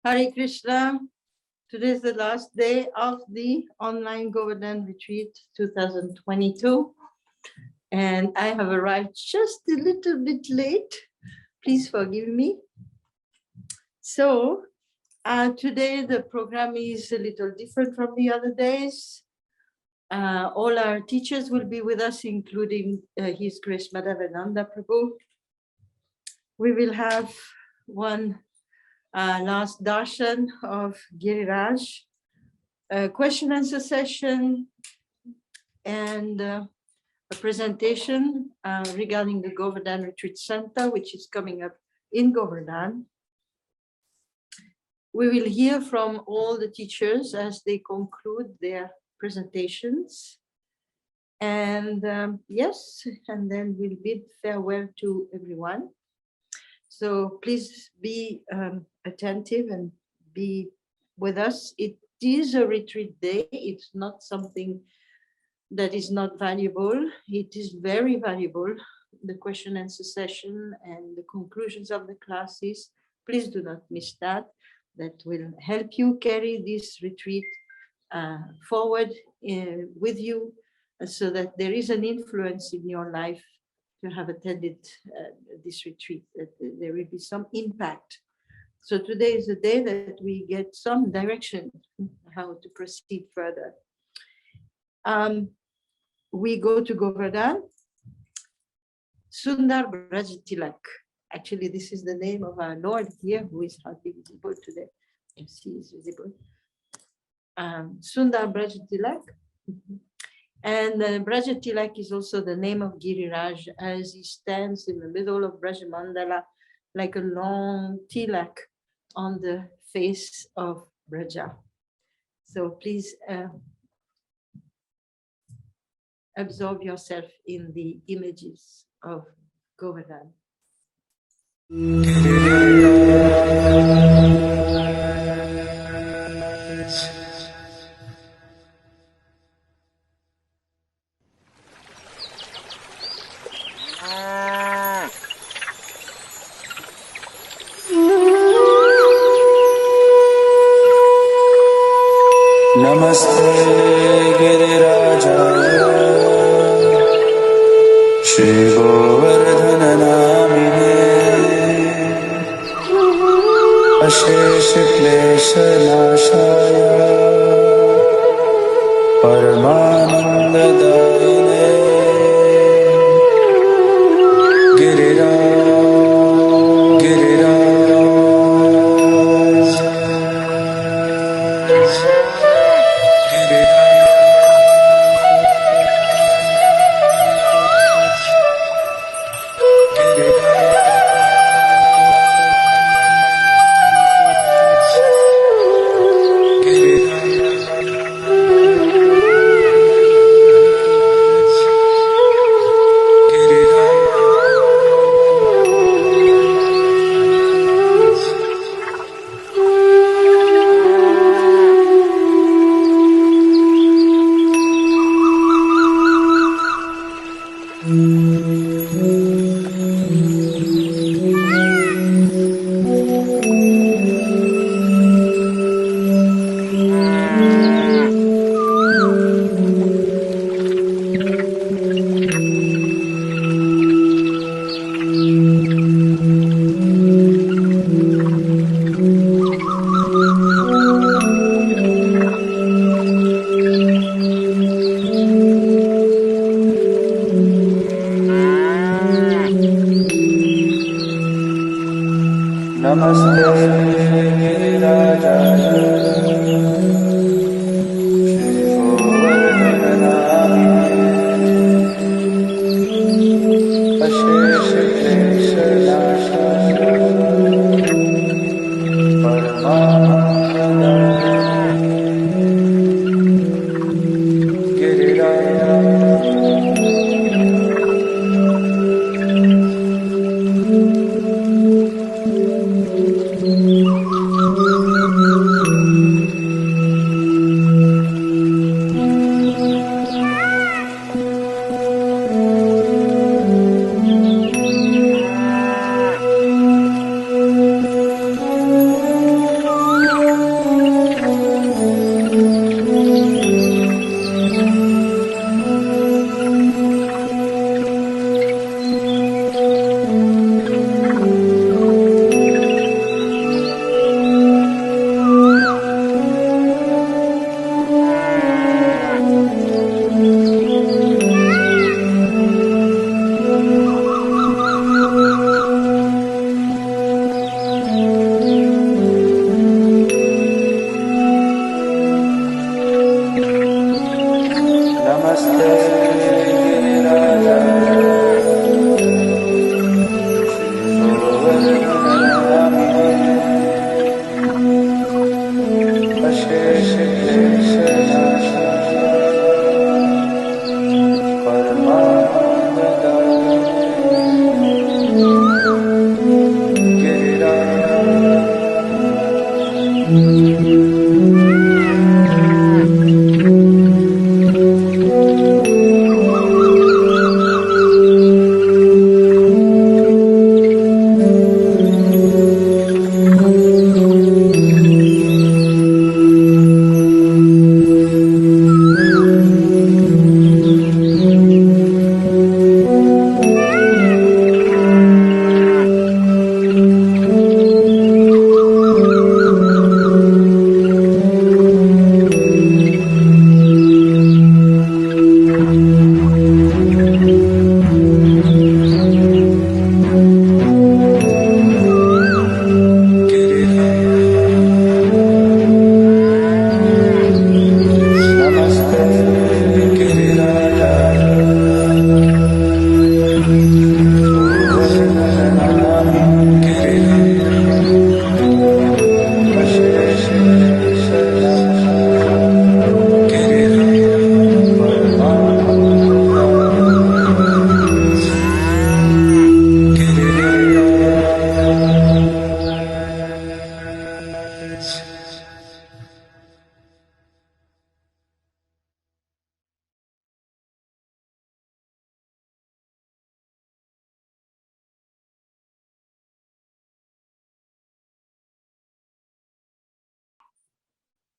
Hare Krishna. Today is the last day of the online Govardhana Retreat 2022. And I have arrived just a little bit late. Please forgive me. So today the program is a little different from the other days. All our teachers will be with us, including His Grace Madhavananda Prabhu. We will have one last darshan of Giriraj, a question answer session, and a presentation regarding the Govardhana Retreat Center, which is coming up in Govardhan. We will hear from all the teachers as they conclude their presentations. And yes, and then we'll bid farewell to everyone. So please be attentive and be with us. It is a retreat day. It's not something that is not valuable. It is very valuable. The question answer session and the conclusions of the classes. Please do not miss that. That will help you carry this retreat forward with you so that there is an influence in your life to have attended this retreat, that there will be some impact. So today is the day that we get some direction how to proceed further. We go to Govardhan. Sundar Brajatilak. Actually, this is the name of our Lord here, who is hardly visible today. Yes, he is visible. Sundar Brajatilak. And Brajatilak is also the name of Giriraj, as he stands in the middle of Brajamandala like a long tilak on the face of Braja. So please absorb yourself in the images of Govardhan. Namaste Girirajaya Shri Govardhana Namine Ashesh Klesha Nashaya Paramananda Daine Giriraj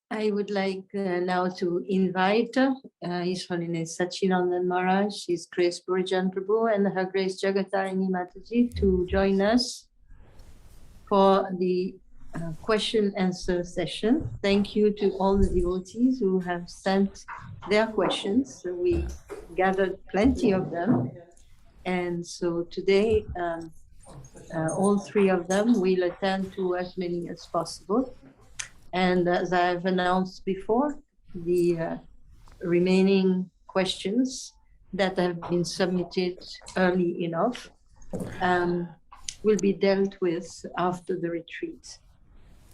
I would like now to invite His Holiness Sachinandan Maharaj, His Grace Burijan Prabhu, and Her Grace Tarini Mataji to join us for the question answer session. Thank you to all the devotees who have sent their questions. So we gathered plenty of them. And so today, all three of them will attend to as many as possible. And as I've announced before, the remaining questions that have been submitted early enough will be dealt with after the retreat.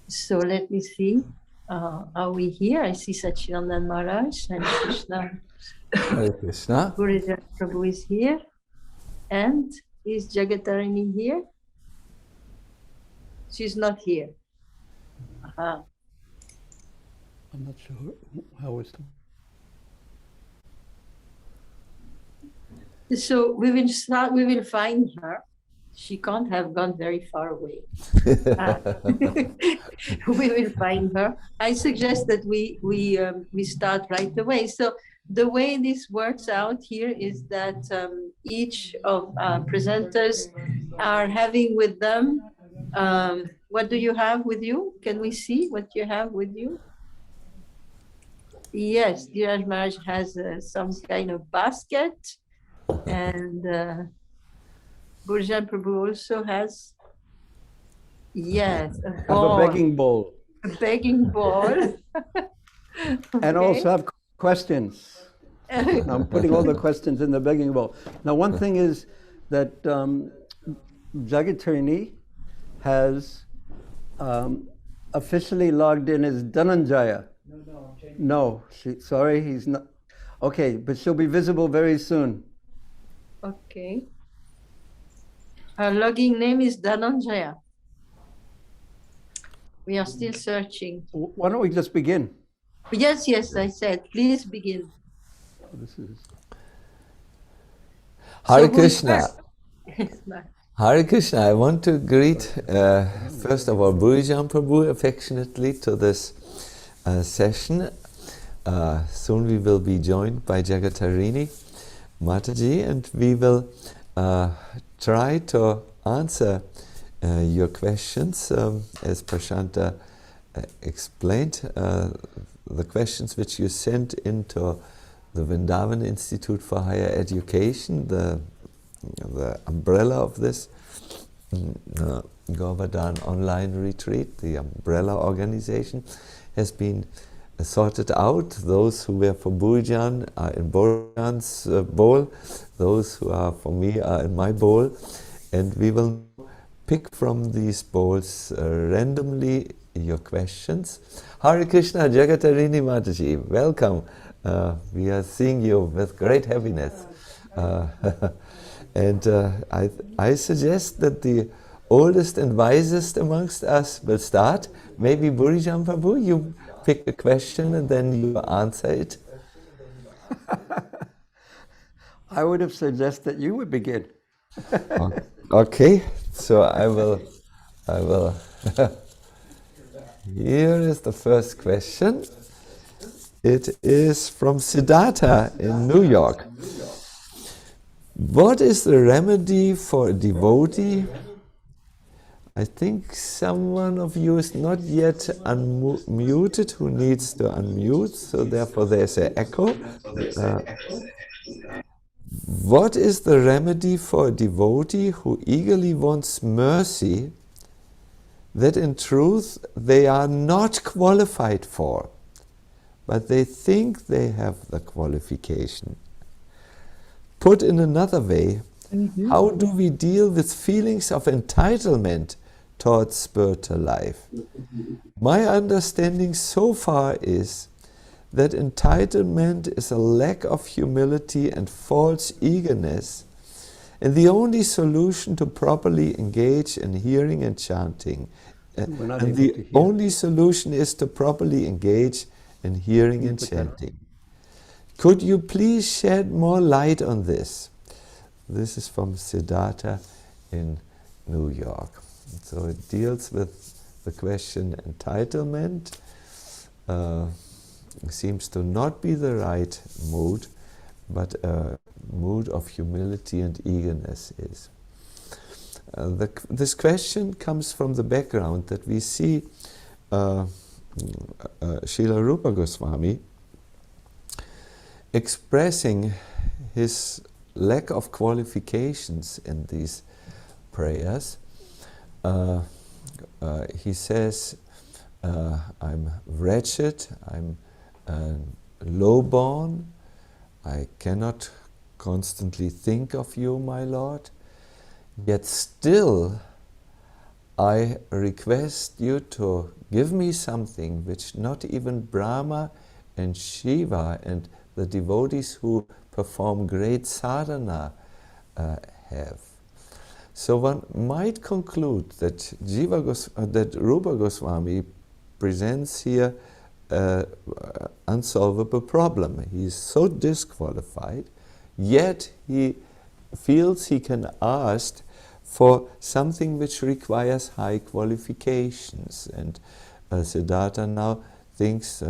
So let me see. Are we here? I see Sachinandan Maharaj and Krishna. Hare Krishna. Burijan Prabhu is here. And is Jagatarini here? She's not here. Aha. I'm not sure how it's. So we will find her. She can't have gone very far away. We will find her. I suggest that we start right away. So the way this works out here is that each of our presenters are having with them, what do you have with you? Can we see what you have with you? Yes, Dhiraj Maharaj has some kind of basket, and Burijan Prabhu also has, yes, a ball. Have a begging bowl. A begging bowl. And also have questions. I'm putting all the questions in the begging bowl. Now, one thing is that Jagatarini has officially logged in as Dhananjaya. No, sorry, he's not. Okay, but she'll be visible very soon. Okay. Her logging name is Dhananjaya. We are still searching. Why don't we just begin? Yes, I said, please begin. This is. Hare So Krishna. Hare Krishna. I want to greet, first of all, Burijan Prabhu affectionately to this session. Soon we will be joined by Jagatarini Mataji, and we will try to answer your questions, as Prashanta explained, the questions which you sent into the Vrindavan Institute for Higher Education, the umbrella of this Govardhana Online Retreat, the umbrella organization, has been sorted out. Those who were for Burijan are in Burijan's bowl, those who are for me are in my bowl, and we will pick from these bowls randomly your questions. Hare Krishna, Jagatarini Mataji, welcome. We are seeing you with great happiness. And I suggest that the oldest and wisest amongst us will start. Maybe Burijan Prabhu, you pick a question and then you answer it. I would have suggested you would begin. Okay, so I will. Here is the first question. It is from Siddhartha in New York. What is the remedy for a devotee? I think someone of you is not yet unmuted who needs to unmute, so therefore there's an echo. What is the remedy for a devotee who eagerly wants mercy that in truth they are not qualified for, but they think they have the qualification? Put in another way, How do we deal with feelings of entitlement towards spiritual life? My understanding so far is that entitlement is a lack of humility and false eagerness, and the only solution to properly engage in hearing and chanting, and the only solution is to properly engage in hearing and chanting. Could you please shed more light on this? This is from Siddhartha in New York. So it deals with the question entitlement. Seems to not be the right mood, but a mood of humility and eagerness is. This question comes from the background that we see Srila Rupa Goswami expressing his lack of qualifications in these prayers. He says, I'm wretched, I'm low-born, I cannot constantly think of you, my Lord, yet still I request you to give me something which not even Brahma and Shiva and the devotees who perform great sadhana have. So one might conclude that Rupa Goswami presents here an unsolvable problem. He is so disqualified, yet he feels he can ask for something which requires high qualifications. And Siddhartha now thinks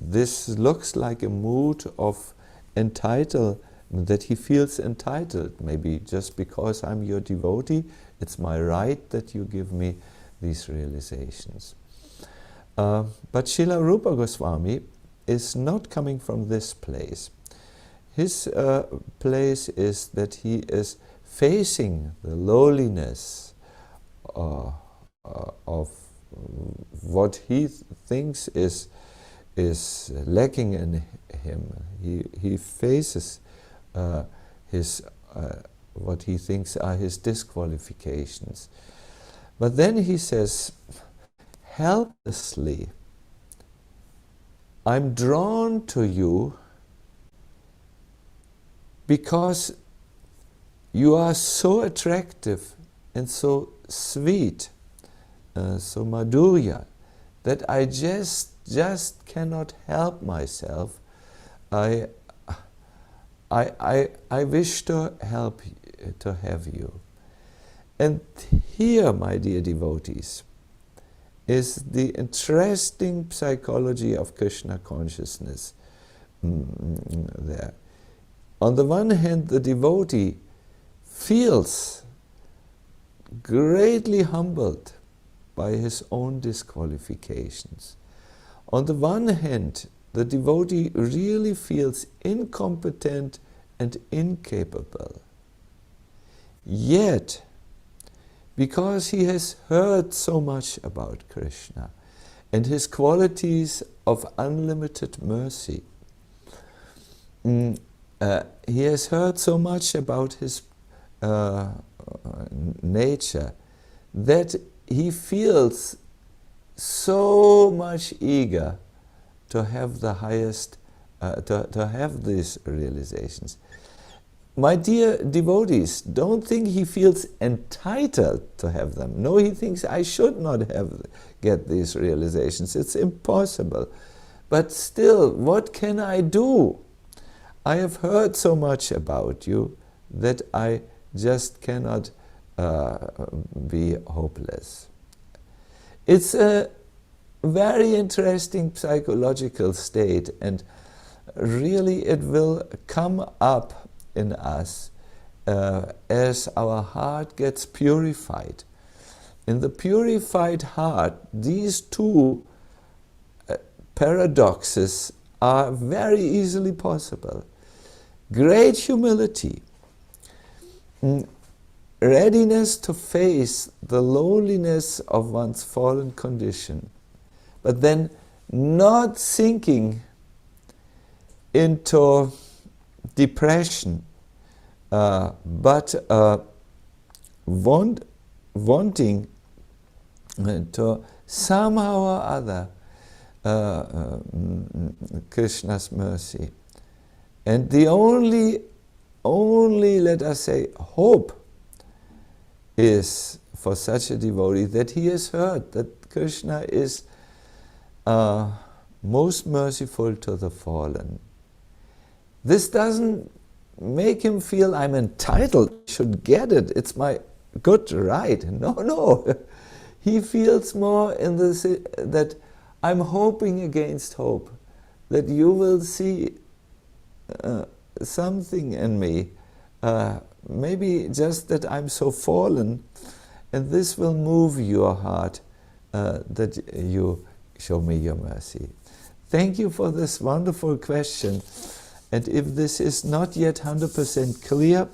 this looks like a mood of entitlement, that he feels entitled. Maybe just because I'm your devotee, it's my right that you give me these realizations. But Srila Rupa Goswami is not coming from this place. His place is that he is facing the lowliness of what he thinks is lacking in him. He faces what he thinks are his disqualifications. But then he says, helplessly, I'm drawn to you because you are so attractive and so sweet, so madhurya, that I just cannot help myself. I wish to have you. And here, my dear devotees, is the interesting psychology of Krishna consciousness there. On the one hand, the devotee feels greatly humbled by his own disqualifications. On the one hand, the devotee really feels incompetent and incapable. Yet, because he has heard so much about Krishna and his qualities of unlimited mercy, he has heard so much about his nature that he feels so much eager to have the highest, to have these realizations. My dear devotees, don't think he feels entitled to have them. No, he thinks I should not get these realizations. It's impossible. But still, what can I do? I have heard so much about you that I just cannot be hopeless. It's a very interesting psychological state, and really it will come up in us as our heart gets purified. In the purified heart, these two paradoxes are very easily possible. Great humility, readiness to face the lowliness of one's fallen condition, but then not sinking into depression but wanting to somehow or other Krishna's mercy. And the only, let us say, hope is for such a devotee that he has heard that Krishna is most merciful to the fallen. This doesn't make him feel I'm entitled, I should get it, it's my good right. No. He feels more in this, that I'm hoping against hope, that you will see something in me, maybe just that I'm so fallen, and this will move your heart, that you show me your mercy. Thank you for this wonderful question. And if this is not yet 100% clear,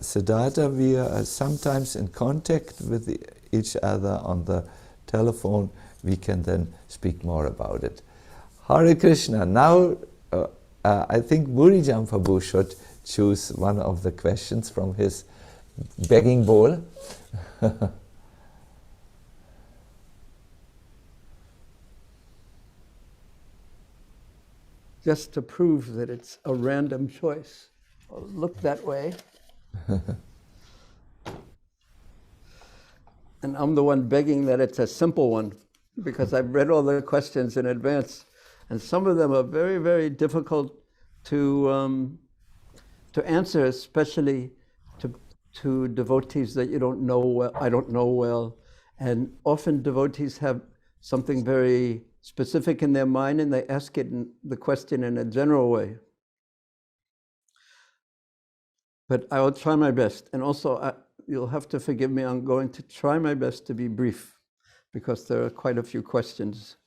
Siddhartha, we are sometimes in contact with each other on the telephone. We can then speak more about it. Hare Krishna. Now, I think Burijam Prabhu should choose one of the questions from his begging bowl. Just to prove that it's a random choice. I'll look that way. And I'm the one begging that it's a simple one, because I've read all the questions in advance, and some of them are very, very difficult to answer, especially to devotees that you don't know well, I don't know well. And often devotees have something very specific in their mind, and they ask the question in a general way. But I will try my best. And also, you'll have to forgive me, I'm going to try my best to be brief, because there are quite a few questions.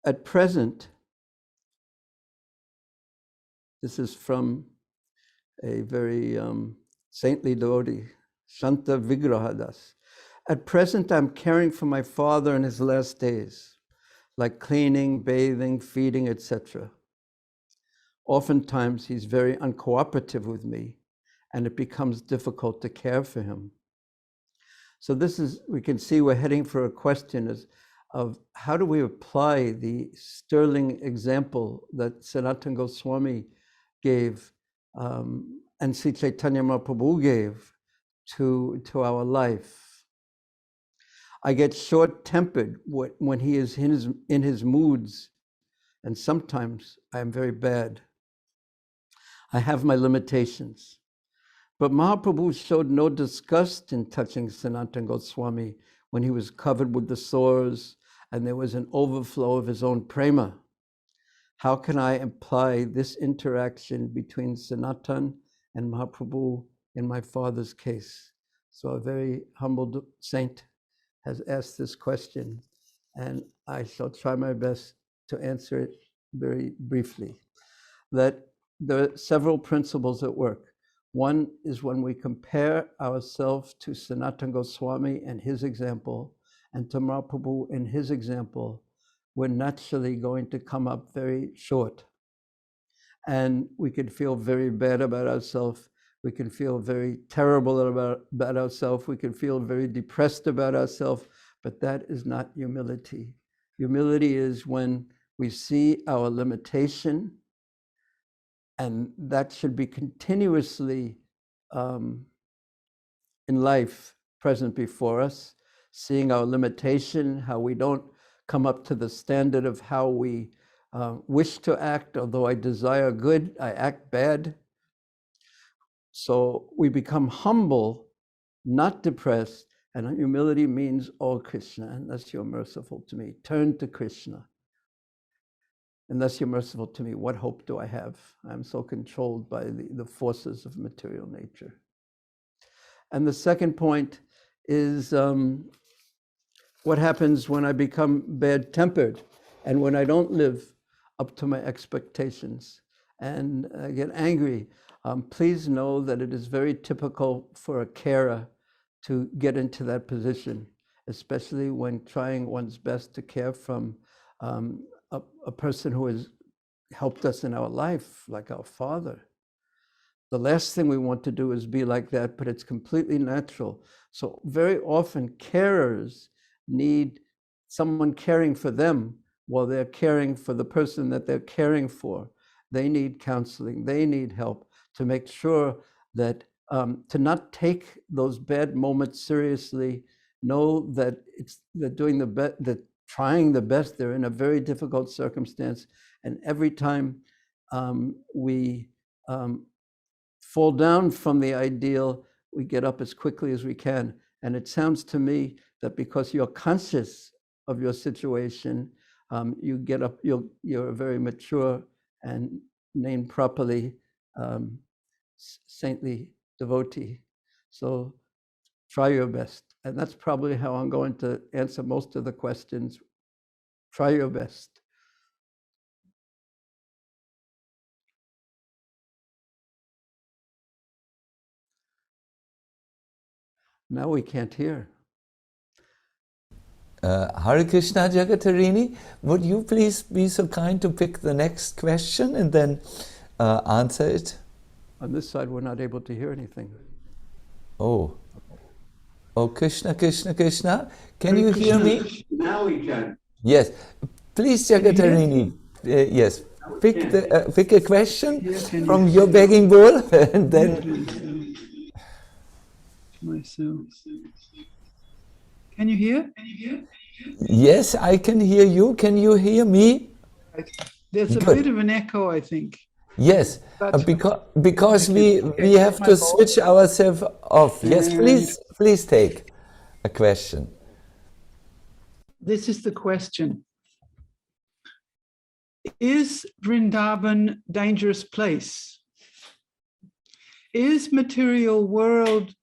At present, this is from a very saintly devotee, Shanta Vigrahadas. At present, I'm caring for my father in his last days, like cleaning, bathing, feeding, etc. Oftentimes, he's very uncooperative with me, and it becomes difficult to care for him. So this is, we can see we're heading for a question of how do we apply the sterling example that Sanatana Goswami gave and Sri Chaitanya Mahaprabhu gave to our life. I get short-tempered when he is in his moods, and sometimes I am very bad. I have my limitations. But Mahaprabhu showed no disgust in touching Sanatana Goswami when he was covered with the sores and there was an overflow of his own prema. How can I apply this interaction between Sanatana and Mahaprabhu in my father's case? So a very humbled saint has asked this question, and I shall try my best to answer it very briefly. That there are several principles at work. One is when we compare ourselves to Sanatana Goswami and his example, and to Mahaprabhu and his example, we're naturally going to come up very short. And we can feel very bad about ourselves. We can feel very terrible about ourselves. We can feel very depressed about ourselves, but that is not humility. Humility is when we see our limitation, and that should be continuously in life present before us, seeing our limitation, how we don't come up to the standard of how we wish to act. Although I desire good, I act bad. So we become humble, not depressed, and humility means, oh Krishna, unless you're merciful to me, turn to Krishna. Unless you're merciful to me, what hope do I have? I'm so controlled by the forces of material nature. And the second point is what happens when I become bad-tempered and when I don't live up to my expectations and I get angry. Please know that it is very typical for a carer to get into that position, especially when trying one's best to care from a person who is helped us in our life, like our father. The last thing we want to do is be like that, but it's completely natural. So very often carers need someone caring for them while they're caring for the person that they're caring for. They need counseling, they need help to make sure that to not take those bad moments seriously, know that they're doing the best, they're trying the best, they're in a very difficult circumstance. And every time we fall down from the ideal, we get up as quickly as we can. And it sounds to me that because you're conscious of your situation, you get up, you're a very mature and named properly saintly devotee. So try your best. And that's probably how I'm going to answer most of the questions. Try your best. Now we can't hear. Hare Krishna, Jagatarini, would you please be so kind to pick the next question and then answer it? On this side, we're not able to hear anything. Oh, Krishna, Krishna, Krishna, can you hear me? Now we can. Yes, please, Jagatarini, yes, pick a question from your begging bowl and then... Myself. Can you hear? Yes, I can hear you. Can you hear me? There's a Good. bit of an echo, I think. Yes, But- because we have to switch ourselves off. Yes, please take a question. This is the question. Is Brindavan a dangerous place? Is material world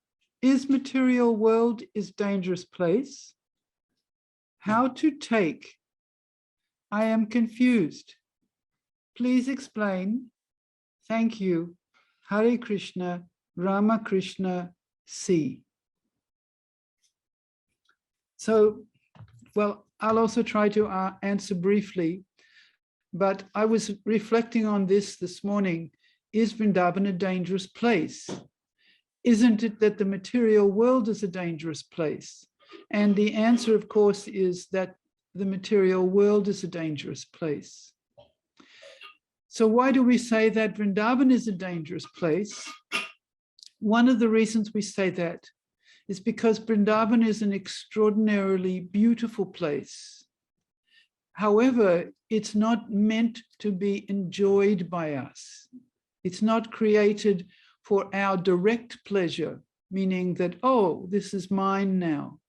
is dangerous place? How to take? I am confused. Please explain. Thank you. Hare Krishna, Rama Krishna, C. So, well, I'll also try to answer briefly, but I was reflecting on this morning. Is Vrindavan a dangerous place? Isn't it that the material world is a dangerous place? And the answer, of course, is that the material world is a dangerous place. So why do we say that Vrindavan is a dangerous place? One of the reasons we say that is because Brindavan is an extraordinarily beautiful place. However, it's not meant to be enjoyed by us. It's not created for our direct pleasure, meaning that, oh, this is mine now.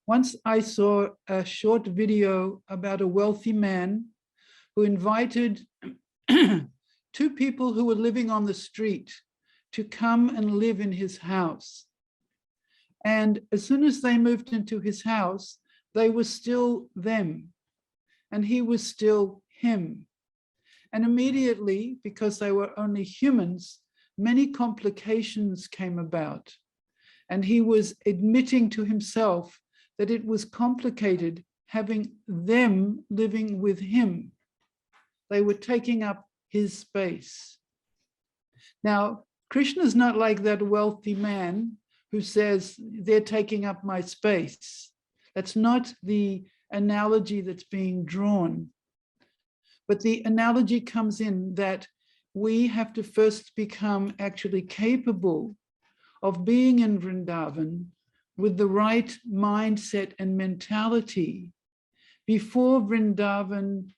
Once I saw a short video about a wealthy man who invited two people who were living on the street to come and live in his house. And as soon as they moved into his house, they were still them, and he was still him. And immediately, because they were only humans, many complications came about. And he was admitting to himself that it was complicated having them living with him. They were taking up his space. Now, Krishna's not like that wealthy man who says, they're taking up my space. That's not the analogy that's being drawn. But the analogy comes in that we have to first become actually capable of being in Vrindavan with the right mindset and mentality before Vrindavan,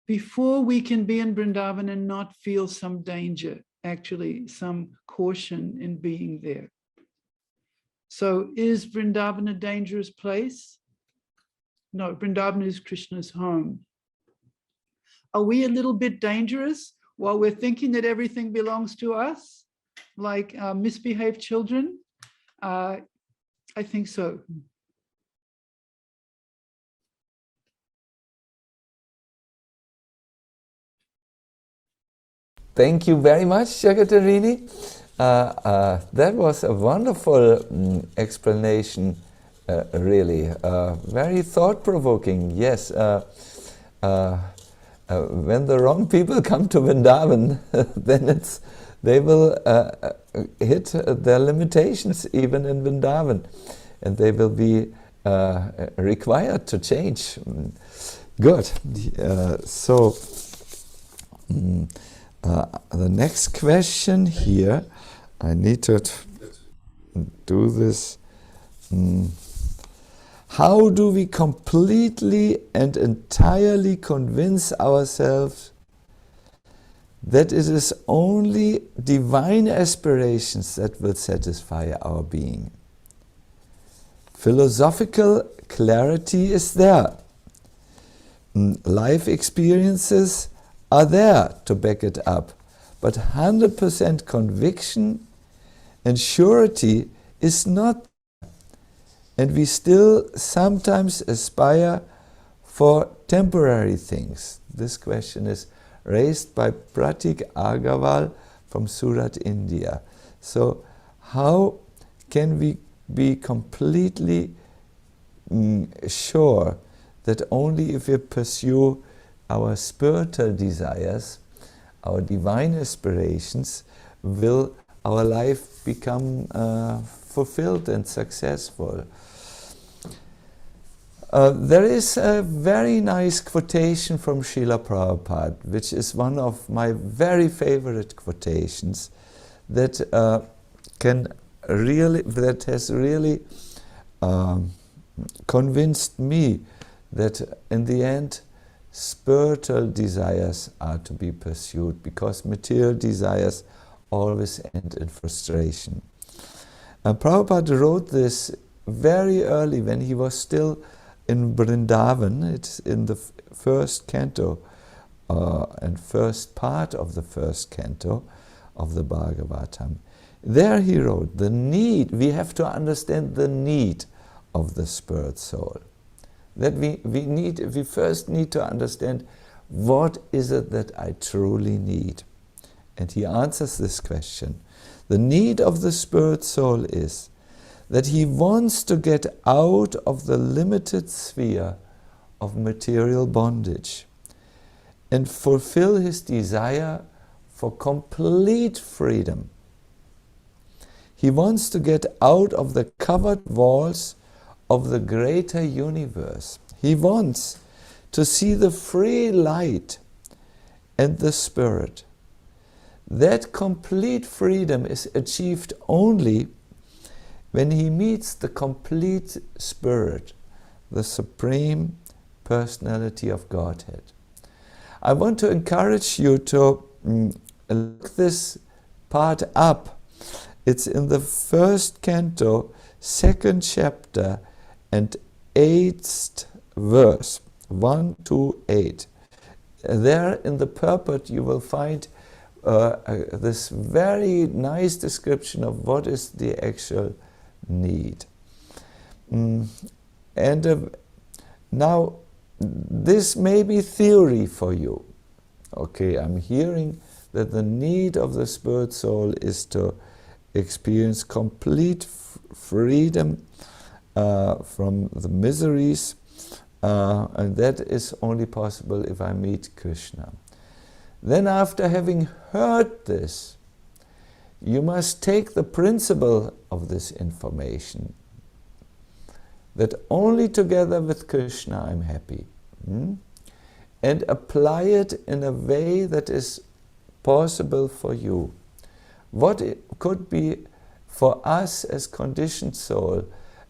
before we can be in Vrindavan and not feel some danger, actually some caution in being there. So is Vrindavan a dangerous place? No, Vrindavan is Krishna's home. Are we a little bit dangerous while we're thinking that everything belongs to us, like misbehaved children? I think so. Thank you very much, Jagatarini. That was a wonderful explanation, really. Very thought-provoking, yes. when the wrong people come to Vrindavan, then they will hit their limitations even in Vrindavan, and they will be required to change. Good. The next question here, I need to do this. How do we completely and entirely convince ourselves that it is only divine aspirations that will satisfy our being? Philosophical clarity is there. Life experiences are there to back it up, but 100% conviction and surety is not, and we still sometimes aspire for temporary things. This question is raised by Pratik Agarwal from Surat, India. So how can we be completely sure that only if we pursue our spiritual desires, our divine aspirations, will our life become fulfilled and successful? There is a very nice quotation from Srila Prabhupada, which is one of my very favorite quotations, that has really convinced me that in the end spiritual desires are to be pursued, because material desires always end in frustration. And Prabhupada wrote this very early when he was still in Brindavan. It's in the first canto and first part of the first canto of the Bhagavatam. There he wrote, the need, we have to understand the need of the spirit soul. That we first need to understand, what is it that I truly need? And he answers this question. The need of the spirit soul is that he wants to get out of the limited sphere of material bondage and fulfill his desire for complete freedom. He wants to get out of the covered walls of the greater universe. He wants to see the free light and the spirit. That complete freedom is achieved only when he meets the complete spirit, the Supreme Personality of Godhead. I want to encourage you to look this part up. It's in the first canto, second chapter, and 8th verse, 1 to 8. There in the purport you will find this very nice description of what is the actual need. Now, this may be theory for you. Okay, I'm hearing that the need of the spirit soul is to experience complete freedom from the miseries, and that is only possible if I meet Krishna. Then after having heard this, you must take the principle of this information, that only together with Krishna I'm happy, and apply it in a way that is possible for you. What it could be for us as conditioned soul,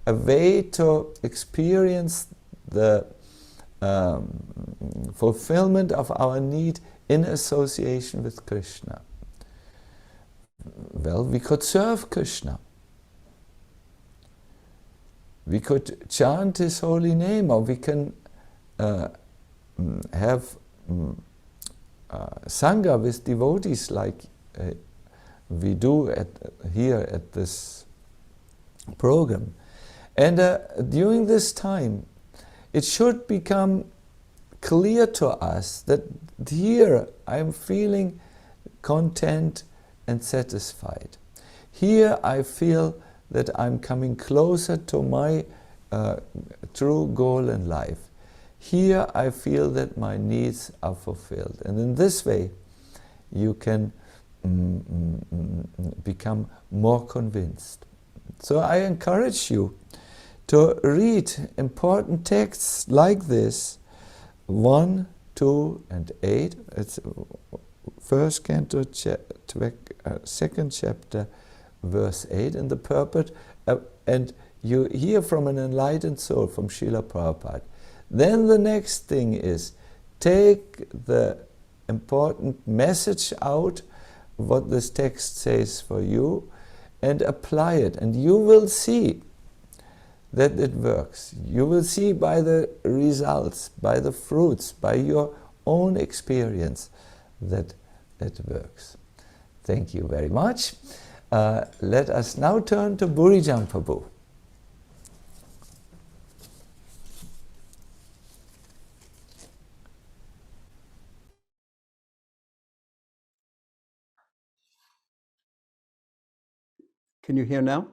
a way to experience the fulfillment of our need in association with Krishna. Well, we could serve Krishna. We could chant his holy name, or we can have Sangha with devotees like we do here at this program. And during this time, it should become clear to us that here I'm feeling content and satisfied. Here I feel that I'm coming closer to my true goal in life. Here I feel that my needs are fulfilled. And in this way, you can become more convinced. So I encourage you to read important texts like this, 1, 2, and 8. It's first canto, second chapter, verse 8 in the purport, and you hear from an enlightened soul, from Srila Prabhupada. Then the next thing is, take the important message out, what this text says for you, and apply it, and you will see that it works. You will see by the results, by the fruits, by your own experience that it works. Thank you very much. Let us now turn to Burijam Prabhu. Can you hear now?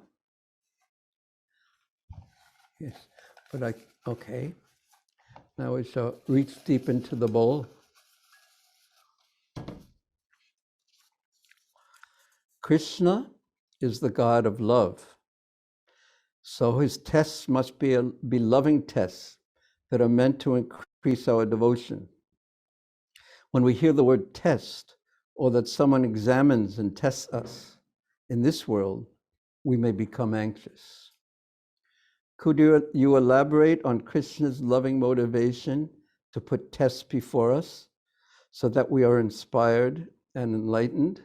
Yes, but okay. Now we shall reach deep into the bowl. Krishna is the God of love. So his tests must be loving tests that are meant to increase our devotion. When we hear the word test, or that someone examines and tests us in this world, we may become anxious. Could you elaborate on Krishna's loving motivation to put tests before us so that we are inspired and enlightened?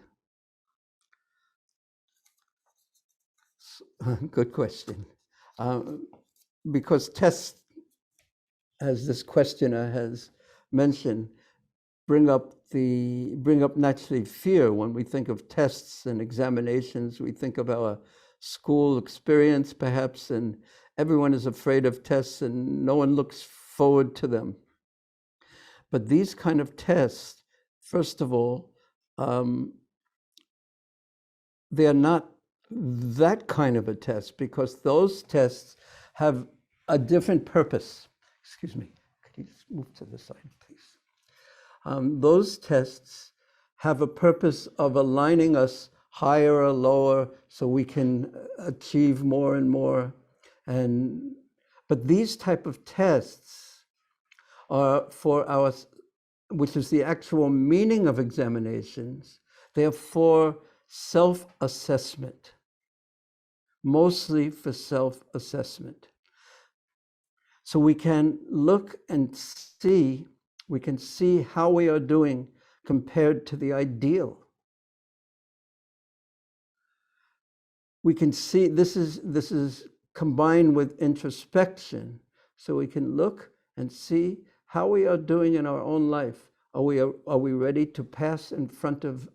Good question. Because tests, as this questioner has mentioned, bring up naturally fear. When we think of tests and examinations, we think of our school experience perhaps, and everyone is afraid of tests and no one looks forward to them. But these kind of tests, first of all, they are not that kind of a test, because those tests have a different purpose. Excuse me, could you just move to the side, please? Those tests have a purpose of aligning us higher or lower so we can achieve more and more. But these type of tests are for our, which is the actual meaning of examinations, they are for self-assessment, mostly for self-assessment. So we can look and see, we can see how we are doing compared to the ideal. We can see, this is combined with introspection, so we can look and see how we are doing in our own life. Are we ready to pass in front of,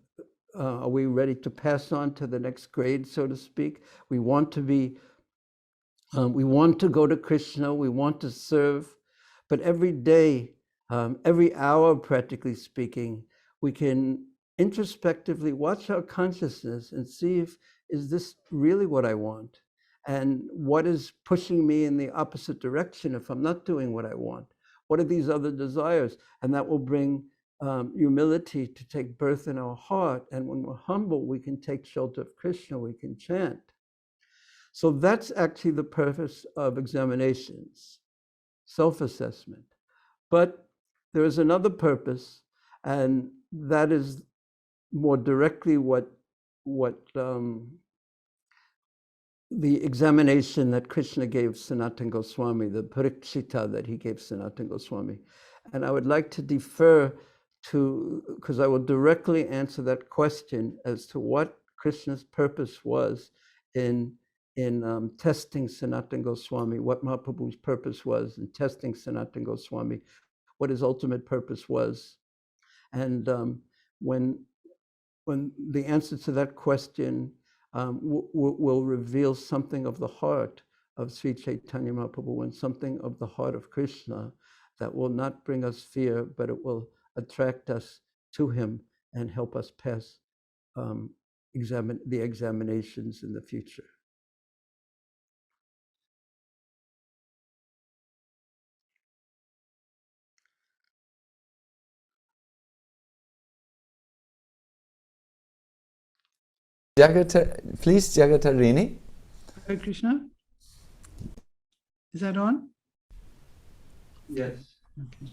are we ready to pass on to the next grade, so to speak? We want to be, we want to go to Krishna, we want to serve, but every day, every hour, practically speaking, we can introspectively watch our consciousness and see if, is this really what I want? And what is pushing me in the opposite direction if I'm not doing what I want? What are these other desires? And that will bring humility to take birth in our heart. And when we're humble, we can take shelter of Krishna, we can chant. So that's actually the purpose of examinations, self-assessment. But there is another purpose, and that is more directly what the examination that Krishna gave Sanatana Goswami, the parikshita that he gave Sanatana Goswami. And I would like to defer to, because I will directly answer that question as to what Krishna's purpose was in testing Sanatana Goswami, what Mahaprabhu's purpose was in testing Sanatana Goswami, what his ultimate purpose was. And when the answer to that question will reveal something of the heart of Sri Chaitanya Mahaprabhu, and something of the heart of Krishna that will not bring us fear, but it will attract us to him and help us pass the examinations in the future. Please, Jagatarini. Hare Krishna. Is that on? Yes. Okay.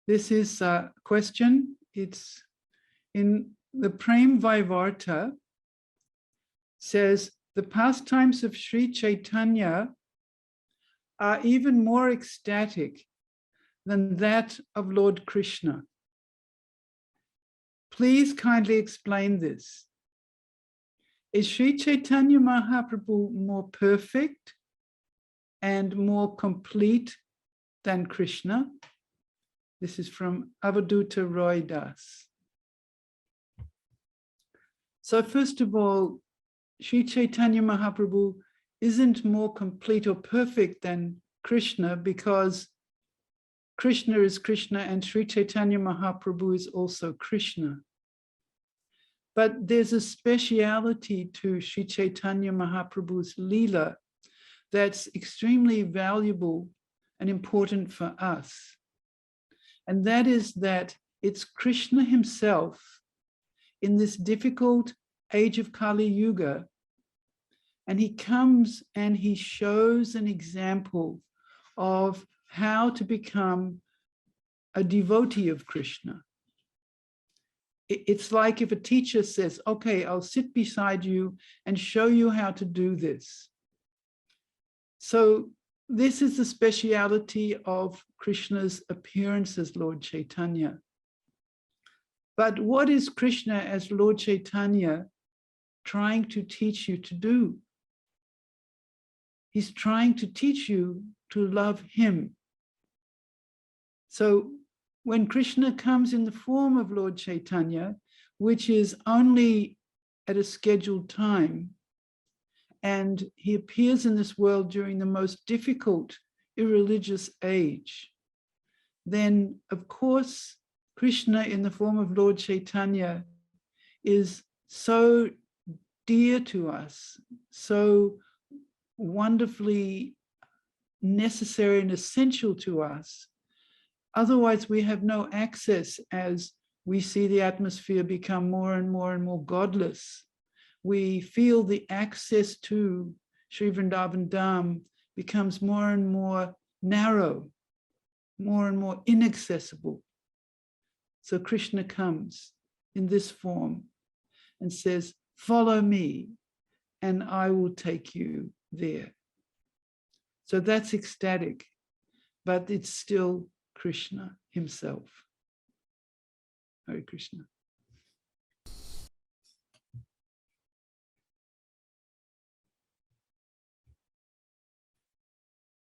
This is a question. It's in the Prem Vaivarta, says the pastimes of Sri Chaitanya are even more ecstatic than that of Lord Krishna. Please kindly explain this. Is Sri Chaitanya Mahaprabhu more perfect and more complete than Krishna? This is from Avaduta Roy Das. So first of all, Sri Chaitanya Mahaprabhu isn't more complete or perfect than Krishna, because Krishna is Krishna and Sri Chaitanya Mahaprabhu is also Krishna. But there's a speciality to Sri Chaitanya Mahaprabhu's Leela that's extremely valuable and important for us. And that is that it's Krishna himself in this difficult age of Kali Yuga, and he comes and he shows an example of how to become a devotee of Krishna. It's like if a teacher says, okay, I'll sit beside you and show you how to do this. So this is the speciality of Krishna's appearance as Lord Chaitanya. But what is Krishna as Lord Chaitanya trying to teach you to do? He's trying to teach you to love him. So when Krishna comes in the form of Lord Chaitanya, which is only at a scheduled time, and he appears in this world during the most difficult, irreligious age, then of course, Krishna in the form of Lord Chaitanya is so dear to us, so wonderfully necessary and essential to us. Otherwise, we have no access as we see the atmosphere become more and more and more godless. We feel the access to Sri Vrindavan Dham becomes more and more narrow, more and more inaccessible. So Krishna comes in this form and says, follow me and I will take you there. So that's ecstatic, but it's still Krishna himself. Hare Krishna.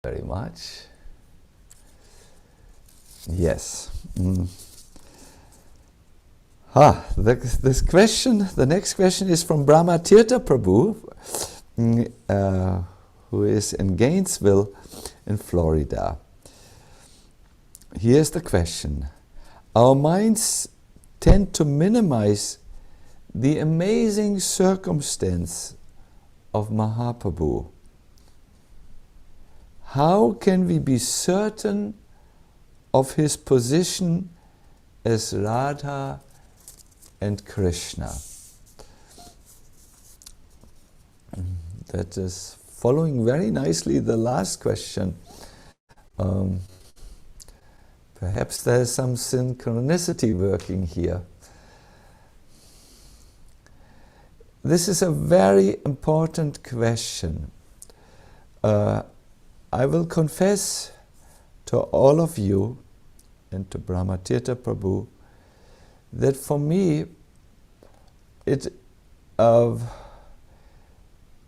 Very much. Yes. This question, the next question is from Brahma Tirtha Prabhu, who is in Gainesville in Florida. Here's the question. Our minds tend to minimize the amazing circumstance of Mahaprabhu. How can we be certain of his position as Radha and Krishna? That is following very nicely the last question. Perhaps there is some synchronicity working here. This is a very important question. I will confess to all of you and to Brahma Tirtha Prabhu that for me it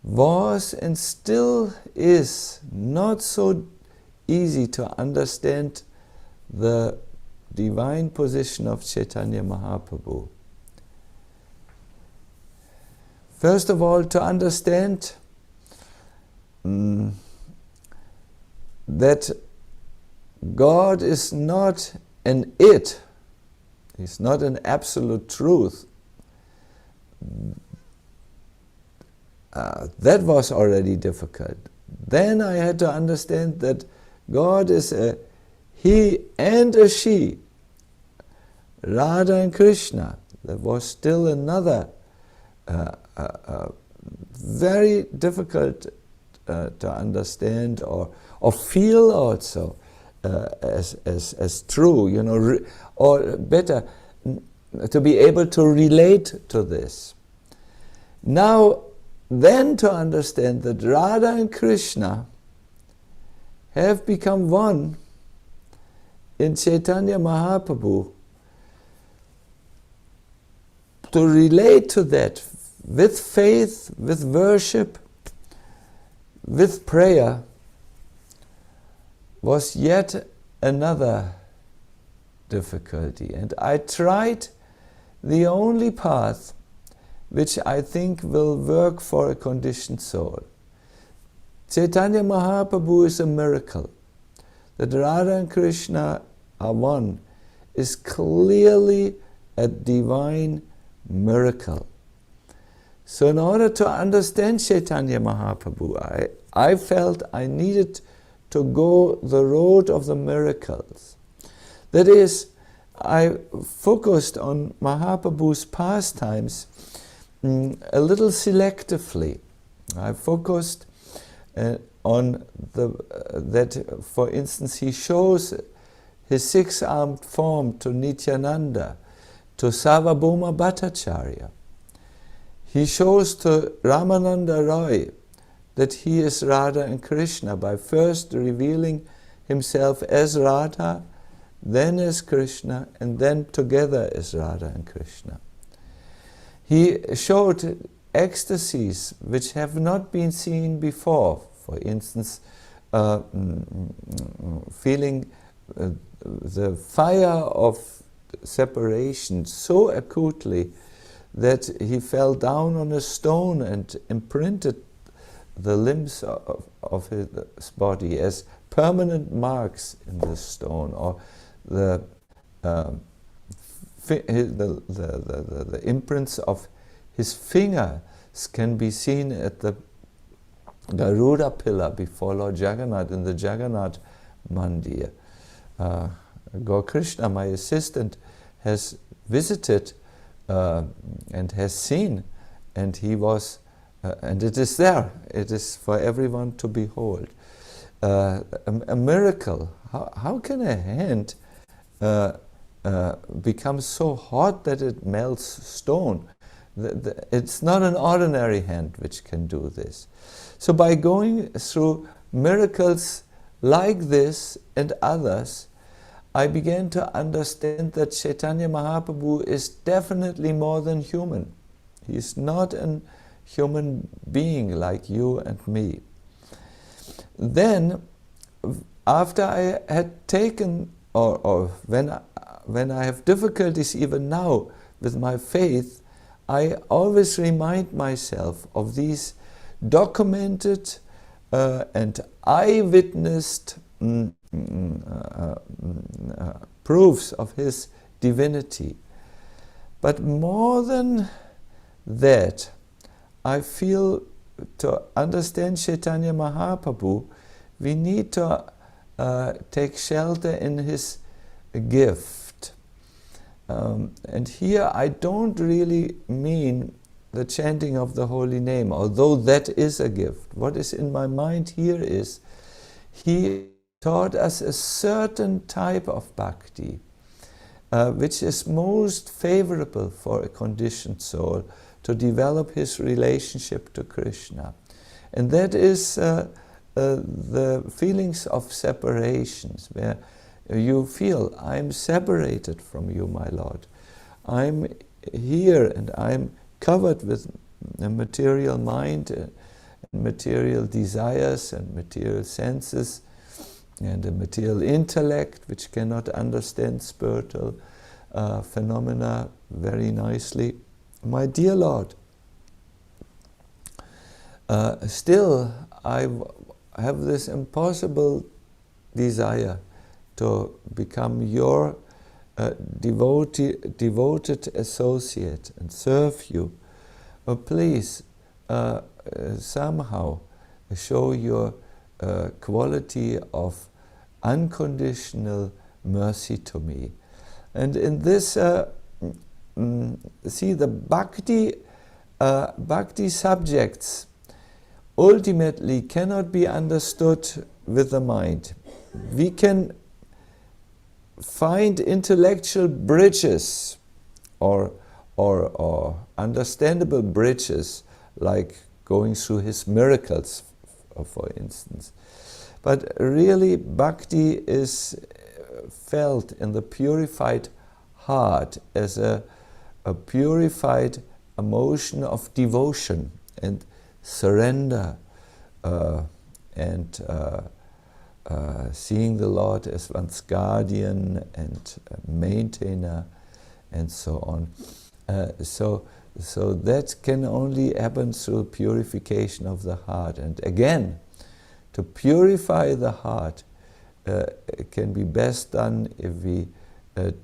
was and still is not so easy to understand the divine position of Chaitanya Mahaprabhu. First of all, to understand that God is not an it, He's not an absolute truth. That was already difficult. then I had to understand that God is a he and a she, Radha and Krishna. There was still another very difficult to understand or feel also as true, you know, or better, to be able to relate to this. Now, then to understand that Radha and Krishna have become one in Chaitanya Mahaprabhu, to relate to that with faith, with worship, with prayer, was yet another difficulty. And I tried the only path which I think will work for a conditioned soul. Chaitanya Mahaprabhu is a miracle. That Radha and Krishna are one is clearly a divine miracle. So in order to understand Chaitanya Mahaprabhu, I felt I needed to go the road of the miracles. That is, I focused on Mahaprabhu's pastimes a little selectively. I focused on that, for instance, he shows his six-armed form to Nityananda, to Sarvabhauma Bhattacharya. He shows to Ramananda Roy that he is Radha and Krishna by first revealing himself as Radha, then as Krishna, and then together as Radha and Krishna. He showed ecstasies which have not been seen before. For instance, feeling the fire of separation so acutely that he fell down on a stone and imprinted the limbs of his body as permanent marks in the stone, or the imprints of his fingers can be seen at the Garuda pillar before Lord Jagannath in the Jagannath Mandir. Gaur Krishna, my assistant, has visited and has seen, and he was, and it is there. It is for everyone to behold. A miracle. How can a hand become so hot that it melts stone? It's not an ordinary hand which can do this. So by going through miracles like this and others, I began to understand that Chaitanya Mahaprabhu is definitely more than human. He is not a human being like you and me. Then, after I had taken, or when I have difficulties even now with my faith, I always remind myself of these documented and eye-witnessed proofs of his divinity. But more than that, I feel to understand Chaitanya Mahaprabhu, we need to take shelter in his gift. And here I don't really mean the chanting of the holy name, although that is a gift. What is in my mind here is, he taught us a certain type of bhakti, which is most favorable for a conditioned soul to develop his relationship to Krishna. And that is the feelings of separations, where you feel, I'm separated from you, my Lord. I'm here and I'm covered with a material mind, and material desires and material senses, and a material intellect which cannot understand spiritual phenomena very nicely. My dear Lord, still I have this impossible desire to become your devoted associate and serve you. Please, somehow, show your quality of unconditional mercy to me. And in this, see, the bhakti subjects ultimately cannot be understood with the mind. We can find intellectual bridges or understandable bridges, like going through his miracles, for instance. But really, bhakti is felt in the purified heart as a purified emotion of devotion and surrender, and seeing the Lord as one's guardian and maintainer, and so on. So that can only happen through purification of the heart. And again, to purify the heart can be best done if we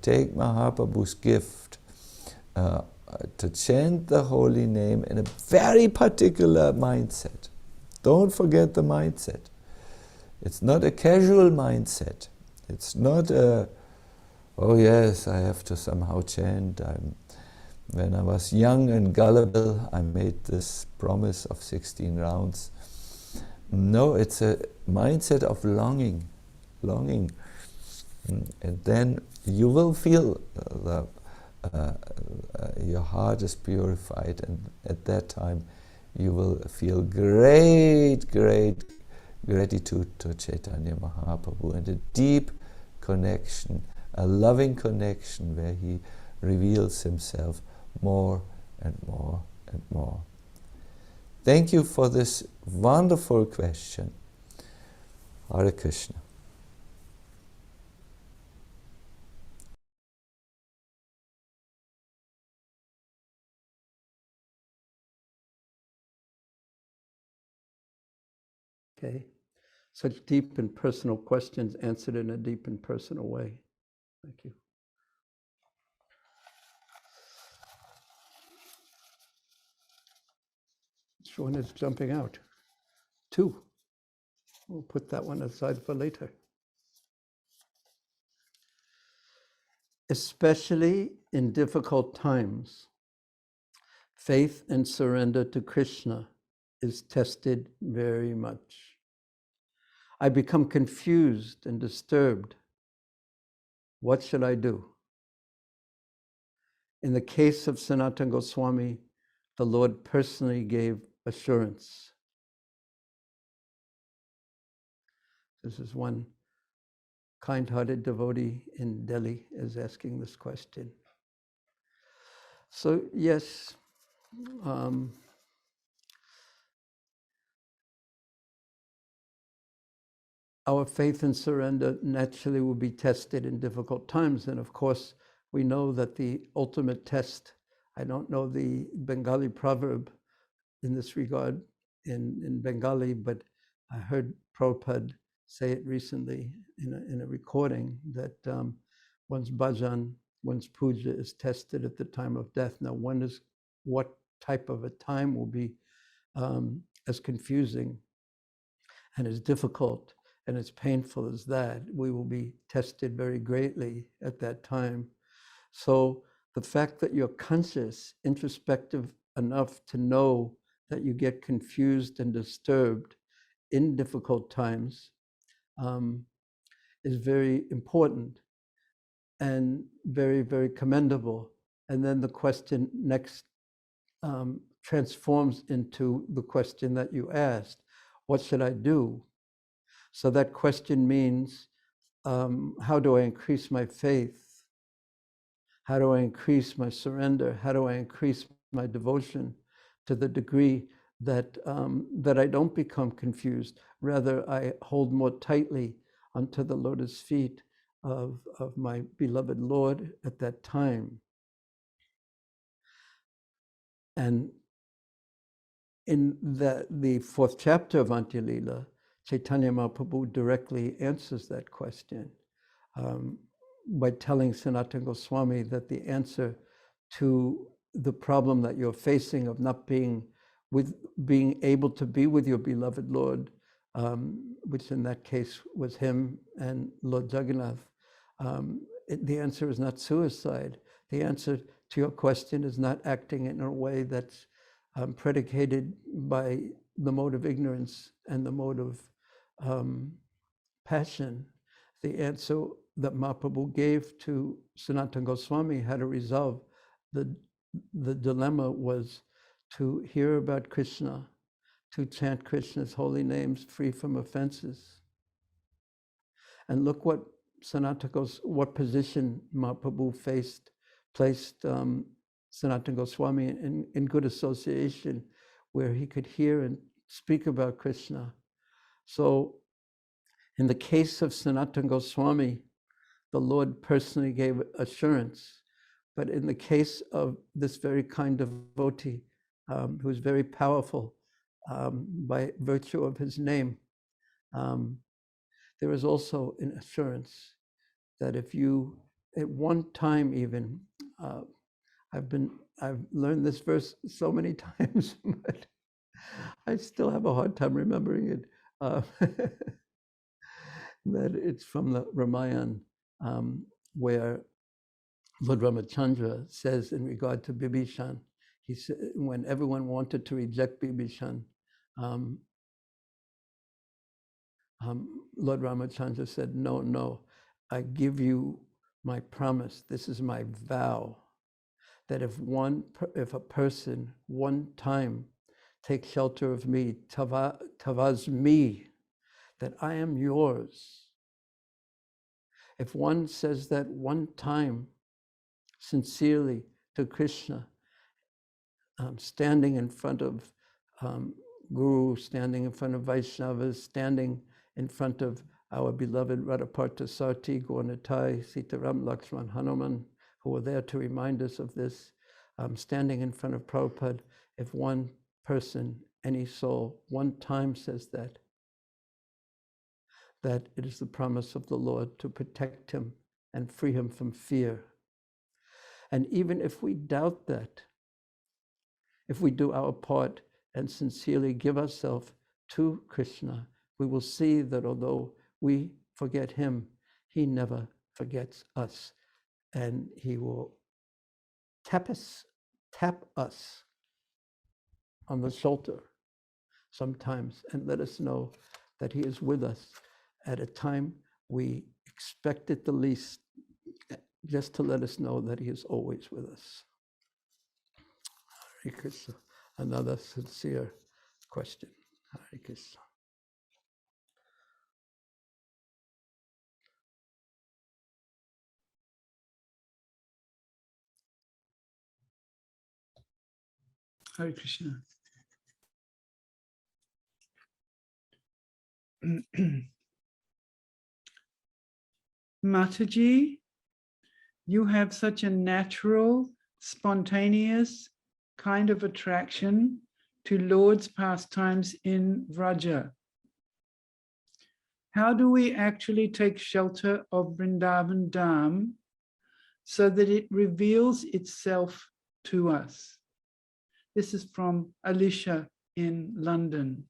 take Mahaprabhu's gift to chant the holy name in a very particular mindset. Don't forget the mindset. It's not a casual mindset. It's not a, oh yes, I have to somehow chant. When I was young and gullible, I made this promise of 16 rounds. No, it's a mindset of longing. And then you will feel your heart is purified, and at that time you will feel great gratitude to Chaitanya Mahaprabhu and a deep connection, a loving connection where he reveals himself more and more and more. Thank you for this wonderful question. Hare Krishna. Okay. Such deep and personal questions answered in a deep and personal way. Thank you. Which one is jumping out? 2. We'll put that one aside for later. Especially in difficult times, faith and surrender to Krishna is tested very much. I become confused and disturbed. What should I do? In the case of Sanatana Goswami, the Lord personally gave assurance. This is one kind-hearted devotee in Delhi is asking this question. So yes, our faith and surrender naturally will be tested in difficult times. And of course, we know that the ultimate test, I don't know the Bengali proverb in this regard in Bengali, but I heard Prabhupada say it recently in a recording that one's bhajan, one's puja is tested at the time of death. Now, what type of a time will be as confusing and as difficult and as painful as that. We will be tested very greatly at that time. So the fact that you're conscious, introspective enough to know that you get confused and disturbed in difficult times is very important and very, very commendable. And then the question next transforms into the question that you asked, what should I do? So that question means, how do I increase my faith? How do I increase my surrender? How do I increase my devotion to the degree that that I don't become confused? Rather, I hold more tightly onto the lotus feet of my beloved Lord at that time. And in the 4th chapter of Antya-lila, Chaitanya Mahaprabhu directly answers that question by telling Sanatana Goswami that the answer to the problem that you're facing of not being with being able to be with your beloved Lord, which in that case was him and Lord Jagannath, the answer is not suicide. The answer to your question is not acting in a way that's predicated by the mode of ignorance and the mode of passion. The answer that Mahaprabhu gave to Sanatana Goswami had to resolve. The dilemma was to hear about Krishna, to chant Krishna's holy names free from offenses. And look what what position Mahaprabhu placed Sanatana Goswami in good association, where he could hear and speak about Krishna. So in the case of Sanatana Goswami, the Lord personally gave assurance. But in the case of this very kind of devotee, who is very powerful by virtue of his name, there is also an assurance that if you, at one time even, I've learned this verse so many times, but I still have a hard time remembering it. That it's from the Ramayana, where Lord Ramachandra says in regard to Bibhishan, he said, when everyone wanted to reject Bibhishan, Lord Ramachandra said, no, I give you my promise, this is my vow, that if a person one time takes shelter of me, tavas me, that I am yours. If one says that one time sincerely to Krishna, standing in front of Guru, standing in front of Vaishnavas, standing in front of our beloved Radhaparta Sarti, Gaurnitai, Sitaram, Lakshman, Hanuman, who were there to remind us of this, standing in front of Prabhupada, if one person, any soul, one time says that it is the promise of the Lord to protect him and free him from fear. And even if we doubt that, if we do our part and sincerely give ourselves to Krishna, we will see that although we forget him, he never forgets us. And he will tap us on the shoulder sometimes and let us know that he is with us at a time we expect it the least, just to let us know that he is always with us. Hare Krishna. Another sincere question. Hare Krishna. Hare Krishna. Mataji, you have such a natural, spontaneous kind of attraction to Lord's pastimes in Vraja. How do we actually take shelter of Brindavan Dham so that it reveals itself to us? This is from Alicia in London.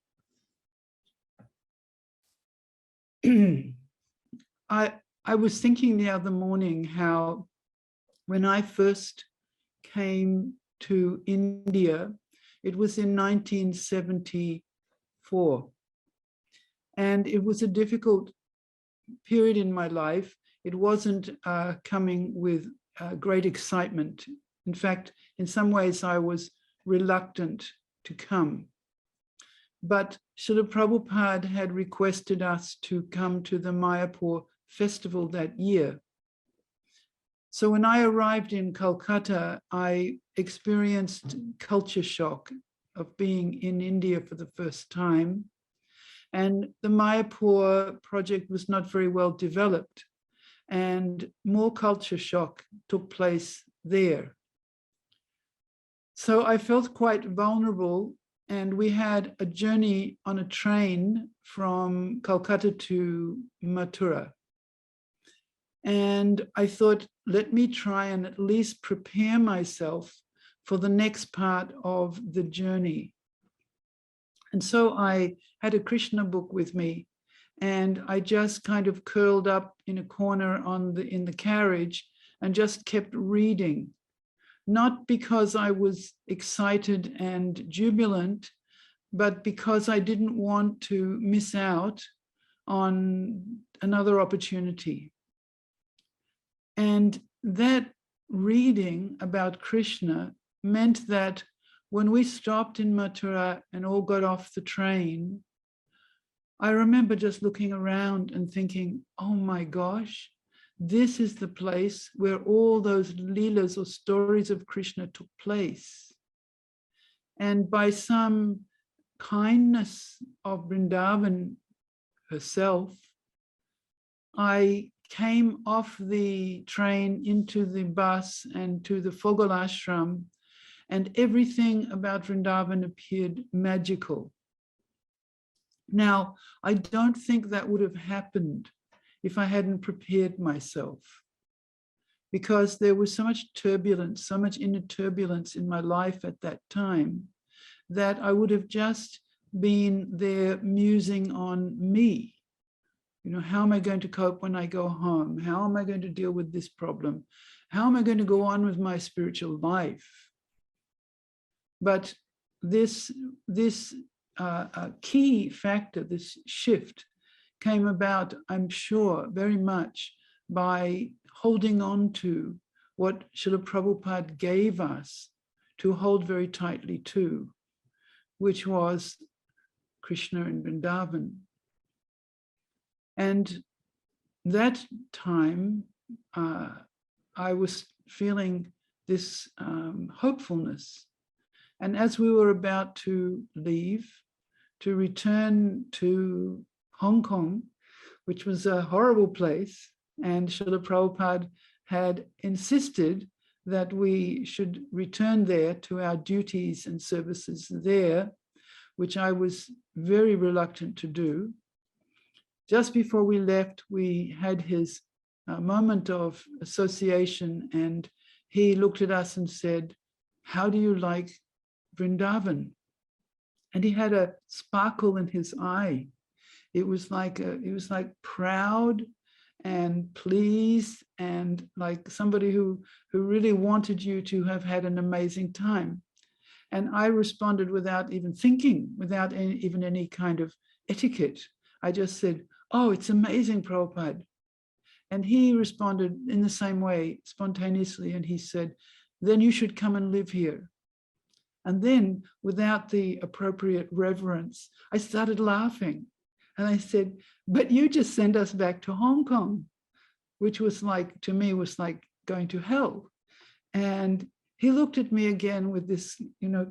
I was thinking the other morning how when I first came to India, it was in 1974. And it was a difficult period in my life. It wasn't coming with great excitement. In fact, in some ways, I was reluctant to come. But Srila Prabhupada had requested us to come to the Mayapur festival that year. So when I arrived in Calcutta, I experienced culture shock of being in India for the first time. And the Mayapur project was not very well developed, and more culture shock took place there. So I felt quite vulnerable, and we had a journey on a train from Calcutta to Mathura. And I thought, let me try and at least prepare myself for the next part of the journey. And so I had a Krishna book with me, and I just kind of curled up in a corner in the carriage and just kept reading, not because I was excited and jubilant, but because I didn't want to miss out on another opportunity. And that reading about Krishna meant that when we stopped in Mathura and all got off the train, I remember just looking around and thinking, oh my gosh, this is the place where all those leelas or stories of Krishna took place. And by some kindness of Brindavan herself, I came off the train into the bus and to the Fogal ashram, and everything about Vrindavan appeared magical. Now, I don't think that would have happened if I hadn't prepared myself, because there was so much turbulence, so much inner turbulence in my life at that time, that I would have just been there musing on me. You know, how am I going to cope when I go home? How am I going to deal with this problem? How am I going to go on with my spiritual life? But this key factor, this shift, came about, I'm sure, very much by holding on to what Srila Prabhupada gave us to hold very tightly to, which was Krishna and Vrindavan. And that time, I was feeling this hopefulness. And as we were about to leave, to return to Hong Kong, which was a horrible place, and Srila Prabhupada had insisted that we should return there to our duties and services there, which I was very reluctant to do. Just before we left, we had his moment of association, and he looked at us and said, "How do you like Vrindavan?" And he had a sparkle in his eye. It was like proud and pleased, and like somebody who really wanted you to have had an amazing time. And I responded without even thinking, without even any kind of etiquette. I just said, "Oh, it's amazing, Prabhupada." And he responded in the same way, spontaneously, and he said, "Then you should come and live here." And then, without the appropriate reverence, I started laughing. And I said, "But you just sent us back to Hong Kong," which was like, to me, was like going to hell. And he looked at me again with this,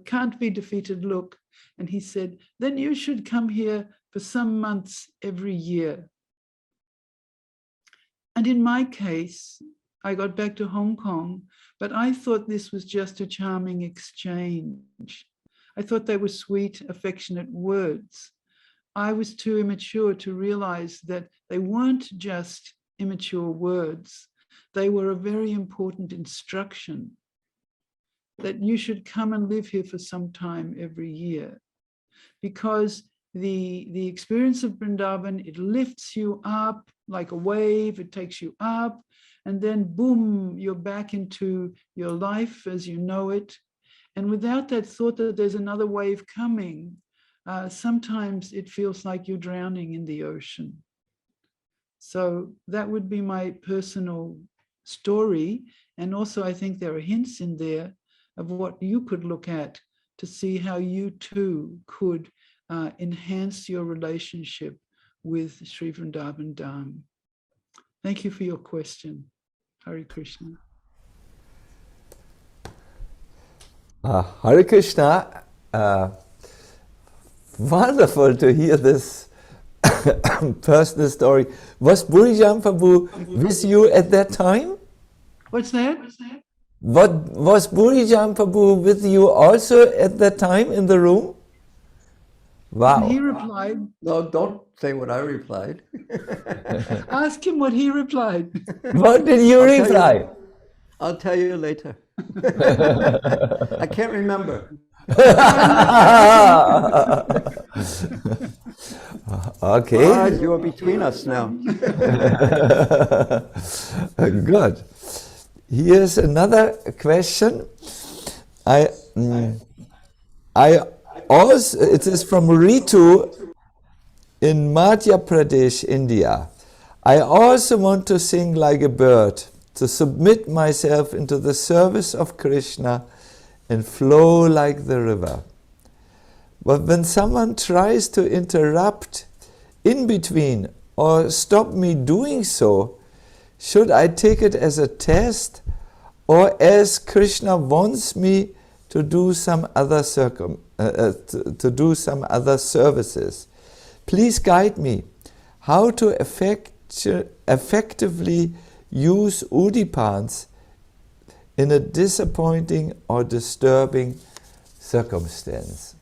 can't be defeated look. And he said, "Then you should come here for some months every year." And in my case, I got back to Hong Kong, but I thought this was just a charming exchange. I thought they were sweet, affectionate words. I was too immature to realize that they weren't just immature words. They were a very important instruction that you should come and live here for some time every year, because the experience of Brindavan, it lifts you up like a wave, it takes you up, and then boom, you're back into your life as you know it. And without that thought that there's another wave coming, sometimes it feels like you're drowning in the ocean. So that would be my personal story. And also I think there are hints in there of what you could look at to see how you too could enhance your relationship with Sri Vrindavan Dham. Thank you for your question. Hare Krishna. Hare Krishna. Wonderful to hear this personal story. Was Burijan Prabhu with you at that time? What's that? What was Burijan Prabhu with you also at that time in the room? Wow. And he replied. No, don't say what I replied. Ask him what he replied. What did you reply? I'll tell you later. I can't remember. Okay. Maharaj, you are between us now. Good. Here's another question. I also, it is from Ritu in Madhya Pradesh, India. I also want to sing like a bird, to submit myself into the service of Krishna and flow like the river. But when someone tries to interrupt in between or stop me doing so, should I take it as a test or as Krishna wants me to do some other services? Please guide me how to effectively use udipans in a disappointing or disturbing circumstance.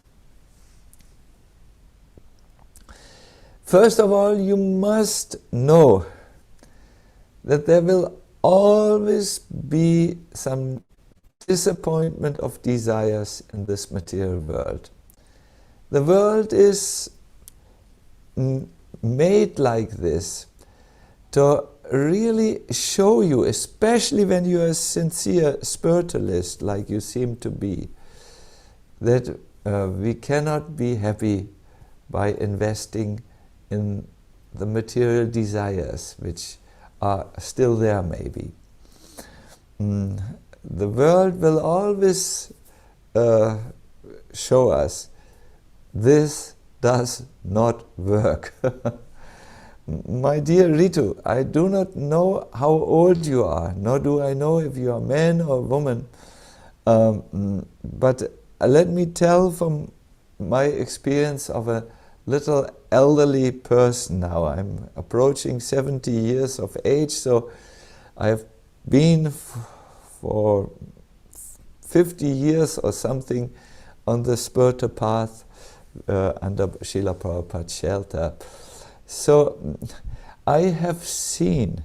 First of all, you must know that there will always be some disappointment of desires in this material world. The world is made like this to really show you, especially when you are a sincere spiritualist like you seem to be, that we cannot be happy by investing in the material desires which are still there maybe. The world will always show us this does not work. My dear Ritu, I do not know how old you are, nor do I know if you are a man or a woman, but let me tell from my experience of a little elderly person now. I'm approaching 70 years of age, so I've been for 50 years or something on the spiritual path under Srila Prabhupada's shelter. So I have seen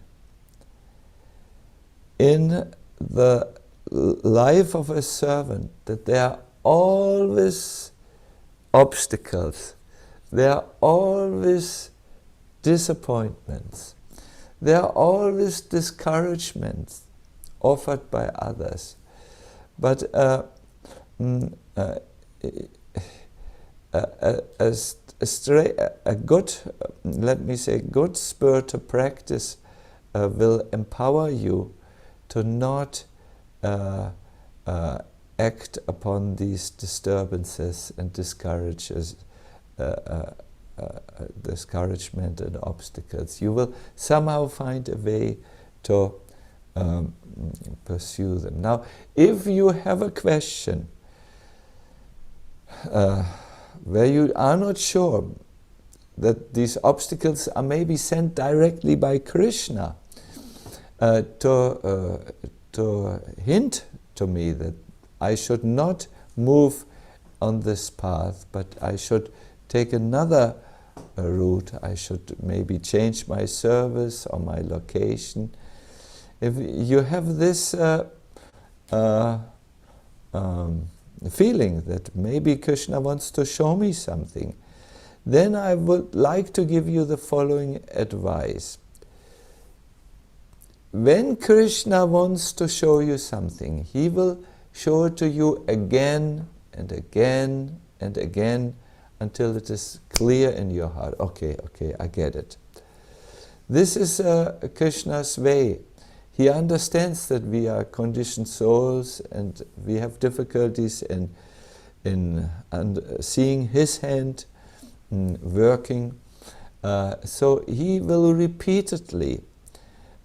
in the life of a servant that there are always obstacles, there are always disappointments, there are always discouragements offered by others. But a good, let me say, good spiritual practice will empower you to not act upon these disturbances and discouragement and obstacles. You will somehow find a way to pursue them. Now, if you have a question where you are not sure that these obstacles are maybe sent directly by Krishna to hint to me that I should not move on this path, but I should take another route, I should maybe change my service or my location. If you have this feeling that maybe Krishna wants to show me something, then I would like to give you the following advice. When Krishna wants to show you something, he will show it to you again and again and again until it is clear in your heart. Okay, I get it. This is Krishna's way. He understands that we are conditioned souls and we have difficulties in seeing his hand working. So he will repeatedly,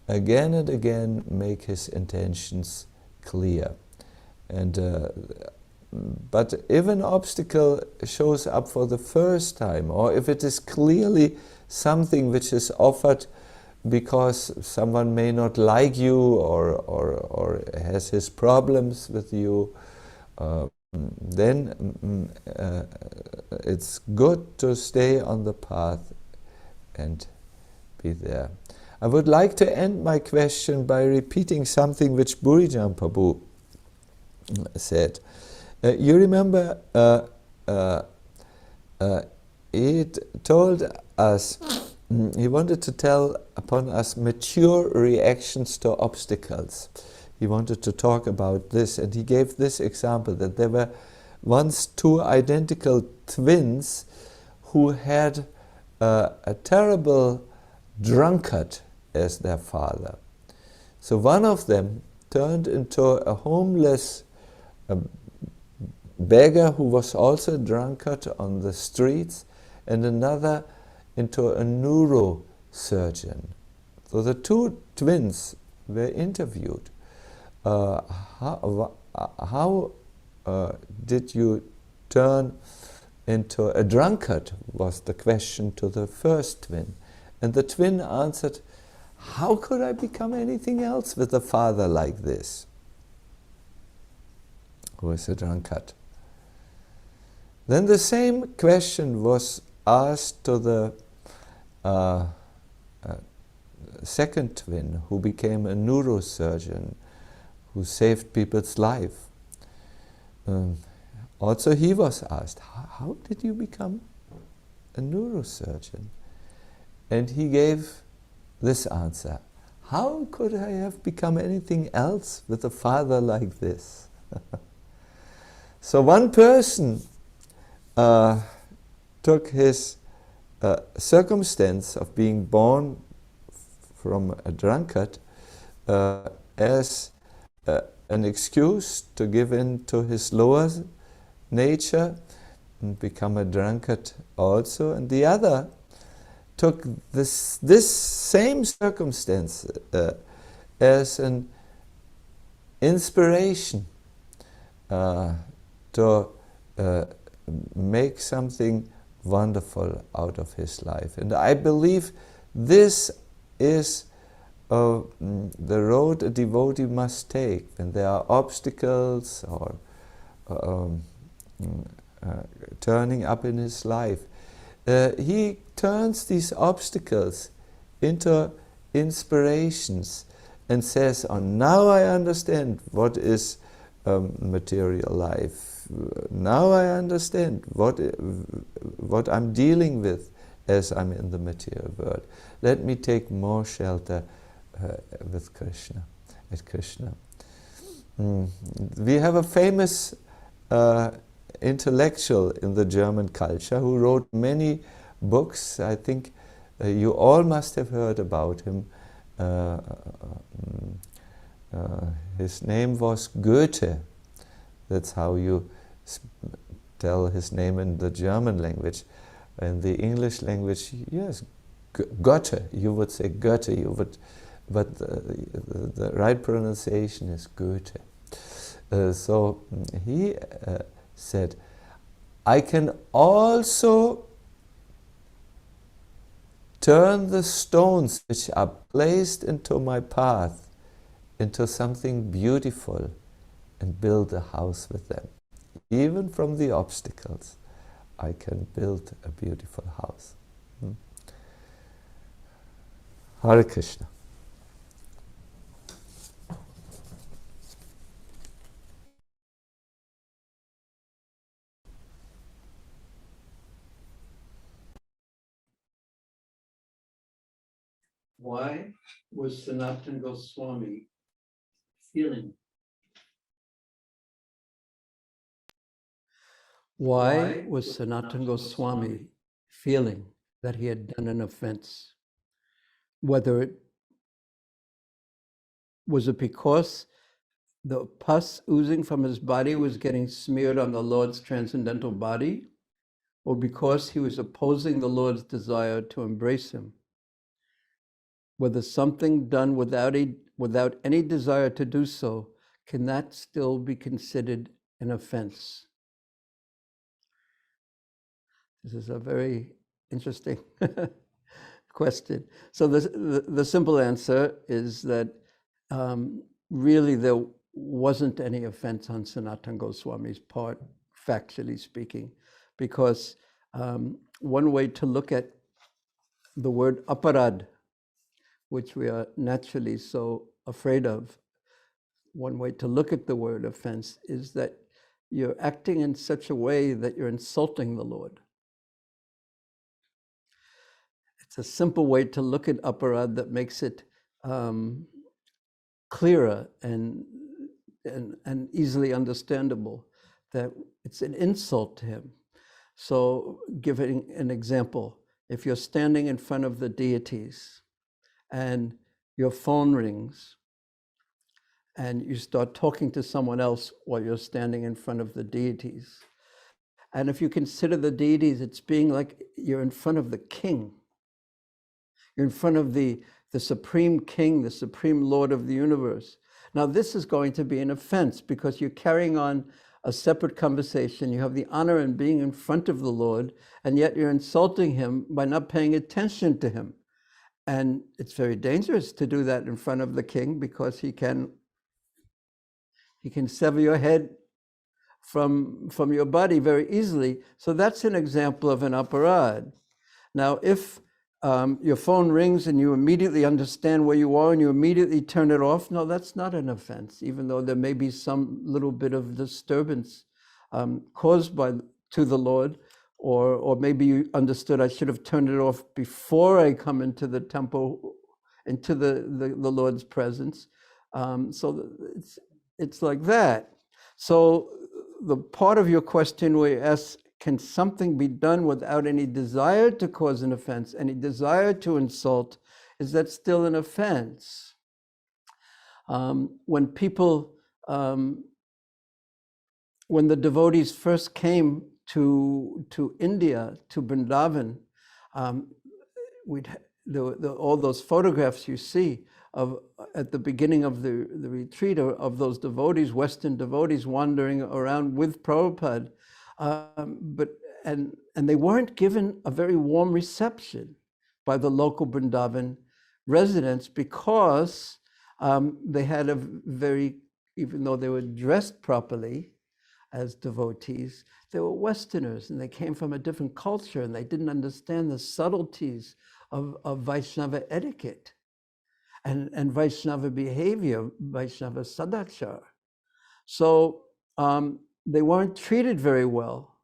again and again, make his intentions clear. And but if an obstacle shows up for the first time, or if it is clearly something which is offered because someone may not like you or has his problems with you, then it's good to stay on the path and be there. I would like to end my question by repeating something which Burijan Prabhu said. You remember he told us, he wanted to tell upon us mature reactions to obstacles. He wanted to talk about this, and he gave this example, that there were once two identical twins who had a terrible drunkard as their father. So one of them turned into a homeless beggar who was also a drunkard on the streets, and another into a neurosurgeon. So the two twins were interviewed. How did you turn into a drunkard, was the question to the first twin. And the twin answered, how could I become anything else with a father like this, who is a drunkard? Then the same question was asked to the second twin, who became a neurosurgeon, who saved people's life. Also he was asked, how did you become a neurosurgeon? And he gave this answer, how could I have become anything else with a father like this? So one person took his circumstance of being born from a drunkard as an excuse to give in to his lower nature and become a drunkard also, and the other took this same circumstance as an inspiration to make something wonderful out of his life. And I believe this is the road a devotee must take when there are obstacles or turning up in his life. He turns these obstacles into inspirations and says, oh, now I understand what is material life. Now I understand what I'm dealing with as I'm in the material world. Let me take more shelter with Krishna, at Krishna. We have a famous intellectual in the German culture who wrote many books. I think you all must have heard about him. His name was Goethe. That's how you tell his name in the German language. In the English language, yes, Goethe. You would say Goethe. You would, but the right pronunciation is Goethe. So he said, I can also turn the stones which are placed into my path into something beautiful and build a house with them. Even from the obstacles, I can build a beautiful house. Hare Krishna. Why was Sanatana Goswami feeling? Why was Sanatana Goswami feeling that he had done an offense? Whether it was because the pus oozing from his body was getting smeared on the Lord's transcendental body, or because he was opposing the Lord's desire to embrace him. Whether something done without any desire to do so, can that still be considered an offense? This is a very interesting question. So the simple answer is that really there wasn't any offense on Sanatana Goswami's part, factually speaking, because one way to look at the word aparad, which we are naturally so afraid of, one way to look at the word offense is that you're acting in such a way that you're insulting the Lord. It's a simple way to look at aparad that makes it clearer and easily understandable, that it's an insult to him. So giving an example, if you're standing in front of the deities and your phone rings and you start talking to someone else while you're standing in front of the deities, and if you consider the deities, it's being like you're in front of the king. You're in front of the supreme king, the supreme lord of the universe. Now, this is going to be an offense because you're carrying on a separate conversation. You have the honor in being in front of the Lord, and yet you're insulting him by not paying attention to him. And it's very dangerous to do that in front of the king because he can sever your head from your body very easily. So that's an example of an aparad. Now, if your phone rings and you immediately understand where you are and you immediately turn it off, no, that's not an offense, even though there may be some little bit of disturbance caused to the Lord, or maybe you understood I should have turned it off before I come into the temple, into the Lord's presence. So it's like that. So the part of your question where you ask, can something be done without any desire to cause an offense, any desire to insult? Is that still an offense? When people, when the devotees first came to India, to Brindavan, all those photographs you see of at the beginning of the retreat of those devotees, Western devotees wandering around with Prabhupada. And they weren't given a very warm reception by the local Brindavan residents because they had a very, even though they were dressed properly as devotees, they were Westerners and they came from a different culture and they didn't understand the subtleties of Vaishnava etiquette and Vaishnava behavior, Vaishnava sadachar. So they weren't treated very well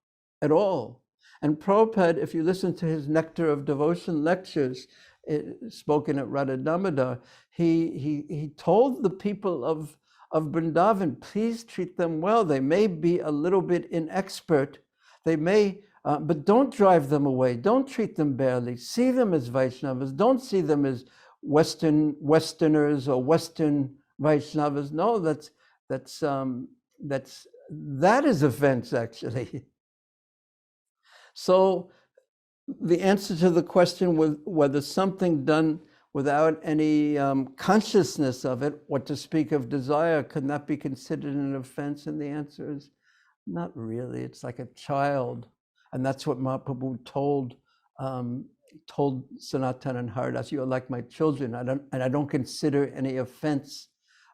at all. And Prabhupada, if you listen to his Nectar of Devotion lectures, spoken at Radha Damodar, he told the people of Brindavan, please treat them well. They may be a little bit inexpert. They may, but don't drive them away. Don't treat them badly. See them as Vaishnavas. Don't see them as Westerners or Western Vaishnavas. No, that is offense, actually. So the answer to the question whether something done without any consciousness of it, what to speak of desire, could not be considered an offense, and the answer is not really. It's like a child, and that's what Mahaprabhu told Sanatana and Haridas, you're like my children. I don't consider any offense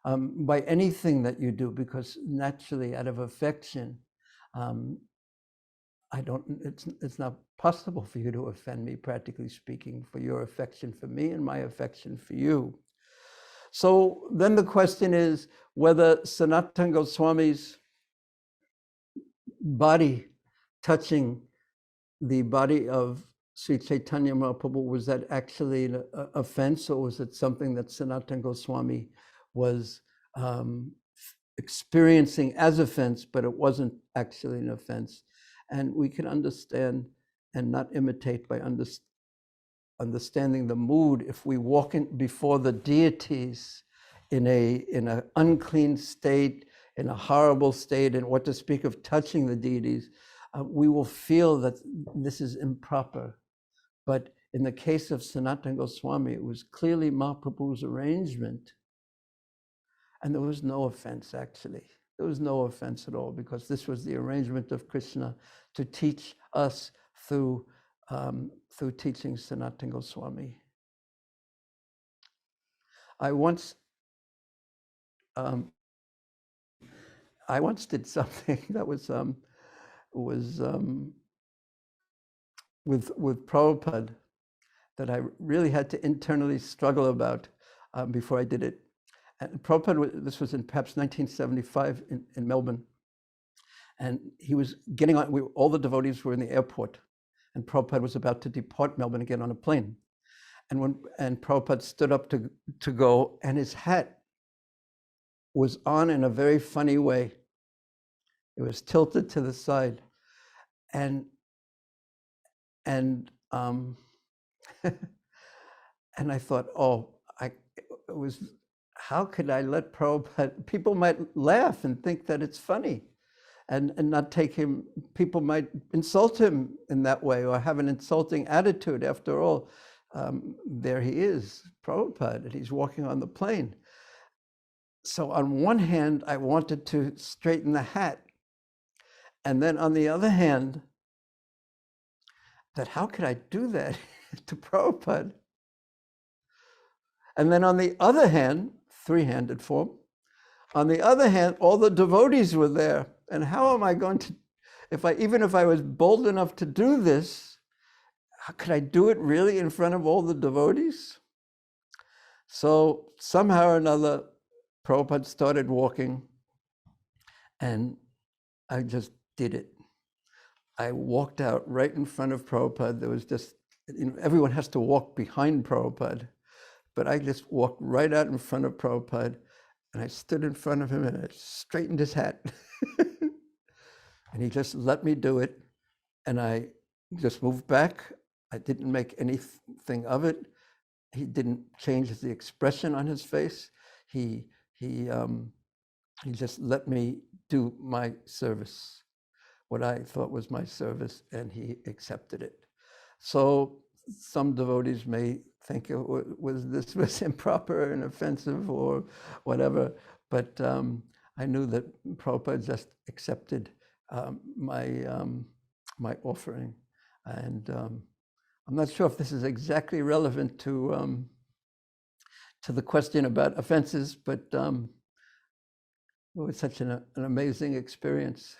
by anything that you do, because naturally, out of affection, it's not possible for you to offend me, practically speaking, for your affection for me and my affection for you. So then the question is whether Sanatana Goswami's body touching the body of Sri Chaitanya Mahaprabhu, was that actually an offense, or was it something that Sanatana Goswami was experiencing as offense, but it wasn't actually an offense? And we can understand and not imitate by understanding the mood. If we walk in before the deities in an unclean state, in a horrible state, and what to speak of touching the deities, we will feel that this is improper. But in the case of Sanatana Goswami, it was clearly Mahaprabhu's arrangement. And there was no offense, actually. There was no offense at all, because this was the arrangement of Krishna to teach us through teaching Sanatana Goswami. I once did something that was with Prabhupada that I really had to internally struggle about before I did it. And Prabhupada, this was in perhaps 1975 in Melbourne. And he was getting on, all the devotees were in the airport, and Prabhupada was about to depart Melbourne again on a plane. And Prabhupada stood up to go, and his hat was on in a very funny way. It was tilted to the side. And and I thought, oh, how could I let Prabhupada, people might laugh and think that it's funny and not take him, people might insult him in that way or have an insulting attitude. After all, there he is, Prabhupada, and he's walking on the plane. So on one hand, I wanted to straighten the hat. And then on the other hand, that how could I do that to Prabhupada? And then on the other hand, three-handed form, on the other hand, all the devotees were there. And how am I going to, even if I was bold enough to do this, how could I do it really in front of all the devotees? So somehow or another, Prabhupada started walking, and I just did it. I walked out right in front of Prabhupada. There was just, everyone has to walk behind Prabhupada, but I just walked right out in front of Prabhupada, and I stood in front of him and I straightened his hat. And he just let me do it. And I just moved back. I didn't make anything of it. He didn't change the expression on his face. He just let me do my service, what I thought was my service, and he accepted it. So some devotees may think this was improper and offensive or whatever, but I knew that Prabhupada just accepted my offering. And I'm not sure if this is exactly relevant to the question about offenses, but it was such an amazing experience.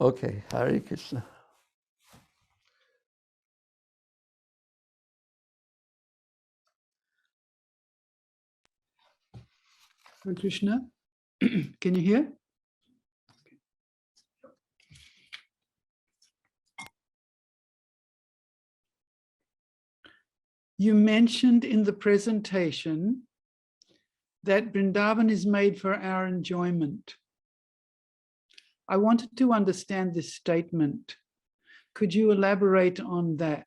Okay, Hare Krishna. Hare Krishna. Can you hear? You mentioned in the presentation that Brindavan is made for our enjoyment. I wanted to understand this statement. Could you elaborate on that?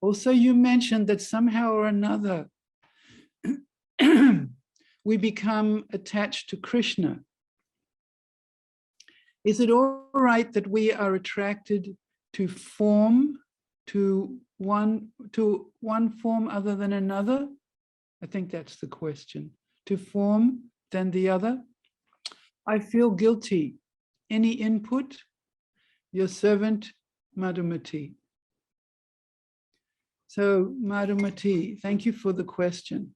Also, you mentioned that somehow or another we become attached to Krishna. Is it all right that we are attracted to form, to one form other than another? I think that's the question. To form than the other? I feel guilty. Any input? Your servant, Madhumati. So, Madhumati, thank you for the question.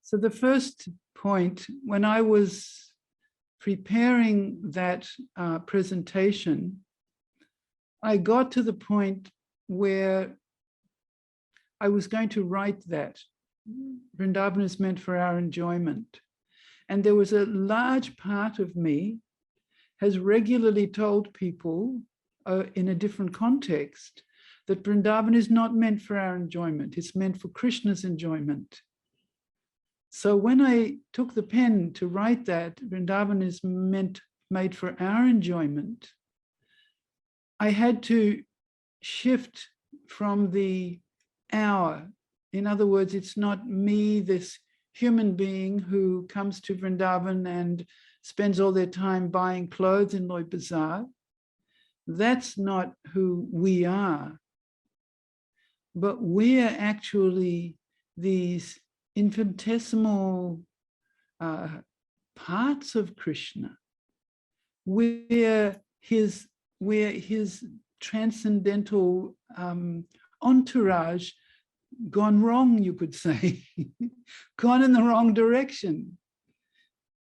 So the first point, when I was preparing that presentation, I got to the point where I was going to write that Vrindavan is meant for our enjoyment. And there was a large part of me has regularly told people in a different context that Vrindavan is not meant for our enjoyment. It's meant for Krishna's enjoyment. So when I took the pen to write that Vrindavan is made for our enjoyment, I had to shift from the our. In other words, it's not me, this human being who comes to Vrindavan and spends all their time buying clothes in Loi Bazaar. That's not who we are. But we're actually these infinitesimal parts of Krishna. We're his transcendental entourage gone wrong, you could say, gone in the wrong direction.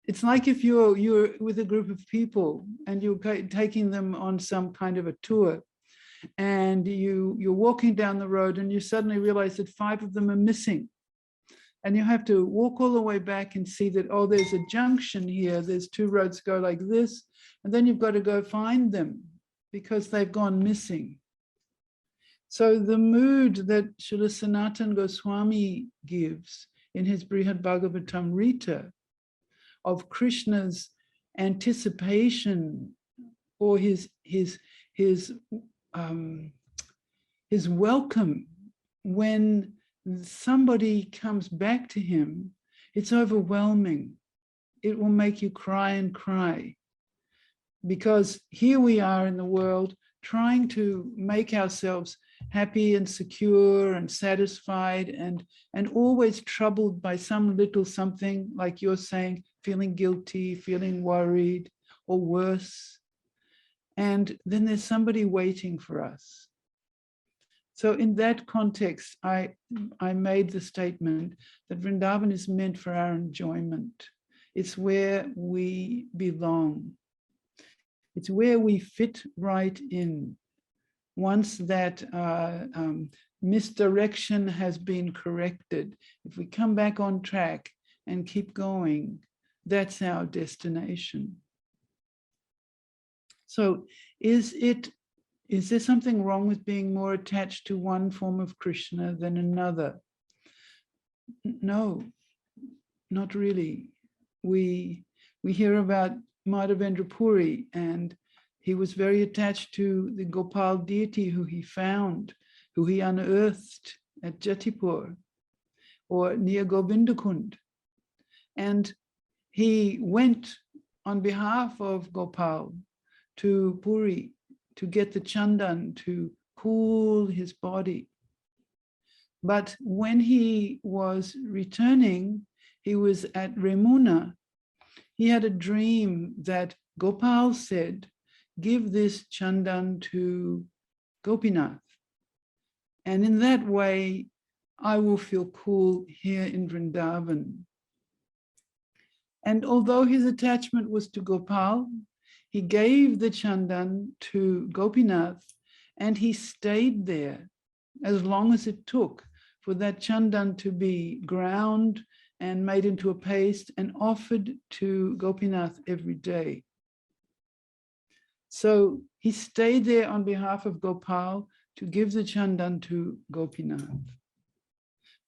It's like if you're with a group of people and you're taking them on some kind of a tour, and you're walking down the road and you suddenly realize that 5 of them are missing. And you have to walk all the way back and see that, oh, there's a junction here. There's two roads go like this. And then you've got to go find them because they've gone missing. So the mood that Srila Sanatana Goswami gives in his Brihad Bhagavatamrita of Krishna's anticipation or his welcome when somebody comes back to him, it's overwhelming. It will make you cry and cry. Because here we are in the world trying to make ourselves happy and secure and satisfied and always troubled by some little something, like you're saying, feeling guilty, feeling worried, or worse. And then there's somebody waiting for us. So in that context, I made the statement that Vrindavan is meant for our enjoyment. It's where we belong. It's where we fit right in. Once that misdirection has been corrected, if we come back on track and keep going, that's our destination. So is there something wrong with being more attached to one form of Krishna than another? No, not really. We hear about Madhavendra Puri, and he was very attached to the Gopal deity who he found, who he unearthed at Jatipur or near Govindakund. And he went on behalf of Gopal to Puri to get the chandan to cool his body. But when he was returning, he was at Remuna. He had a dream that Gopal said, give this chandan to Gopinath. And in that way, I will feel cool here in Vrindavan. And although his attachment was to Gopal, he gave the chandan to Gopinath, and he stayed there as long as it took for that chandan to be ground and made into a paste and offered to Gopinath every day. So he stayed there on behalf of Gopal to give the chandan to Gopinath.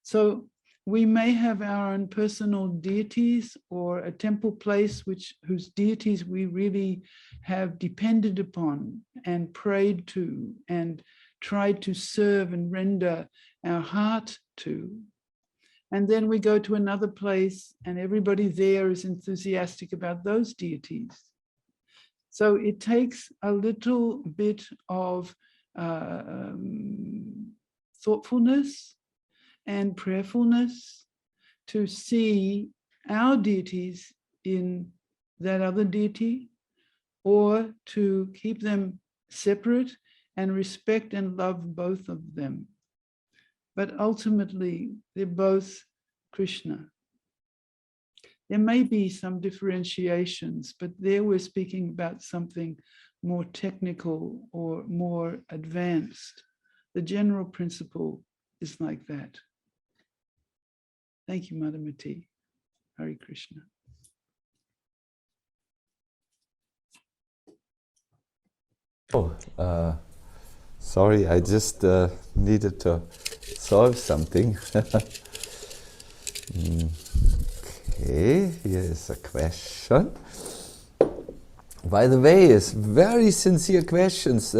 So we may have our own personal deities or a temple place whose deities we really have depended upon and prayed to and tried to serve and render our heart to. And then we go to another place and everybody there is enthusiastic about those deities. So it takes a little bit of thoughtfulness and prayerfulness to see our deities in that other deity, or to keep them separate and respect and love both of them. But ultimately, they're both Krishna. There may be some differentiations, but there we're speaking about something more technical or more advanced. The general principle is like that. Thank you, Madhumati. Hare Krishna. Oh, sorry, I just needed to solve something. Okay, here is a question. By the way, it's very sincere questions.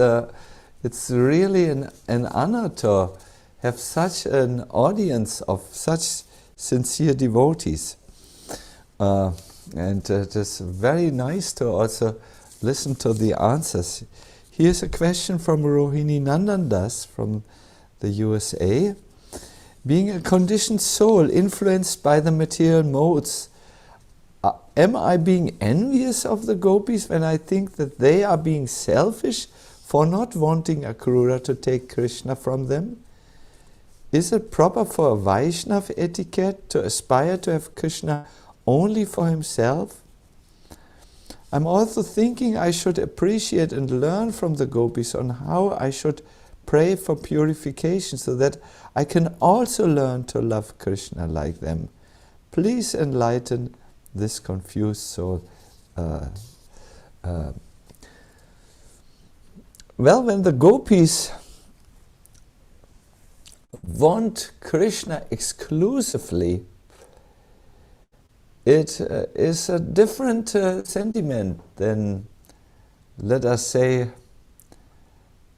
It's really an honor to have such an audience of such sincere devotees. And it is very nice to also listen to the answers. Here's a question from Rohini Nandandas from the USA. Being a conditioned soul influenced by the material modes, am I being envious of the gopis when I think that they are being selfish for not wanting Akrura to take Krishna from them? Is it proper for a Vaishnava etiquette to aspire to have Krishna only for himself? I'm also thinking I should appreciate and learn from the gopis on how I should pray for purification so that I can also learn to love Krishna like them. Please enlighten this confused soul. Well, when the gopis want Krishna exclusively, it is a different sentiment than, let us say,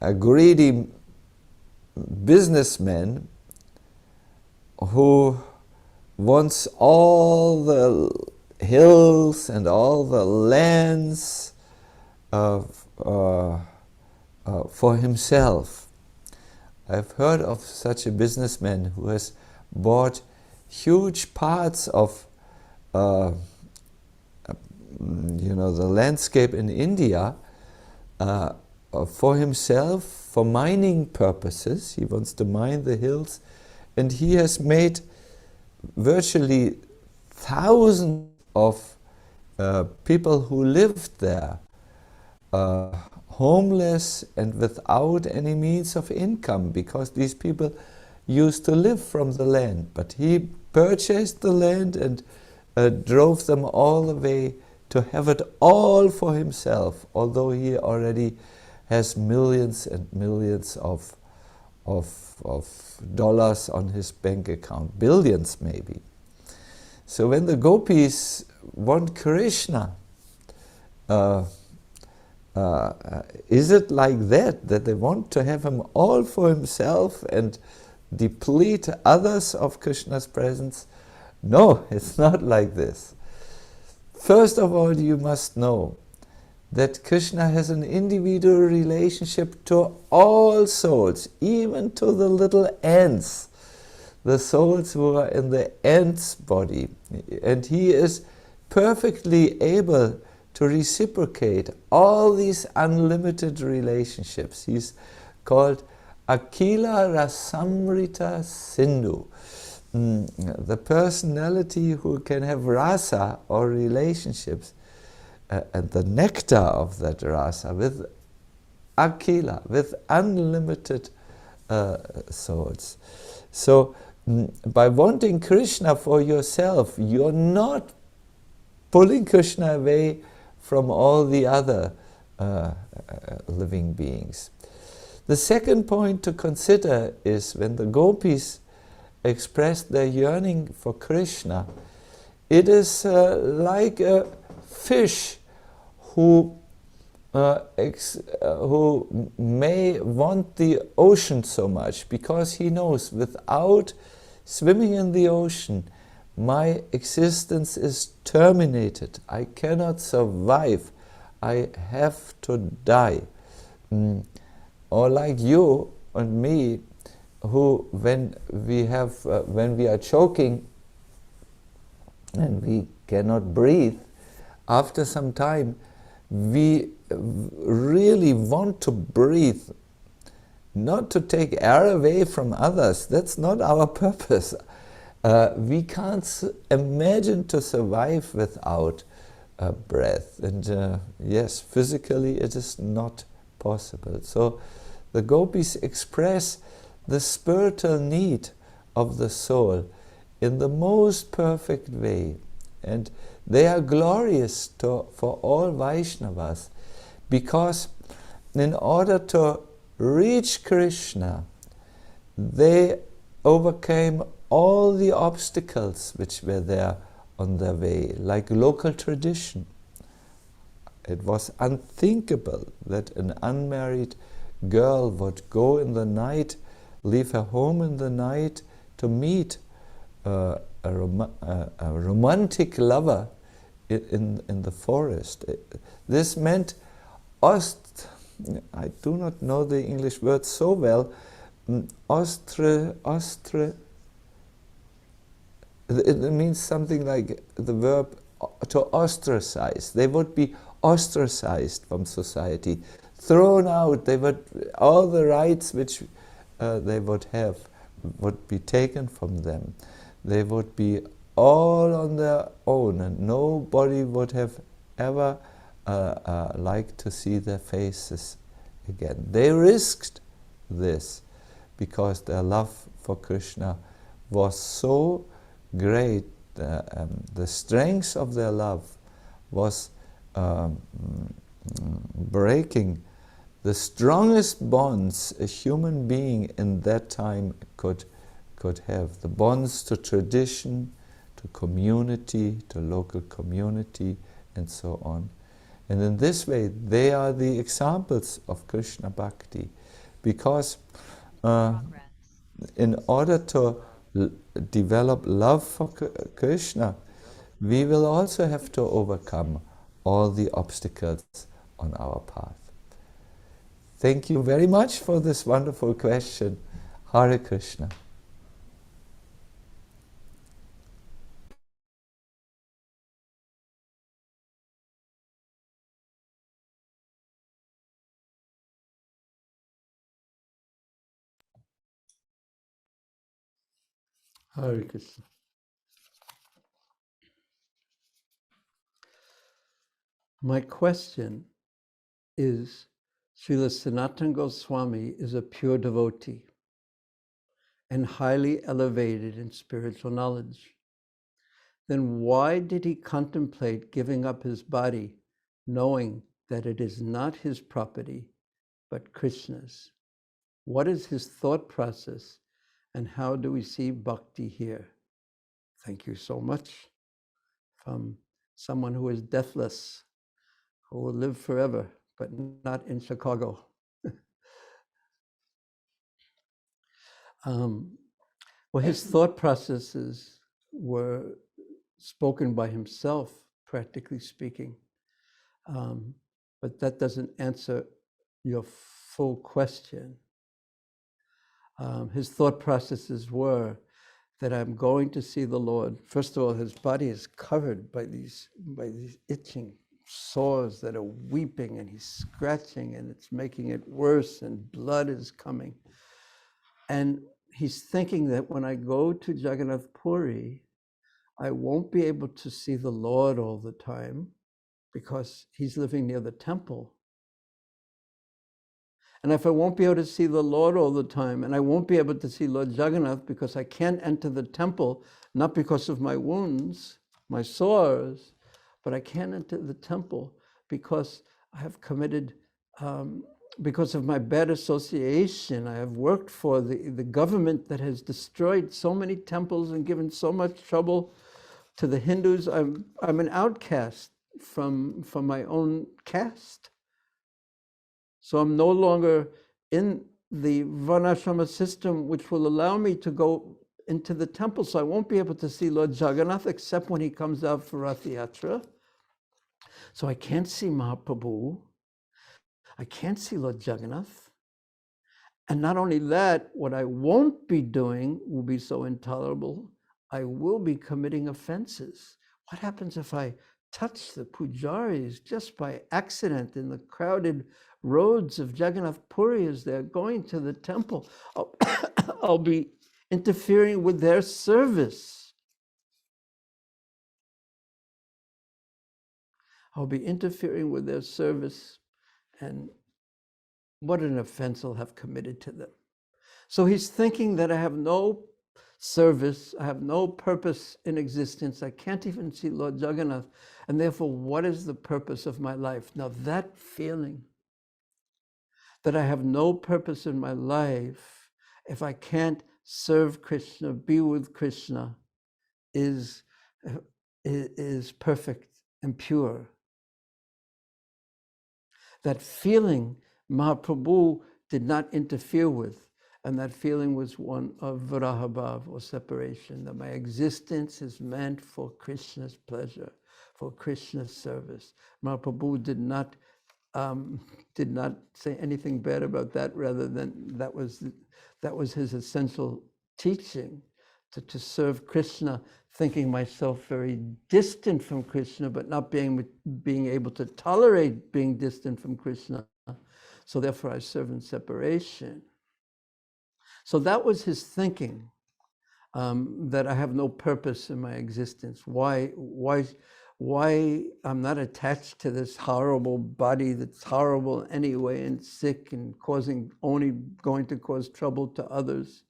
a greedy businessman who wants all the hills and all the lands for himself. I've heard of such a businessman who has bought huge parts of the landscape in India for himself, for mining purposes. He wants to mine the hills, and he has made virtually thousands of people who lived there homeless and without any means of income, because these people used to live from the land. But he purchased the land and drove them all the way to have it all for himself, although he already has millions and millions of dollars on his bank account, billions maybe. So when the gopis want Krishna, is it like that they want to have him all for himself and deplete others of Krishna's presence? No, it's not like this. First of all, you must know that Krishna has an individual relationship to all souls, even to the little ants, the souls who are in the ant's body. And he is perfectly able to reciprocate all these unlimited relationships. He's called Akila Rasamrita Sindhu, the personality who can have rasa or relationships, and the nectar of that rasa with Akila, with unlimited souls. So by wanting Krishna for yourself, you're not pulling Krishna away from all the other living beings. The second point to consider is when the gopis express their yearning for Krishna, it is like a fish who may want the ocean so much because he knows without swimming in the ocean, my existence is terminated. I cannot survive. I have to die. Or like you and me, who when we are choking and we cannot breathe, after some time we really want to breathe, not to take air away from others. That's not our purpose. We can't imagine to survive without breath, and yes, physically it is not possible. So the gopis express the spiritual need of the soul in the most perfect way, and they are glorious for all Vaishnavas, because in order to reach Krishna, they overcame all the obstacles which were there on their way, like local tradition. It was unthinkable that an unmarried girl would go in the night, leave her home in the night to meet a romantic lover in the forest. This meant I do not know the English word so well. It means something like the verb to ostracize. They would be ostracized from society, thrown out. All the rights which they would have would be taken from them. They would be all on their own, and nobody would have ever liked to see their faces again. They risked this, because their love for Krishna was so great, the strength of their love was breaking the strongest bonds a human being in that time could have. The bonds to tradition, to community, to local community, and so on. And in this way, they are the examples of Krishna Bhakti. Because in order to develop love for Krishna, we will also have to overcome all the obstacles on our path. Thank you very much for this wonderful question. Hare Krishna. Hare Krishna. My question is, Srila Sanatana Goswami is a pure devotee and highly elevated in spiritual knowledge. Then why did he contemplate giving up his body, knowing that it is not his property, but Krishna's? What is his thought process, and how do we see bhakti here? Thank you so much. From someone who is deathless, who will live forever, but not in Chicago. Well, his thought processes were spoken by himself, practically speaking. But that doesn't answer your full question. His thought processes were that I'm going to see the Lord. First of all, his body is covered by these itching sores that are weeping, and he's scratching, and it's making it worse, and blood is coming. And he's thinking that when I go to Jagannath Puri, I won't be able to see the Lord all the time because he's living near the temple. And if I won't be able to see the Lord all the time, and I won't be able to see Lord Jagannath because I can't enter the temple, not because of my wounds, my sores, but I can't enter the temple because I have committed, because of my bad association. I have worked for the government that has destroyed so many temples and given so much trouble to the Hindus. I'm an outcast from my own caste. So I'm no longer in the Varnashrama system, which will allow me to go into the temple. So I won't be able to see Lord Jagannath except when he comes out for Rath Yatra. So I can't see Mahaprabhu. I can't see Lord Jagannath. And not only that, what I won't be doing will be so intolerable. I will be committing offenses. What happens if I touch the pujaris just by accident in the crowded roads of Jagannath Puri as they're going to the temple? I'll be interfering with their service. I'll be interfering with their service, and what an offense I'll have committed to them. So he's thinking that I have no service, I have no purpose in existence, I can't even see Lord Jagannath, and therefore what is the purpose of my life? Now that feeling that I have no purpose in my life if I can't serve Krishna, be with Krishna, is perfect and pure. That feeling Mahaprabhu did not interfere with, and that feeling was one of Virahabhav, or separation, that my existence is meant for Krishna's pleasure, for Krishna's service. Mahaprabhu did not say anything bad about that, rather than that was his essential teaching, to serve Krishna, thinking myself very distant from Krishna, but not being able to tolerate being distant from Krishna. So therefore I serve in separation. So that was his thinking, that I have no purpose in my existence. Why why I'm not attached to this horrible body that's horrible anyway and sick and only going to cause trouble to others.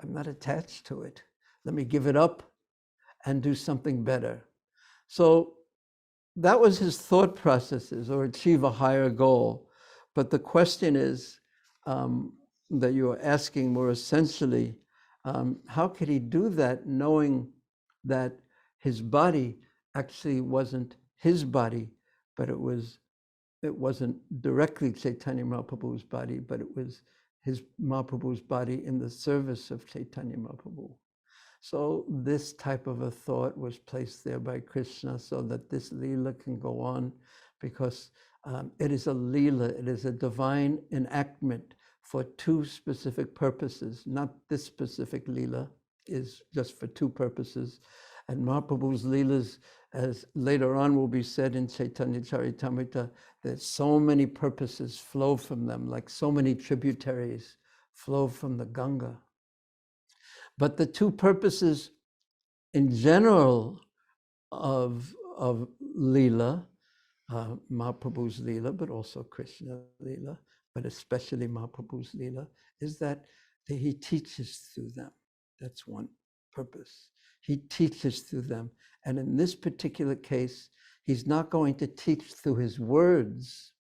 I'm not attached to it. Let me give it up and do something better. So that was his thought processes, or achieve a higher goal. But the question is that you're asking more essentially, how could he do that knowing that his body actually wasn't his body, but it wasn't directly Chaitanya Mahaprabhu's body, but it was his Mahaprabhu's body in the service of Chaitanya Mahaprabhu. So this type of a thought was placed there by Krishna so that this Leela can go on, because it is a Leela, it is a divine enactment for two specific purposes. Not this specific Leela is just for two purposes. And Mahaprabhu's Leelas, as later on will be said in Chaitanya Charitamrita, that so many purposes flow from them, like so many tributaries flow from the Ganga. But the two purposes in general of Leela, Mahaprabhu's Leela, but also Krishna Leela, but especially Mahaprabhu's Leela, is that he teaches through them. That's one purpose. He teaches through them. And in this particular case, he's not going to teach through his words,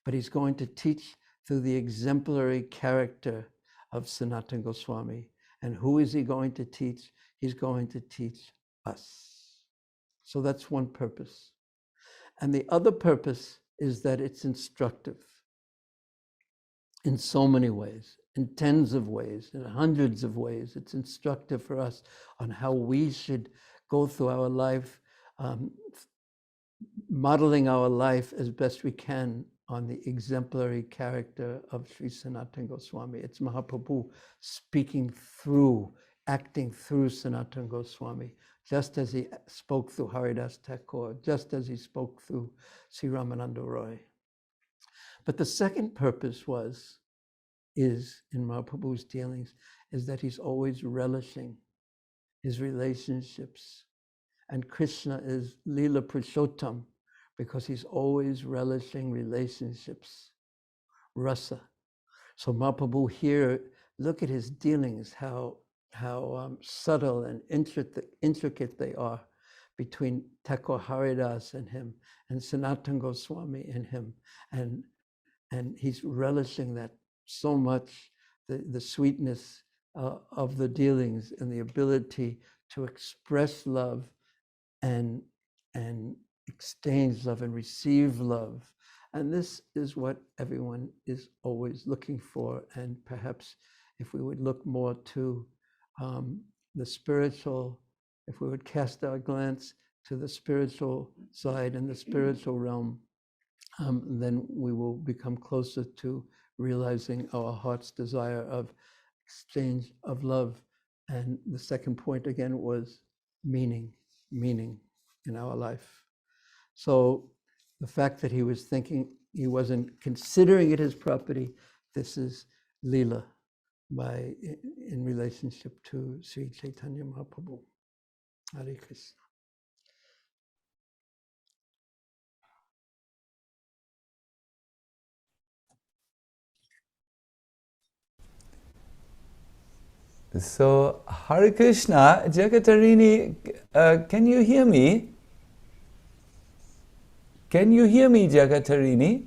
but he's going to teach through the exemplary character of Sanatana Goswami. And who is he going to teach? He's going to teach us. So that's one purpose. And the other purpose is that it's instructive in so many ways, in tens of ways, in hundreds of ways. It's instructive for us on how we should go through our life, modeling our life as best we can on the exemplary character of Sri Sanatana Goswami. It's Mahaprabhu speaking through, acting through Sanatana Goswami, just as he spoke through Haridas Thakur, just as he spoke through Sri Ramananda Roy. But the second purpose is in Mahaprabhu's dealings, is that he's always relishing his relationships. And Krishna is Leela Purushottam, because he's always relishing relationships, rasa. So Mahaprabhu here, look at his dealings, how subtle and intricate they are between Thakur Haridas and him, and Sanatana Goswami and him. And he's relishing that so much, the sweetness of the dealings and the ability to express love and exchange love and receive love. And this is what everyone is always looking for. And perhaps if we would look more to the spiritual, if we would cast our glance to the spiritual side and the spiritual realm, then we will become closer to realizing our heart's desire of exchange of love. And the second point again was meaning in our life. So the fact that he was thinking, he wasn't considering it his property, this is Leela in relationship to Sri Chaitanya Mahaprabhu. Hare Krishna. So, Hare Krishna, Jagatarini, can you hear me? Can you hear me, Jagatarini?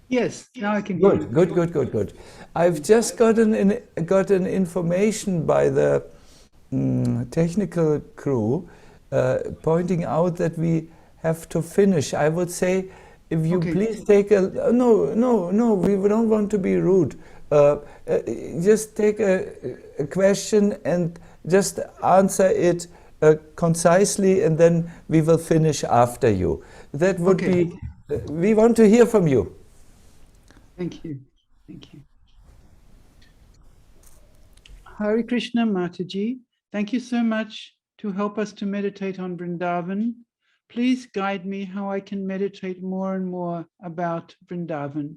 Yes, now I can hear you. Good. I've just gotten information by the technical crew pointing out that we have to finish. I would say, if you please take a... No, we don't want to be rude. Just take a question and just answer it concisely, and then we will finish after you. That would be... We want to hear from you. Thank you. Hare Krishna Mataji, thank you so much to help us to meditate on Brindavan. Please guide me how I can meditate more and more about Brindavan.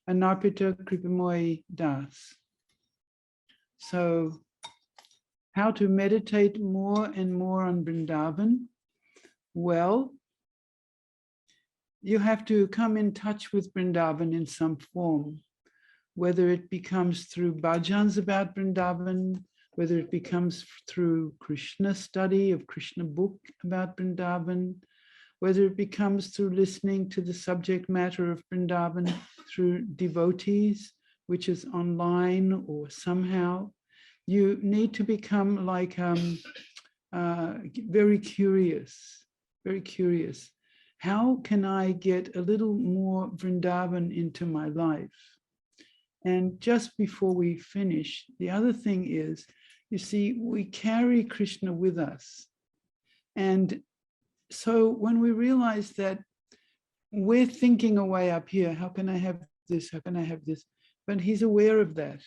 Anarpita Kripamoyi Das. So, how to meditate more and more on Brindavan? well, you have to come in touch with Brindavan in some form, whether it becomes through bhajans about Brindavan, whether it becomes through Krishna study of Krishna book about Brindavan, whether it becomes through listening to the subject matter of Brindavan through devotees, which is online or somehow. You need to become like very curious, very curious. How can I get a little more Vrindavan into my life? And just before we finish, the other thing is, you see, we carry Krishna with us. And so when we realize that we're thinking away up here, how can I have this? How can I have this? But he's aware of that.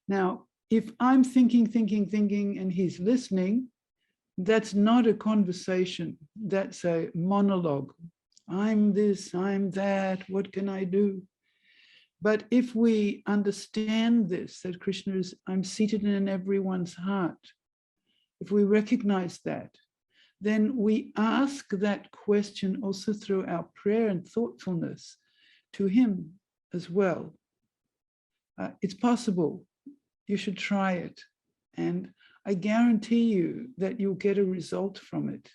Now, if I'm thinking, and he's listening, that's not a conversation. That's a monologue. I'm this, I'm that, what can I do? But if we understand this, that Krishna is, I'm seated in everyone's heart, if we recognize that, then we ask that question also through our prayer and thoughtfulness to him as well. It's possible. You should try it. And I guarantee you that you'll get a result from it.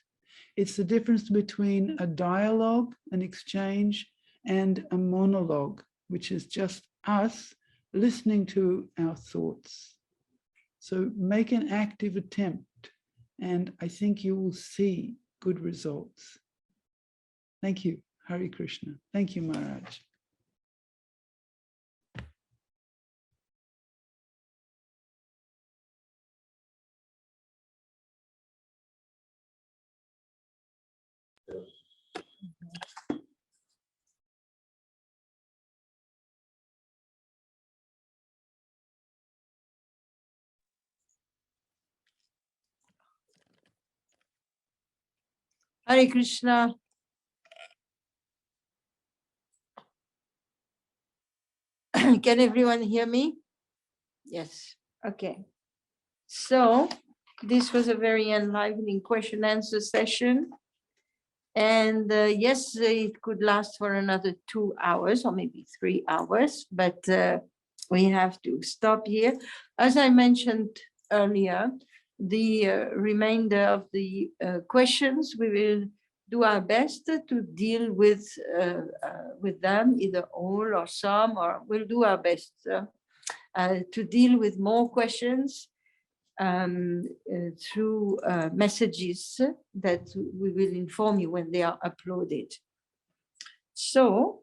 It's the difference between a dialogue, an exchange, and a monologue, which is just us listening to our thoughts. So make an active attempt, and I think you will see good results. Thank you, Hare Krishna. Thank you, Maharaj. Hare Krishna. Can everyone hear me? Yes. Okay. So this was a very enlivening question answer session. And yes, it could last for another 2 hours or maybe 3 hours, but we have to stop here. As I mentioned earlier, the remainder of the questions, we will do our best to deal with them, either all or some, or we'll do our best to deal with more questions through messages that we will inform you when they are uploaded. So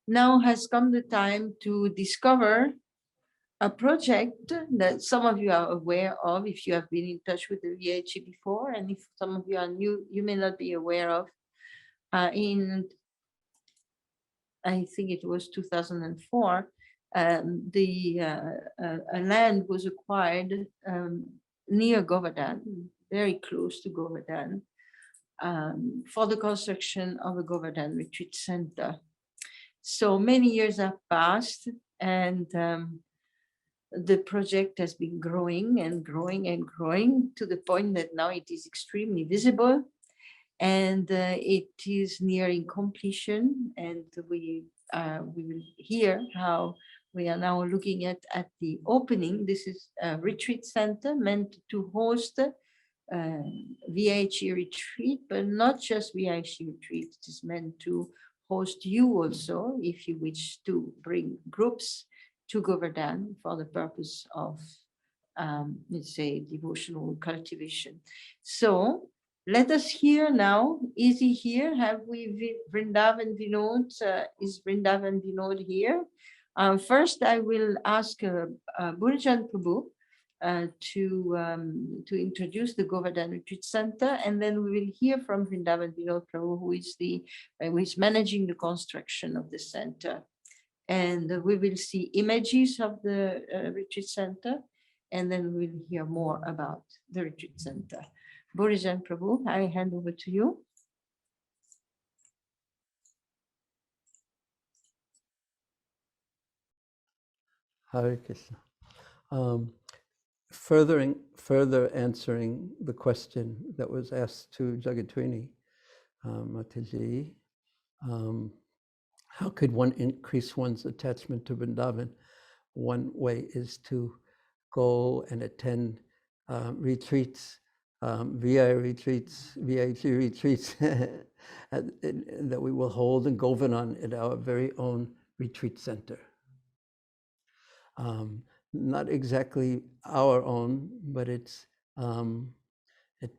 now has come the time to discover a project that some of you are aware of if you have been in touch with the VHE before, and if some of you are new, you may not be aware of. In, I think it was 2004, a land was acquired near Govardhana, very close to Govardhana, for the construction of a Govardhana Retreat Center. So many years have passed, and the project has been growing and growing and growing to the point that now it is extremely visible, and it is nearing completion. And we will hear how we are now looking at the opening. This is a retreat center meant to host VHE retreat, but not just VHE retreat. It is meant to host you also, if you wish to bring groups to Govardhana for the purpose of, let's say, devotional cultivation. So let us hear now. Is he here? Have we Brindavan Vinod? Is Brindavan Vinod here? First, I will ask Burjan Prabhu to introduce the Govardhana Retreat Center, and then we will hear from Brindavan Vinod Prabhu, who is managing the construction of the center. And we will see images of the retreat center, and then we'll hear more about the retreat center. Burjan Prabhu, I hand over to you. Hare Krishna. further answering the question that was asked to Tarini Mataji, how could one increase one's attachment to Vrindavan? One way is to go and attend retreats, VIP retreats that we will hold in Govardhana at our very own retreat center. Not exactly our own, but it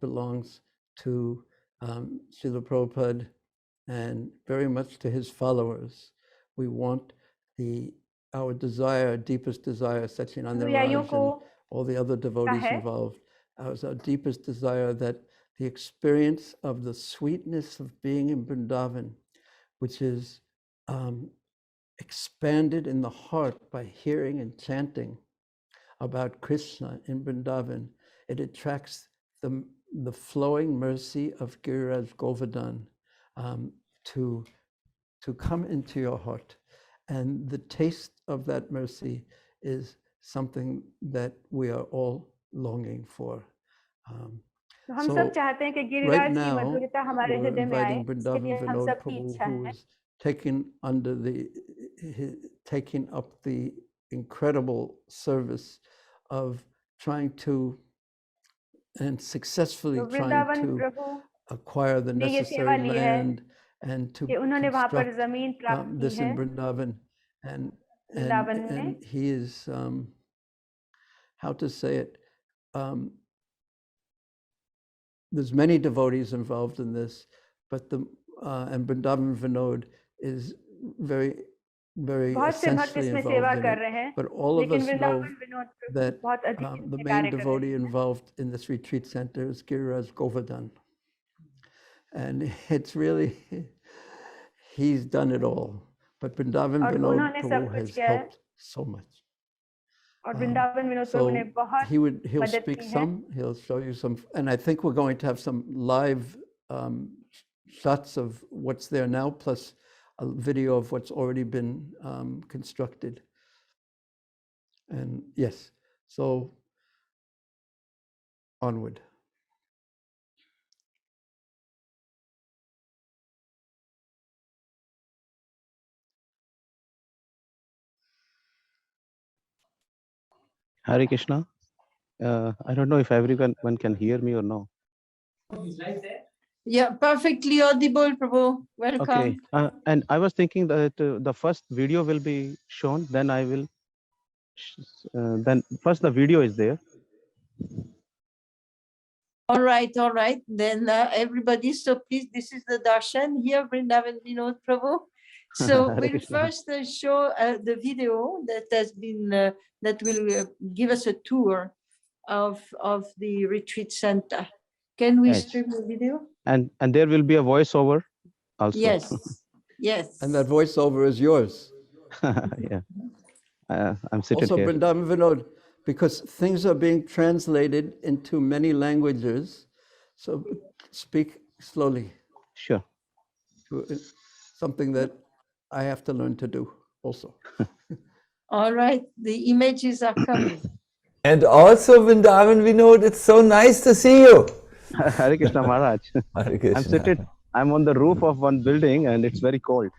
belongs to Srila Prabhupada and very much to his followers. We want our desire, deepest desire, Satchidananda Maharaj and all the other devotees involved, our deepest desire that the experience of the sweetness of being in Brindavan, which is expanded in the heart by hearing and chanting about Krishna in Brindavan, it attracts the flowing mercy of Giriraj Govardhan to come into your heart. And the taste of that mercy is something that we are all longing for. हम सब चाहते हैं कि गिरिराज की मधुरता हमारे हृदय में आए, इसके लिए हम सब की इच्छा है। Taking up the incredible service of trying to and successfully trying to acquire the necessary land and to construct this in Brindavan, and he is how to say it, there's many devotees involved in this, but and Brindavan Vinod is very essentially involved in it. But all of us know that the main devotee involved in this retreat center is Giriraj Govardhan. And it's really, he's done it all. But Brindavan Vinod Prabhu has helped so much. So he'll speak some, he'll show you some, and I think we're going to have some live shots of what's there now, plus a video of what's already been constructed. And yes, so onward. Hare Krishna. I don't know if everyone can hear me or no. Yeah, perfectly audible, Prabhu. Welcome. Okay. And I was thinking that the first video will be shown, then I will. Then first the video is there. All right. Then everybody, so please, this is the darshan here, Brindavan Vinod Prabhu. So we'll first show the video that has been that will give us a tour of the retreat center. Can we stream the video? And there will be a voiceover also. Yes. And that voiceover is yours. Yeah. I'm sitting also, here. Brindavan Vinod, because things are being translated into many languages, so speak slowly. Sure. Something that I have to learn to do also. All right, the images are coming. And also, Vrindavan Vinod, it's so nice to see you. Hare Krishna Maharaj. Hare Krishna. I'm on the roof of one building and it's very cold.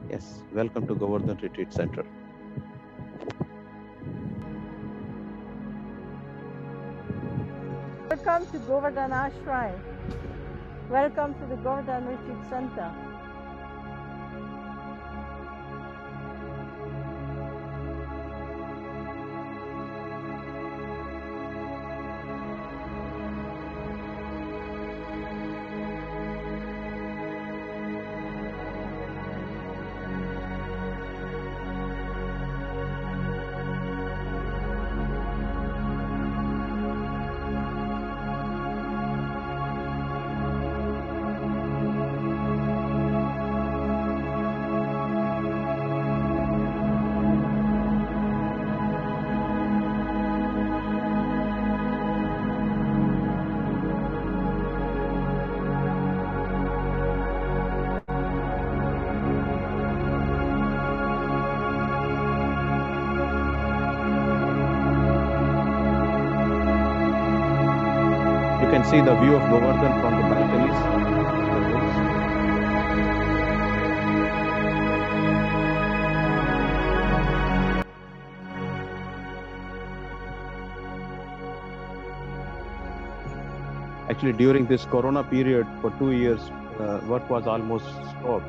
Yes, welcome to Govardhana Retreat Center. Welcome to Govardhana Shrine. Welcome to the Govardhana Retreat Center. can see the view of Govardhan from the balconies, the rooms. Actually, during this Corona period, for 2 years, work was almost stopped.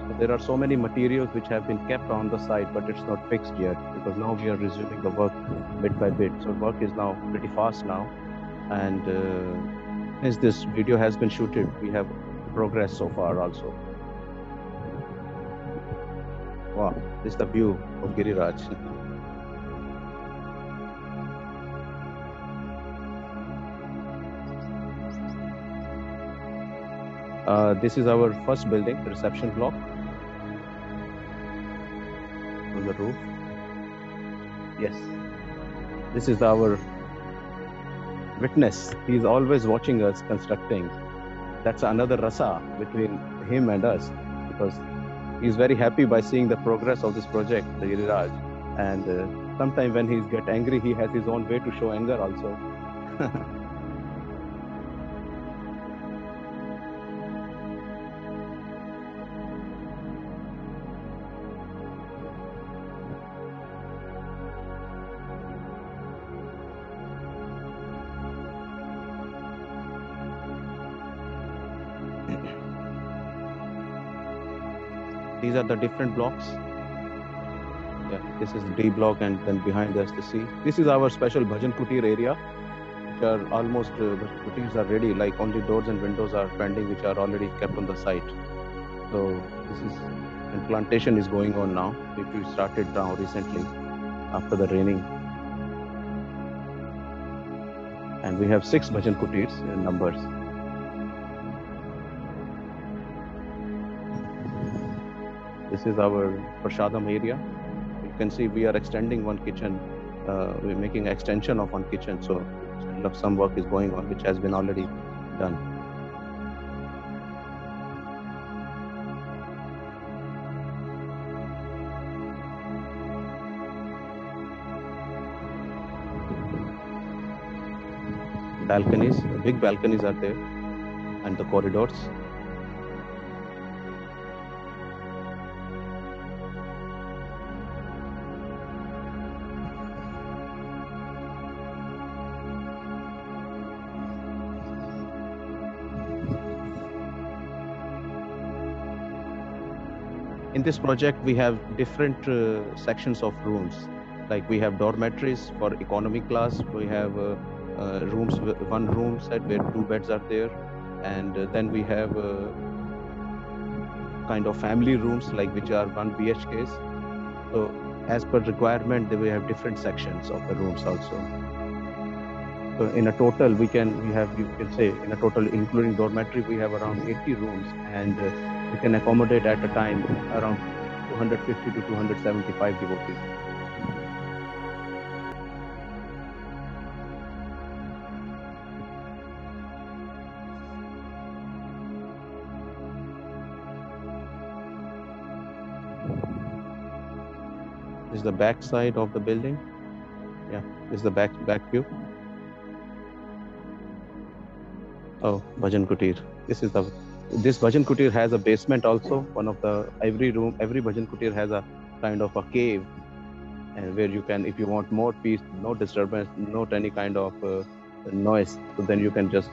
So there are so many materials which have been kept on the site, but it's not fixed yet, because now we are resuming the work bit by bit. So work is now pretty fast now. And as this video has been shooted, we have progress so far also. Wow, this is the view of Giriraj. This is our first building, the reception block on the roof. Yes, this is our witness. He's always watching us constructing. That's another rasa between him and us, because he's very happy by seeing the progress of this project, the Giriraj. And sometimes when he gets angry, he has his own way to show anger also. These are the different blocks. Yeah, this is D block, and then behind us the C. This is our special Bhajan Kutir area, which are almost, Bhajan Kutirs are ready, like only doors and windows are pending, which are already kept on the site. So this is, and plantation is going on now, which we started now recently after the raining. And we have 6 Bhajan Kutirs in numbers. This is our Prashadam area. You can see we are extending one kitchen. We're making an extension of one kitchen. So some work is going on, which has been already done. Balconies, big balconies are there, and the corridors. In this project, we have different sections of rooms. Like we have dormitories for economy class. We have rooms, one room set where 2 beds are there. And then we have kind of family rooms, like which are 1 BHKs. So as per requirement, we have different sections of the rooms also. So in a total, you can say in a total, including dormitory, we have around 80 rooms, and we can accommodate at a time around 250 to 275 devotees. This is the back side of the building. Yeah, this is the back view. Oh, Bhajan Kutir. This Bhajan Kutir has a basement also. Every Bhajan Kutir has a kind of a cave, and where you can, if you want more peace, no disturbance, not any kind of noise, so then you can just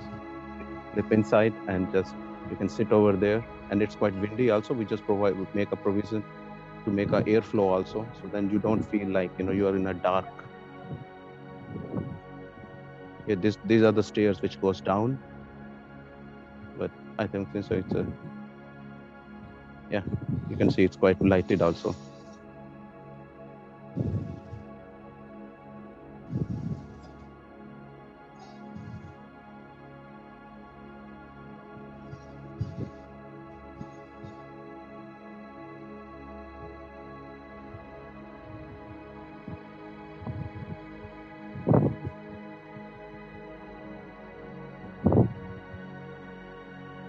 slip inside and you can sit over there. And it's quite windy also. We just make a provision to make an airflow also, so then you don't feel like you are in a dark. Yeah, these are the stairs which goes down. But I think so. It's yeah, you can see it's quite lighted also.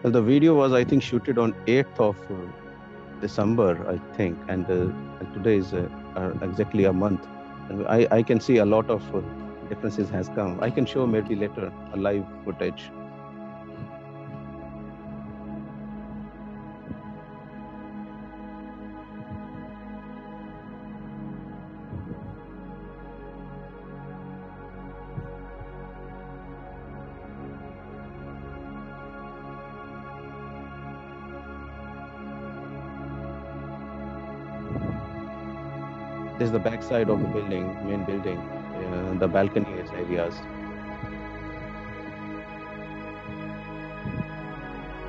Well, the video was, I think, shooted on 8th of December, I think, and today is exactly a month. And I can see a lot of differences has come. I can show maybe later a live footage This is the back side of the building, main building, the balcony areas.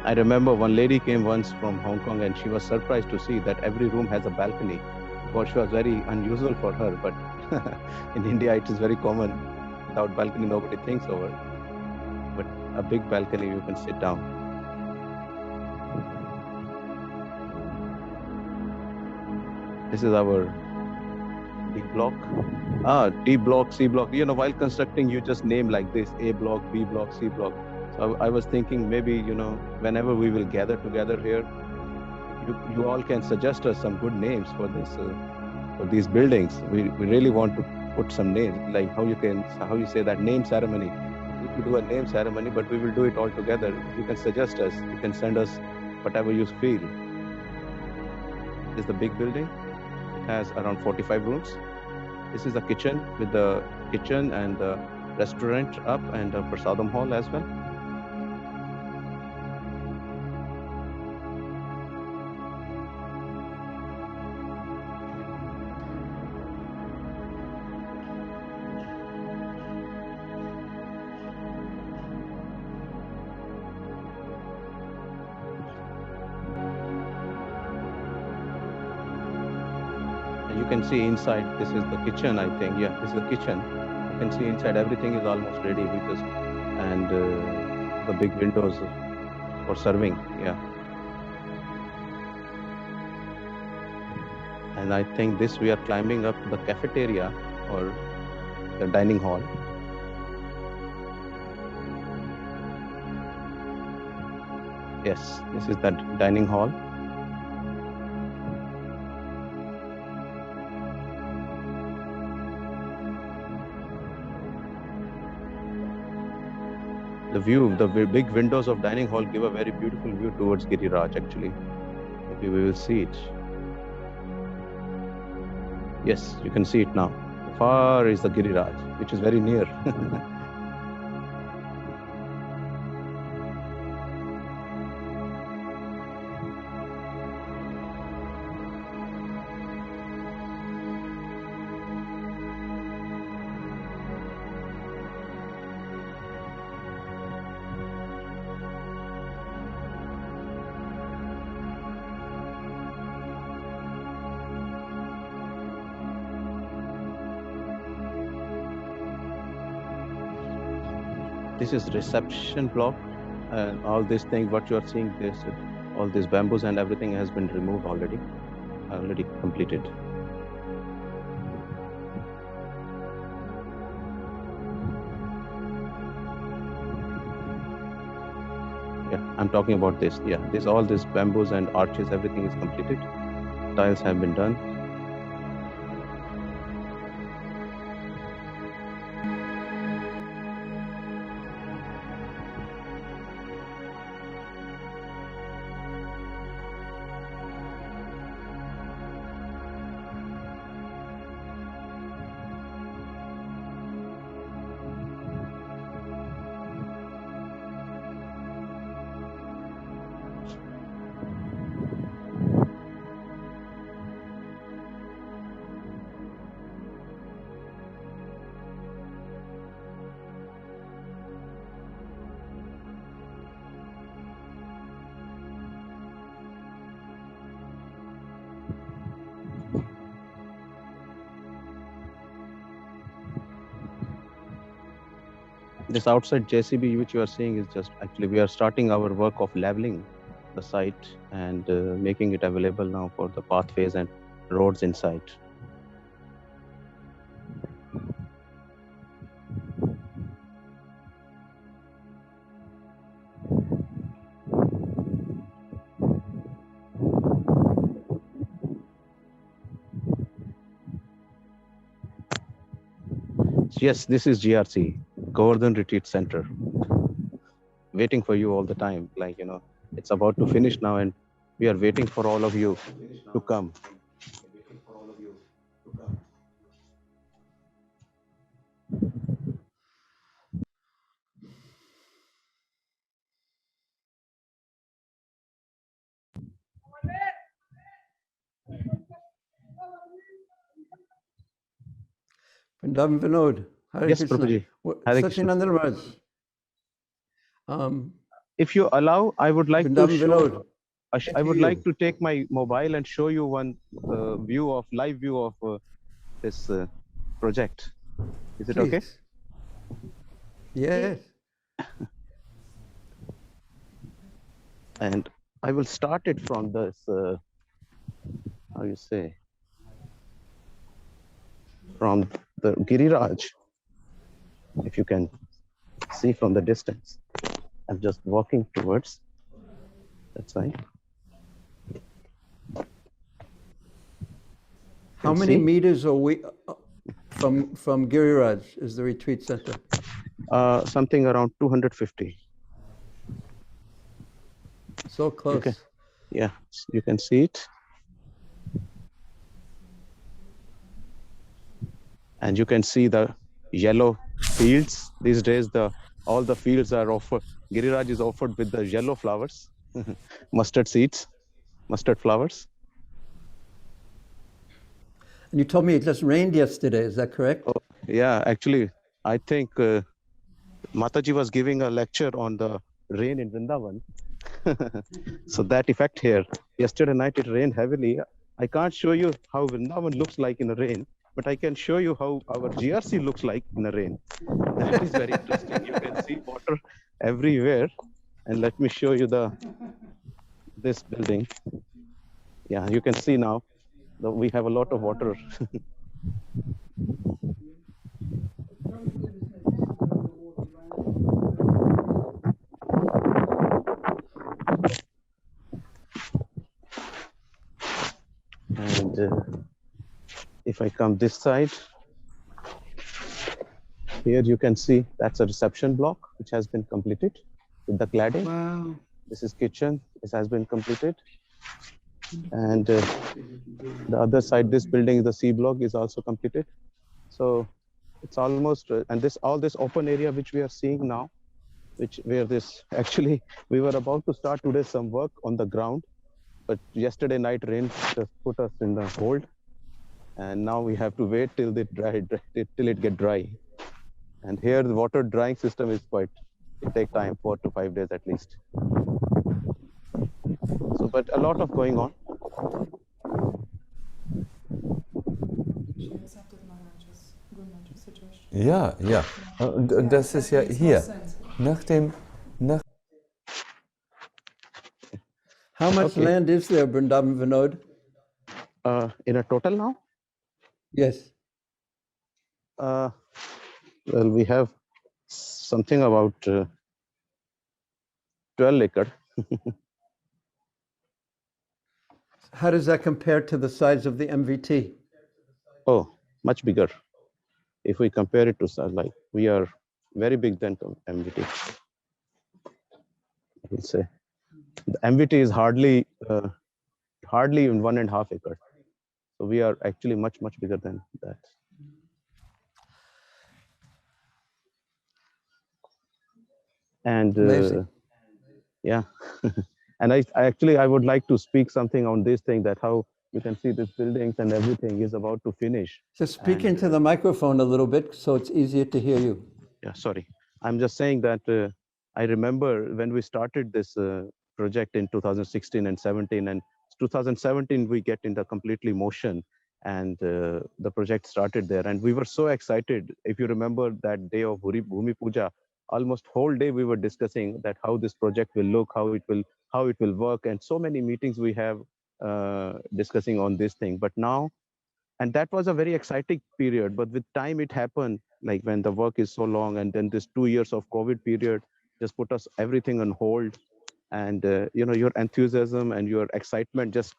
I remember one lady came once from Hong Kong and she was surprised to see that every room has a balcony, which was very unusual for her. But in India, it is very common. Without balcony, nobody thinks over. But a big balcony, you can sit down. This is our D block. D block, C block. You know, while constructing, you just name like this: A block, B block, C block. So I was thinking maybe, you know, whenever we will gather together here, you all can suggest us some good names for this, for these buildings. We really want to put some names, like how you say that name ceremony. We do a name ceremony, but we will do it all together. You can suggest us. You can send us whatever you feel. This is the big building. It has around 45 rooms. This is the kitchen with the kitchen and the restaurant up and a prasadam hall as well. You can see inside, this is the kitchen, I think. Yeah, this is the kitchen. You can see inside everything is almost ready. And the big windows for serving. Yeah. And I think this we are climbing up the cafeteria or the dining hall. Yes, this is the dining hall. The view, the big windows of dining hall give a very beautiful view towards Giriraj actually. Maybe we will see it. Yes, you can see it now. Far is the Giriraj, which is very near. This is reception block, and all this thing what you are seeing, this all these bamboos and everything has been removed already completed. Yeah, I'm talking about this. Yeah, all these bamboos and arches, everything is completed. Tiles have been done. This outside JCB which you are seeing is just actually we are starting our work of leveling the site and making it available now for the pathways and roads inside. Yes, this is GRC, Govardhana Retreat Center. Waiting for you all the time. Like, you know, it's about to finish now and we are waiting for all of you to come. Vrindavan Vinod. Hare Yes, Krishna. Prabhuji. Hare Krishna. Satyananda Raj. If you allow, I would like Vrindavan to show. Vinod. I would like to take my mobile and show you one live view of this project. Is it okay? Yes. And I will start it from this, how you say, from the Giriraj. If you can see from the distance, I'm just walking towards. That's right. How many meters are we from Giriraj is the retreat center? Something around 250. So close. Yeah, you can see it. And you can see the yellow fields. These days, all the fields are offered. Giriraj is offered with the yellow flowers, mustard seeds, mustard flowers. And you told me it just rained yesterday. Is that correct? Oh, yeah, actually, I think Mataji was giving a lecture on the rain in Vrindavan. So that effect here. Yesterday night it rained heavily. I can't show you how Vrindavan looks like in the rain, but I can show you how our GRC looks like in the rain. That is very interesting. You can see water everywhere. And let me show you this building. Yeah, you can see now that we have a lot of water. And if I come this side, here you can see that's a reception block which has been completed with the cladding. Wow. This is kitchen. This has been completed. And the other side, this building, the C block, is also completed. So it's almost, and all this open area which we are seeing now, actually we were about to start today some work on the ground, but yesterday night rain just put us in the hold, and now we have to wait till it get dry. And here the water drying system is it take time, 4 to 5 days at least. So, but a lot of going on. Ja, ja. Das ist ja hier. How much land is there, Brindavan Vinod? In a total now? Yes. Well, we have something about 12 acre. How does that compare to the size of the MVT? Oh, much bigger. If we compare it to like, we are very big than MVT. I will say the MVT is hardly in 1.5 acre. So we are actually much bigger than that. And yeah, and I would like to speak something on this thing, that how you can see these buildings and everything is about to finish. Just speak into the microphone a little bit so it's easier to hear you. Yeah, sorry. I'm just saying that I remember when we started this project in 2016 and 17, and 2017 we get into completely motion, and the project started there, and we were so excited. If you remember that day of Bhumi Puja, almost whole day we were discussing that how this project will look, how it will work, and so many meetings we have discussing on this thing. But now, and that was a very exciting period, but with time it happened, like when the work is so long, and then this 2 years of COVID period just put us everything on hold, and your enthusiasm and your excitement just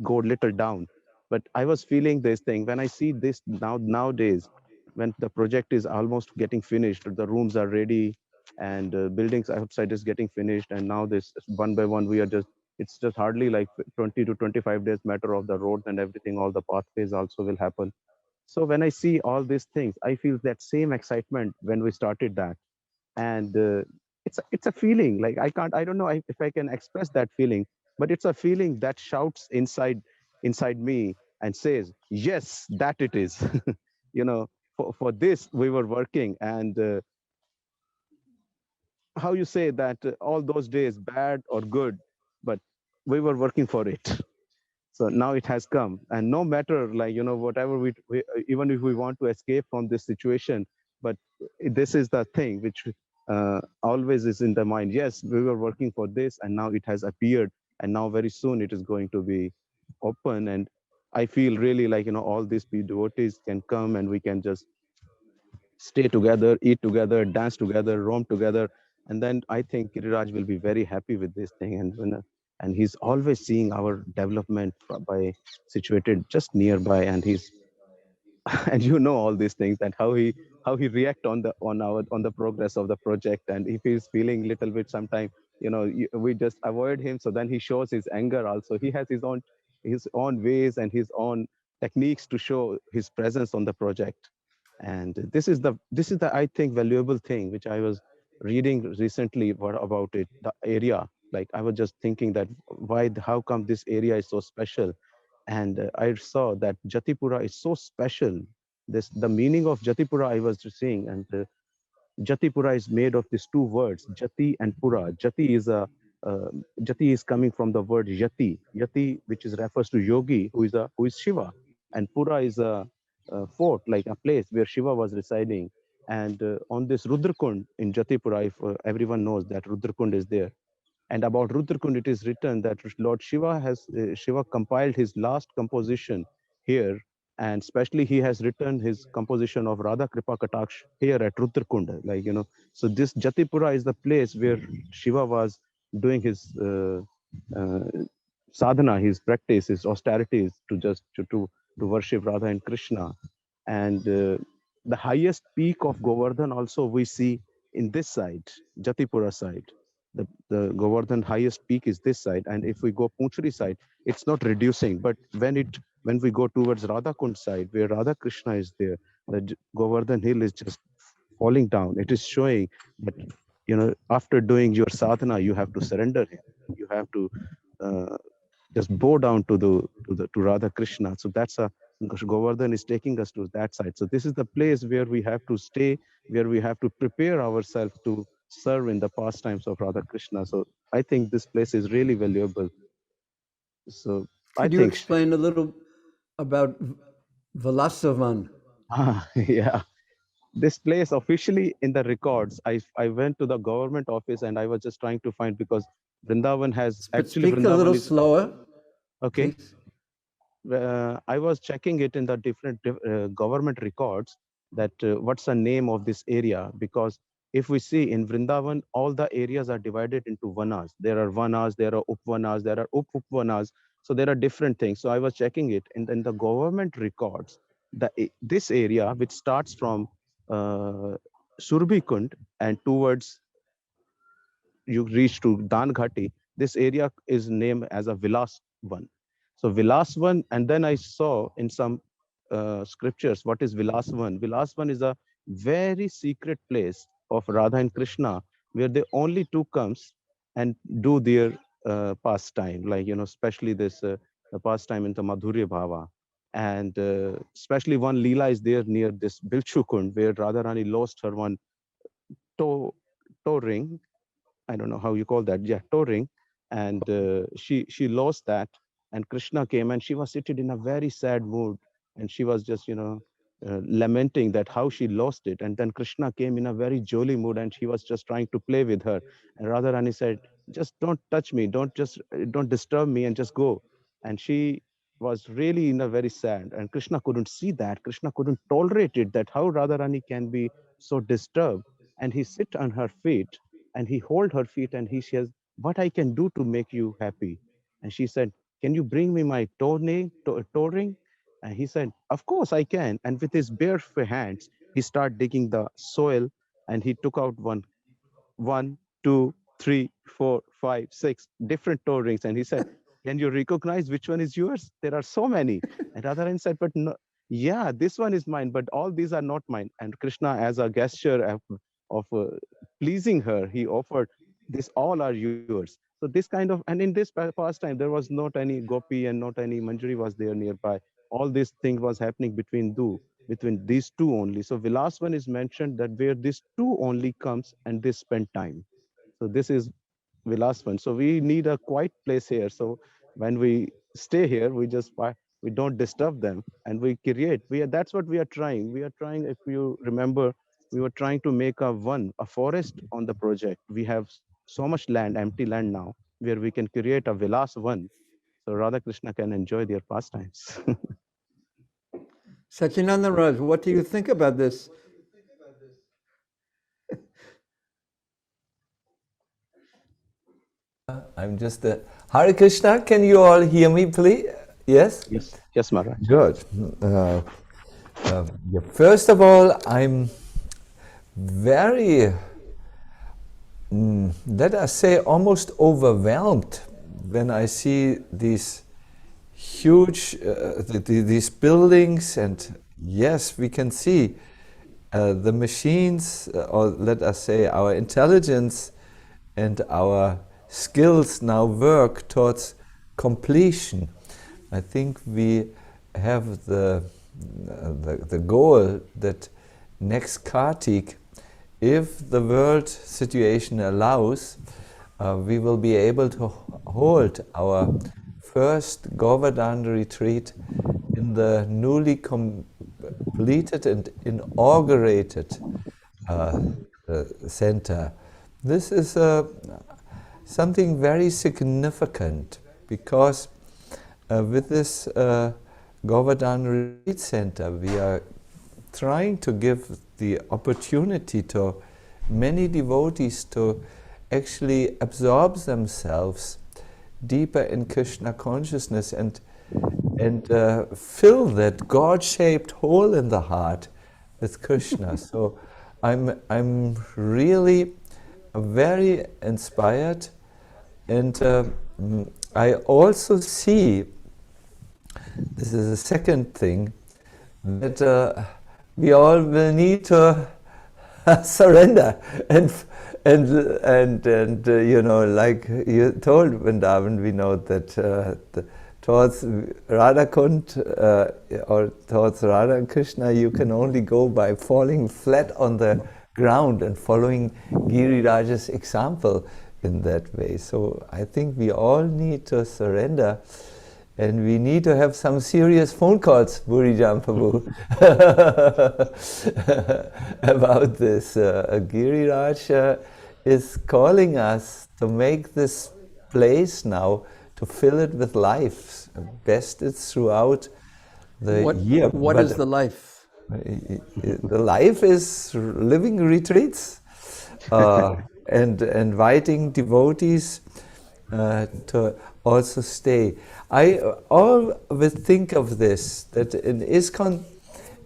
go a little down. But I was feeling this thing when I see this nowadays, when the project is almost getting finished, the rooms are ready, and buildings outside is getting finished, and now this one by one it's just hardly like 20 to 25 days matter of the roads and everything, all the pathways also will happen. So when I see all these things, I feel that same excitement when we started that. And it's a feeling, like I don't know if I can express that feeling, but it's a feeling that shouts inside me and says, yes, that it is. for this we were working. And how you say that all those days, bad or good, but we were working for it. So now it has come, and no matter, like, whatever we even if we want to escape from this situation, but this is the thing which always is in the mind. Yes, we were working for this, and now it has appeared, and now very soon it is going to be open. And I feel really like, all these devotees can come, and we can just stay together, eat together, dance together, roam together. And then I think Giriraj will be very happy with this thing. And he's always seeing our development by situated just nearby. And he's and all these things, and how he react on the progress of the project. And if he's feeling little bit sometime, we just avoid him. So then he shows his anger also. He has his own ways and his own techniques to show his presence on the project. And this is the I think valuable thing which I was reading recently about it, the area. Like, I was just thinking that how come this area is so special. And I saw that Jatipura is so special. The meaning of Jatipura I was just saying. And Jatipura is made of these two words, Jati and Pura. Jati is coming from the word Yati, which is refers to yogi, who is Shiva. And Pura is a fort, like a place where Shiva was residing. And on this Rudrakund in Jatipura, if everyone knows that Rudrakund is there. And about Rudrakund, it is written that Lord Shiva compiled his last composition here, and especially he has written his composition of Radha Kripa Kataksh here at Rudrakund. Like, so this Jatipura is the place where Shiva was doing his uh, sadhana, his practice, his austerities to worship Radha and Krishna. And the highest peak of Govardhan also we see in this side, Jatipura side. The Govardhan highest peak is this side, and if we go Punchri side, it's not reducing. But when we go towards Radhakund side, where Radha Krishna is there, the Govardhan hill is just falling down. It is showing that after doing your sadhana, you have to surrender him. You have to just bow down to Radha Krishna. So that's Govardhan is taking us to that side. So this is the place where we have to stay, where we have to prepare ourselves to serve in the pastimes of Radha Krishna. So I think this place is really valuable. So could you explain a little about Vilasavan? Yeah. This place officially in the records, I went to the government office and I was just trying to find, because Vrindavan has actually. Speak a little slower. Okay. I was checking it in the different government records that what's the name of this area, because if we see in Vrindavan, all the areas are divided into vanas. There are vanas, there are upvanas, there are upvanas. So there are different things. So I was checking it in the government records. This area, which starts from Surbikund and towards you reach to Dan Ghati, this area is named as a Vilas one. So Vilas one, and then I saw in some scriptures what is Vilas one. Vilas one is a very secret place of Radha and Krishna, where they only two comes and do their pastime, like especially this the pastime in the Madhurya Bhava. And especially one Leela is there near this Bilchukund, where Radharani lost her one toe, toe ring. I don't know how you call that. Yeah, toe ring. And she lost that. And Krishna came, and she was seated in a very sad mood. And she was just, lamenting that how she lost it. And then Krishna came in a very jolly mood, and he was just trying to play with her. And Radharani said, just don't touch me. Don't disturb me, and just go. And she was really in a very sad. And Krishna couldn't see that. Krishna couldn't tolerate it, that how Radharani can be so disturbed. And he sit on her feet, and he hold her feet, and he says, what I can do to make you happy? And she said, can you bring me my toe ring? And he said, of course I can. And with his bare hands, he started digging the soil, and he took out one, two, three, four, five, six different toe rings. And he said, can you recognize which one is yours? There are so many. And Radharani said, but no, yeah, this one is mine, but all these are not mine. And Krishna, as a gesture of pleasing her, he offered, this all are yours. So this kind of, and in this pastime, there was not any gopi and not any manjari was there nearby. All this thing was happening between two. between these two only. So Vilas one is mentioned that where these two only comes and they spend time. So this is Vilas one. So we need a quiet place here. So when we stay here, we don't disturb them and we create. That's what we are trying. We are trying. If you remember, we were trying to make a forest on the project. We have so much land, empty land now, where we can create a Vilas one, so Radha Krishna can enjoy their pastimes. Sachinanda Raj, what do you think about this? I'm just Hare Krishna, can you all hear me, please? Yes? Yes, Maharaj. Good. Yeah, first of all, I'm very, let us say, almost overwhelmed when I see these huge, these buildings, and yes, we can see the machines, or let us say our intelligence and our skills now work towards completion. I think we have the goal that next Kartik, if the world situation allows, we will be able to hold our first Govardhana Retreat in the newly completed and inaugurated center. This is something very significant, because with this Govardhana Retreat Center, we are trying to give the opportunity to many devotees to actually absorb themselves deeper in Krishna consciousness and fill that God-shaped hole in the heart with Krishna. So I'm really very inspired, and I also see, this is the second thing, that we all will need to surrender and you know, like you told Vrindavan, we know that towards Radha Kund or towards Radha and Krishna, you can only go by falling flat on the ground and following Giriraj's example in that way. So I think we all need to surrender, and we need to have some serious phone calls, Burijan Prabhu, about this. Giriraj is calling us to make this place now, to fill it with life. Best it's throughout the year. What is the life? The life is living retreats and inviting devotees to also stay. I always think of this, that in ISKCON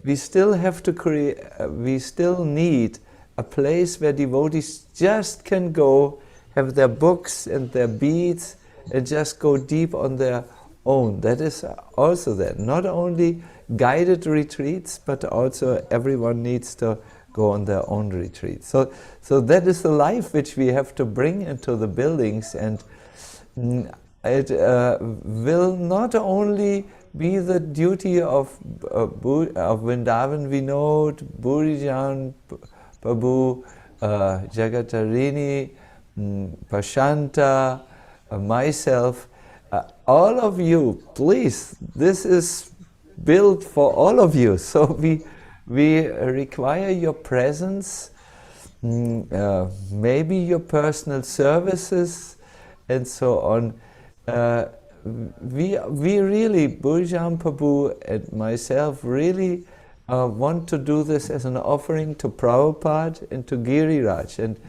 we still have to create, we still need a place where devotees just can go, have their books and their beads, and just go deep on their own. That is also there. Not only guided retreats, but also everyone needs to go on their own retreat. So that is the life which we have to bring into the buildings, and it will not only be the duty of Vrindavan Vinod, Burijan Prabhu, Jagatarini, Prashanta, myself, all of you, please, this is built for all of you. So we require your presence, maybe your personal services, and so on. We really, Burijan Prabhu and myself, really want to do this as an offering to Prabhupada and to Giriraj, and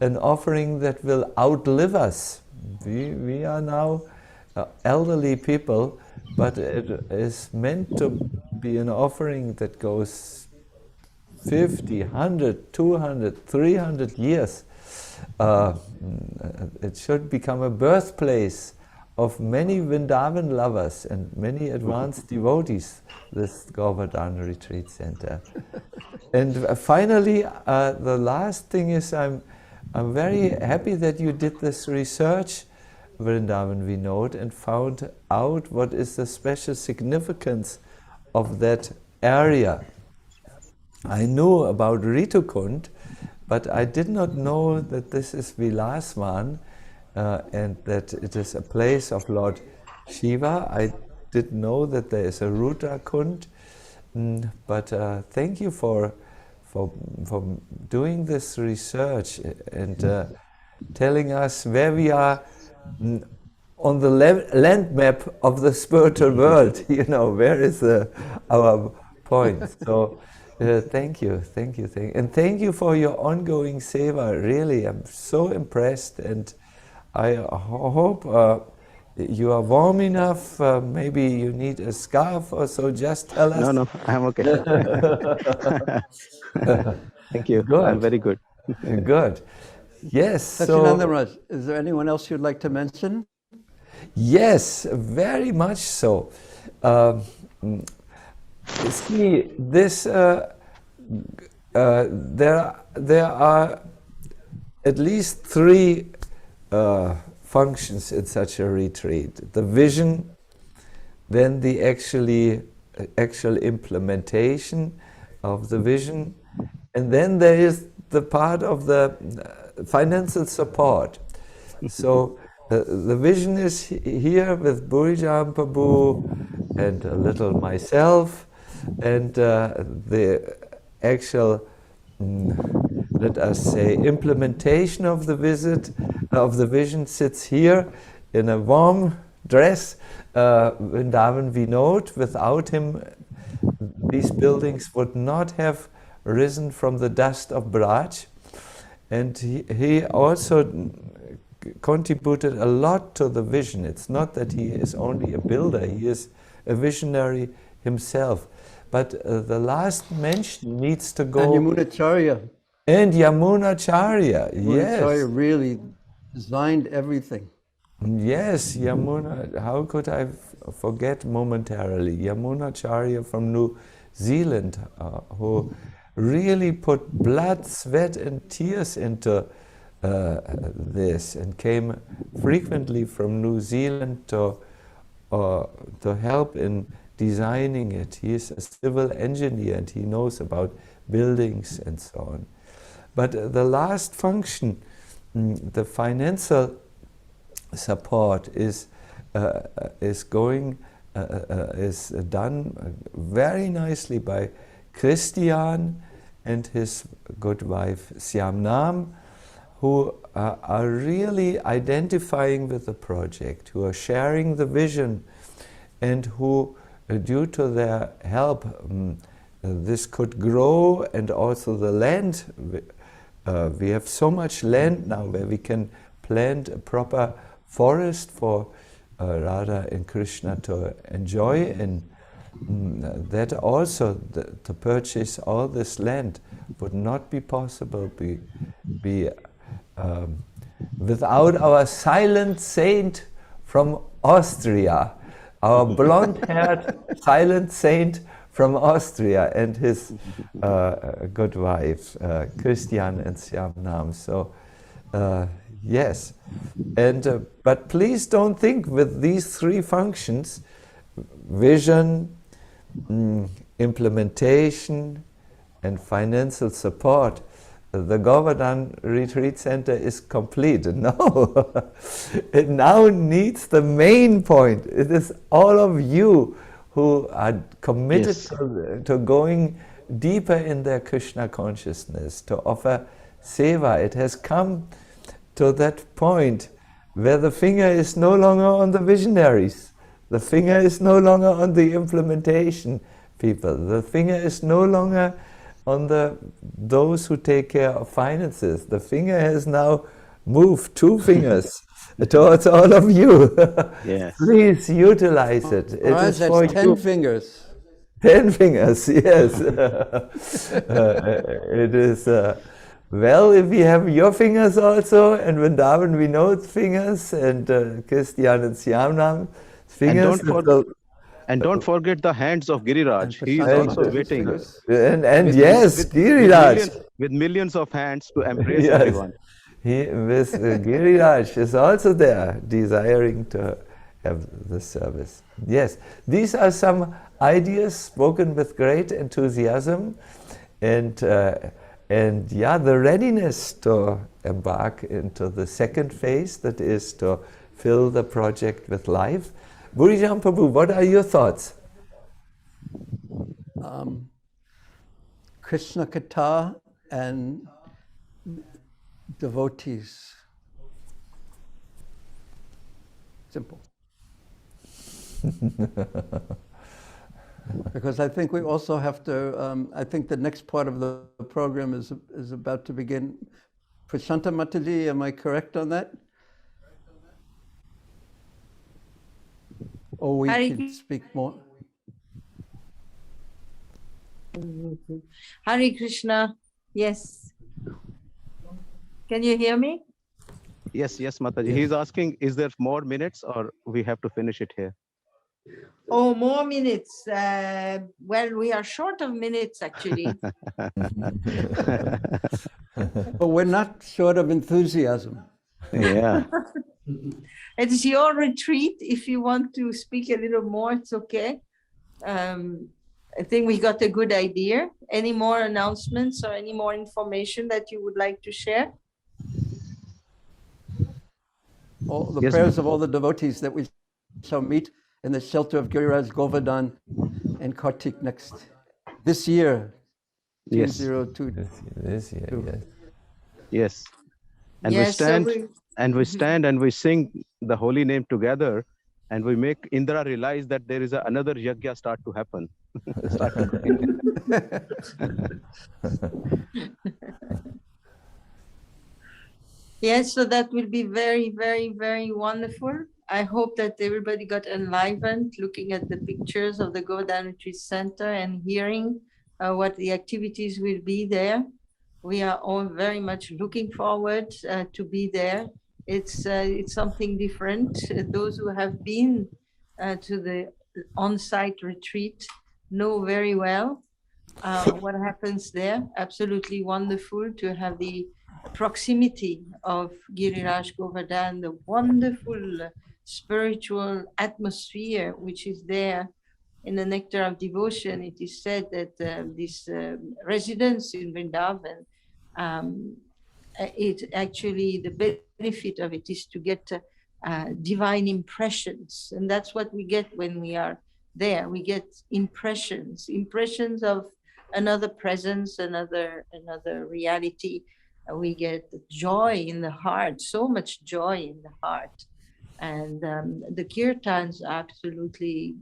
an offering that will outlive us. We are now elderly people, but it is meant to be an offering that goes 50, 100, 200, 300 years. It should become a birthplace of many Vrindavan lovers and many advanced devotees, this Govardhana Retreat Center. And finally, the last thing is, I'm very happy that you did this research, Vrindavan Vinod, and found out what is the special significance of that area. I knew about Ritukund, but I did not know that this is Vilaswan and that it is a place of Lord Shiva. I didn't know that there is a Rudrakund, but thank you for doing this research and telling us where we are on the land map of the spiritual world. You know, where is our point? So thank you, and thank you for your ongoing seva. Really, I'm so impressed, and I hope you are warm enough. Maybe you need a scarf or so. Just tell us. No, I'm okay. Thank you. Good. I'm very good. Good. Yes. Satyananda Maharaj, is there anyone else you'd like to mention? Yes, very much so. See, this there are at least three functions in such a retreat: the vision, then the actual implementation of the vision, and then there is the part of the financial support. So the vision is here with Burijan Prabhu and a little myself, and the actual, let us say, implementation of the vision sits here in a warm dress. Vrindavan Vinod, without him, these buildings would not have risen from the dust of Braj. And he also contributed a lot to the vision. It's not that he is only a builder, he is a visionary himself. But the last mention needs to go... And Yamunacharya. And Yamunacharya, yes. Yamunacharya really designed everything. Yes, Yamuna, how could I forget momentarily? Yamunacharya from New Zealand, who really put blood, sweat and tears into this, and came frequently from New Zealand to help in designing it. He is a civil engineer and he knows about buildings and so on. But the last function, the financial support, is done very nicely by Christian and his good wife Siamnam, who are really identifying with the project, who are sharing the vision, and who, due to their help, this could grow. And also the land, we have so much land now where we can plant a proper forest for Radha and Krishna to enjoy, and that also to purchase all this land would not be possible without our silent saint from Austria, our blonde-haired silent saint from Austria, and his good wife, Christian and Siamnam. So, yes. And but please don't think with these three functions, vision, implementation, and financial support, the Govardhana Retreat Center is complete. No, it now needs the main point. It is all of you who are committed to going deeper in their Krishna consciousness, to offer seva. It has come to that point where the finger is no longer on the visionaries. The finger is no longer on the implementation people. The finger is no longer on those who take care of finances. The finger has now moved two fingers towards all of you. Yes. Please utilize it. It is that's for 10 you. fingers. 10 fingers, yes. It is, well, if we have your fingers also, and Vrindavan Vinod's fingers, and Christian and Siamnam's fingers. And don't forget the hands of Giriraj. He is also waiting. And yes, Giriraj. With millions of hands to embrace everyone. With Giriraj is also there, desiring to have the service. Yes, these are some ideas spoken with great enthusiasm, and yeah, the readiness to embark into the second phase, that is to fill the project with life. Burijan Prabhu, what are your thoughts? Krishna Katha and devotees. Simple. Because I think we also have to, I think the next part of the program is about to begin. Prashanta Mataji, am I correct on that? Or we can speak more? Hare Krishna. Yes. Can you hear me? Yes, Mataji. Yes. He's asking, is there more minutes or we have to finish it here? Oh, more minutes. Well, we are short of minutes, actually. But we're not short of enthusiasm. Yeah. It's your retreat. If you want to speak a little more, it's okay. I think we got a good idea. Any more announcements or any more information that you would like to share? All the prayers of all the devotees that we shall meet in the shelter of Giriraj Govardhan and Kartik this year. Yes. 2022. This year, yes. Yes. And Yes, we stand so and we stand and we sing the holy name together, and we make Indra realize that there is another yajna start to happen. Yes, so that will be very, very, very wonderful. I hope that everybody got enlivened looking at the pictures of the Govardhana Retreat Center and hearing what the activities will be there. We are all very much looking forward to be there. It's something different. Those who have been to the on-site retreat know very well what happens there. Absolutely wonderful to have the proximity of Giriraj Govardhan, the wonderful spiritual atmosphere which is there in the nectar of devotion. It is said that this residence in Brindavan, it actually, the benefit of it is to get divine impressions. And that's what we get when we are there. We get impressions of another presence, another reality. We get joy in the heart, so much joy in the heart. And the kirtans are absolutely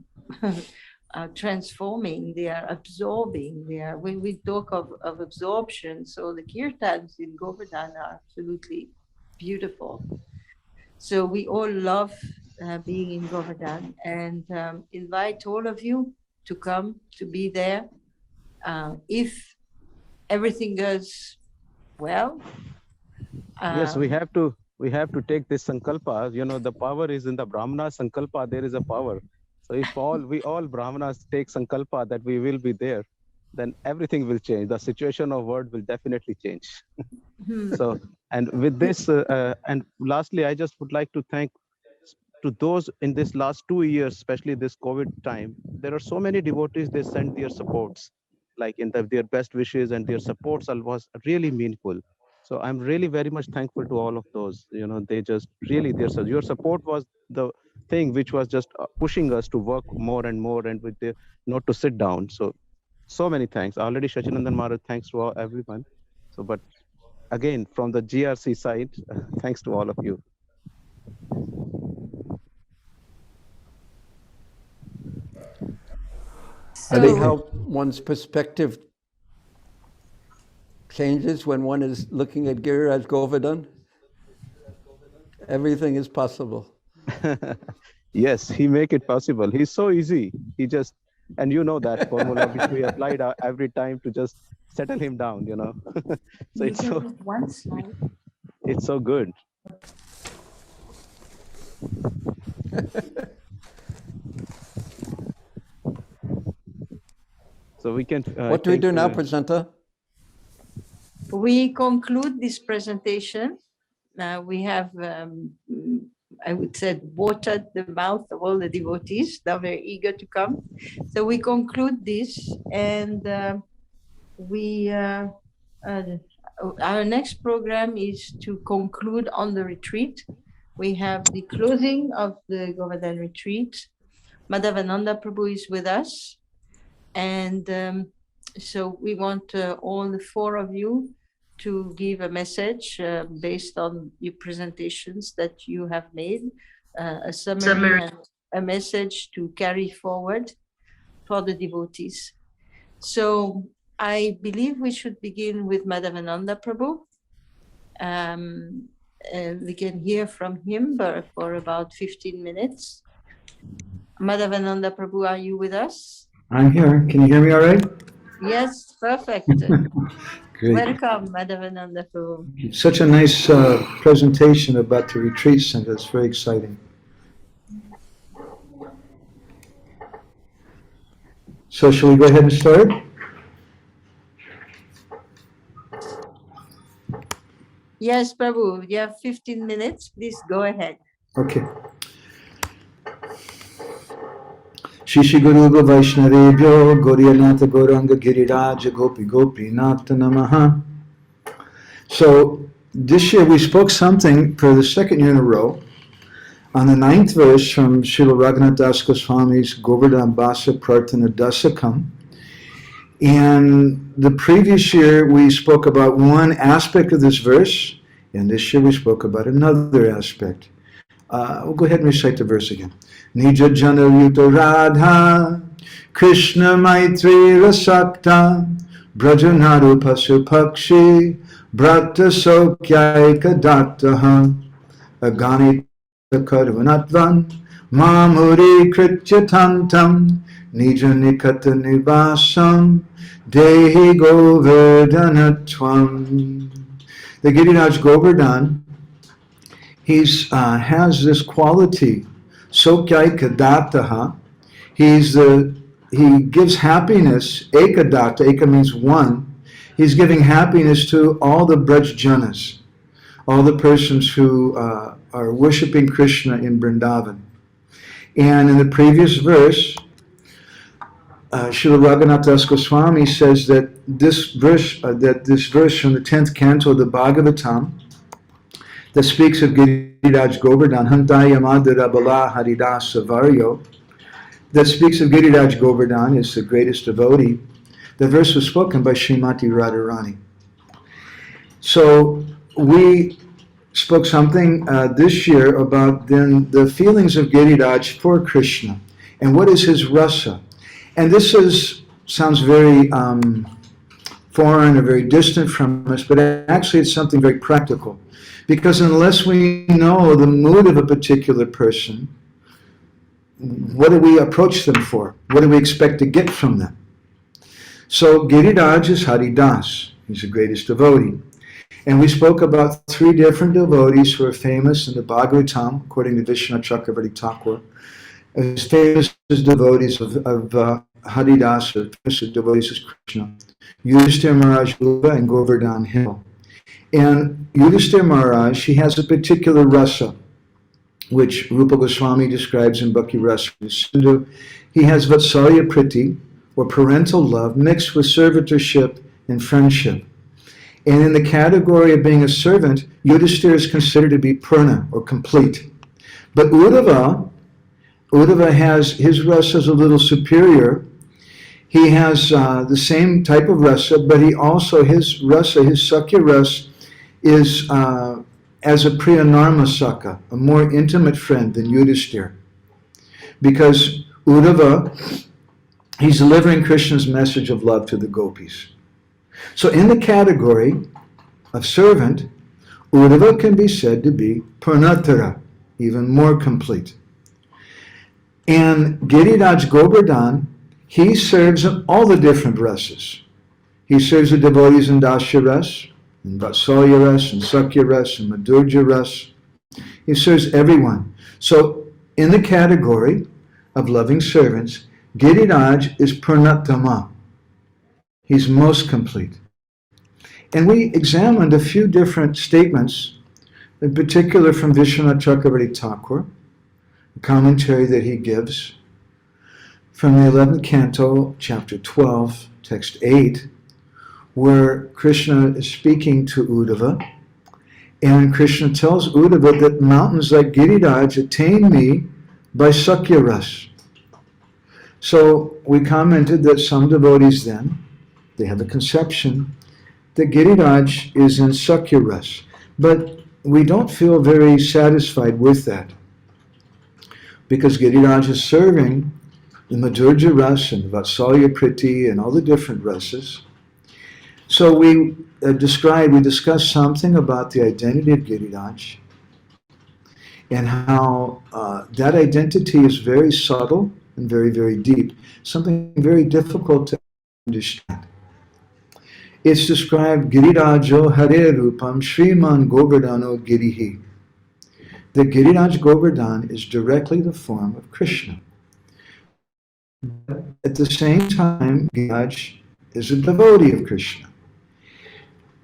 transforming, they are absorbing, when we talk of absorption, so the kirtans in Govardhana are absolutely beautiful. So we all love being in Govardhana, and invite all of you to come, to be there. If everything goes well. Yes, we have to take this sankalpa. You know, the power is in the Brahmana sankalpa. There is a power. So if we all Brahmanas take sankalpa that we will be there, then everything will change. The situation of world will definitely change. So, and with this, and lastly, I just would like to thank to those in this last 2 years, especially this COVID time. There are so many devotees, they sent their supports, like in their best wishes, and their supports was really meaningful. So I'm really very much thankful to all of those. You know, they just really, your support was the thing which was just pushing us to work more and more, and with the not to sit down. So many thanks. Already Shachinandan Maharaj, thanks to everyone. So, but again, from the GRC side, thanks to all of you. I think how one's perspective changes when one is looking at Giriraj Govardhan. Everything is possible. Yes, he make it possible. He's so easy. He just, and you know that formula which we applied every time to just settle him down, you know. So it's so, one slide. It's so good. So we can. What do we do now, presenter? We conclude this presentation. We have, I would say, watered the mouth of all the devotees. They're very eager to come. So we conclude this, and our next program is to conclude on the retreat. We have the closing of the Govardhana Retreat. Madhavananda Prabhu is with us. And so we want all the four of you to give a message based on your presentations that you have made, a summary and a message to carry forward for the devotees. So I believe we should begin with Madhavananda Prabhu. We can hear from him for about 15 minutes. Madhavananda Prabhu, are you with us? I'm here. Can you hear me all right? Yes, perfect. Great. Welcome, Madhavananda Prabhu. Such a nice presentation about the retreat center. It's very exciting. So shall we go ahead and start? Yes, Prabhu, you have 15 minutes. Please go ahead. Okay. Shishi Guru Vaishnavebhyo Gauriyanatha Gauranga Giriraja Gopi Gopi Natha Namaha. So this year we spoke something for the second year in a row on the 9th verse from Srila Raghunath Das Goswami's Govardhana Basa Prarthana Dasakam. And the previous year we spoke about one aspect of this verse, and this year we spoke about another aspect. We'll go ahead and recite the verse again. Nija Jana Yuta Radha Krishna Maitri Rasakta Brajanaru Pasu Pakshi Brata Sokyaika Dattaha Agani Karunatvan Mamuri Krityatantam Nija Nikata Nivasam Dehi Govardhanatvam. The Giriraj Govardhan, he has this quality, Sokyaika Dattaha. He gives happiness, Ekadatta, Eka means one. He's giving happiness to all the Braj Janas, all the persons who are worshipping Krishna in Brindavan. And in the previous verse, Srila Raghunath Das Goswami says that this verse from the 10th canto of the Bhagavatam that speaks of Giriraj Govardhan, Hantaya Madhura Bala Haridasa Varyo, that speaks of Giriraj Govardhan as the greatest devotee. The verse was spoken by Srimati Radharani. So we spoke something this year about then the feelings of Giriraj for Krishna and what is his rasa. And this sounds very foreign or very distant from us, but actually it's something very practical. Because unless we know the mood of a particular person, what do we approach them for? What do we expect to get from them? So Giriraj is Haridas. He's the greatest devotee. And we spoke about three different devotees who are famous in the Bhagavatam, according to Vishwanath Chakravarti Thakur, as famous as devotees of Haridas, or famous as devotees of Krishna, Yudhishthira Maharaj and Govardhan Hill. And Yudhishthira Maharaj, he has a particular rasa, which Rupa Goswami describes in Bhakti Rasa Sindhu. He has Vatsalya Priti, or parental love, mixed with servitorship and friendship. And in the category of being a servant, Yudhishthira is considered to be purna, or complete. But Uddhava has, his rasa is a little superior. He has the same type of rasa, but he also, his rasa, his sakya rasa, is as a Priyanarma Saka, a more intimate friend than Yudhishthira. Because Uddhava, he's delivering Krishna's message of love to the gopis. So in the category of servant, Uddhava can be said to be Purnatara, even more complete. And Giriraj Govardhan, he serves in all the different rasas. He serves the devotees in Dasya Ras, in Vatsalya Ras, in Sakya Ras, in Madhurya Ras. He serves everyone. So in the category of loving servants, Giriraj is Purnatama. He's most complete. And we examined a few different statements, in particular from Vishwanath Chakravarti Thakur, a commentary that he gives from the 11th canto, chapter 12, text 8, where Krishna is speaking to Uddhava, and Krishna tells Uddhava that mountains like Giriraj attain me by Sakya Ras. So we commented that some devotees then, they have a conception that Giriraj is in Sakya Ras, but we don't feel very satisfied with that, because Giriraj is serving the Madhurya Ras and Vatsalya Priti and all the different rasas. So we discussed something about the identity of Giriraj and how that identity is very subtle and very, very deep, something very difficult to understand. It's described, Girirajo Hare Rupam Sriman Govardhano Girihi. That Giriraj Govardhan is directly the form of Krishna. But at the same time, Giriraj is a devotee of Krishna.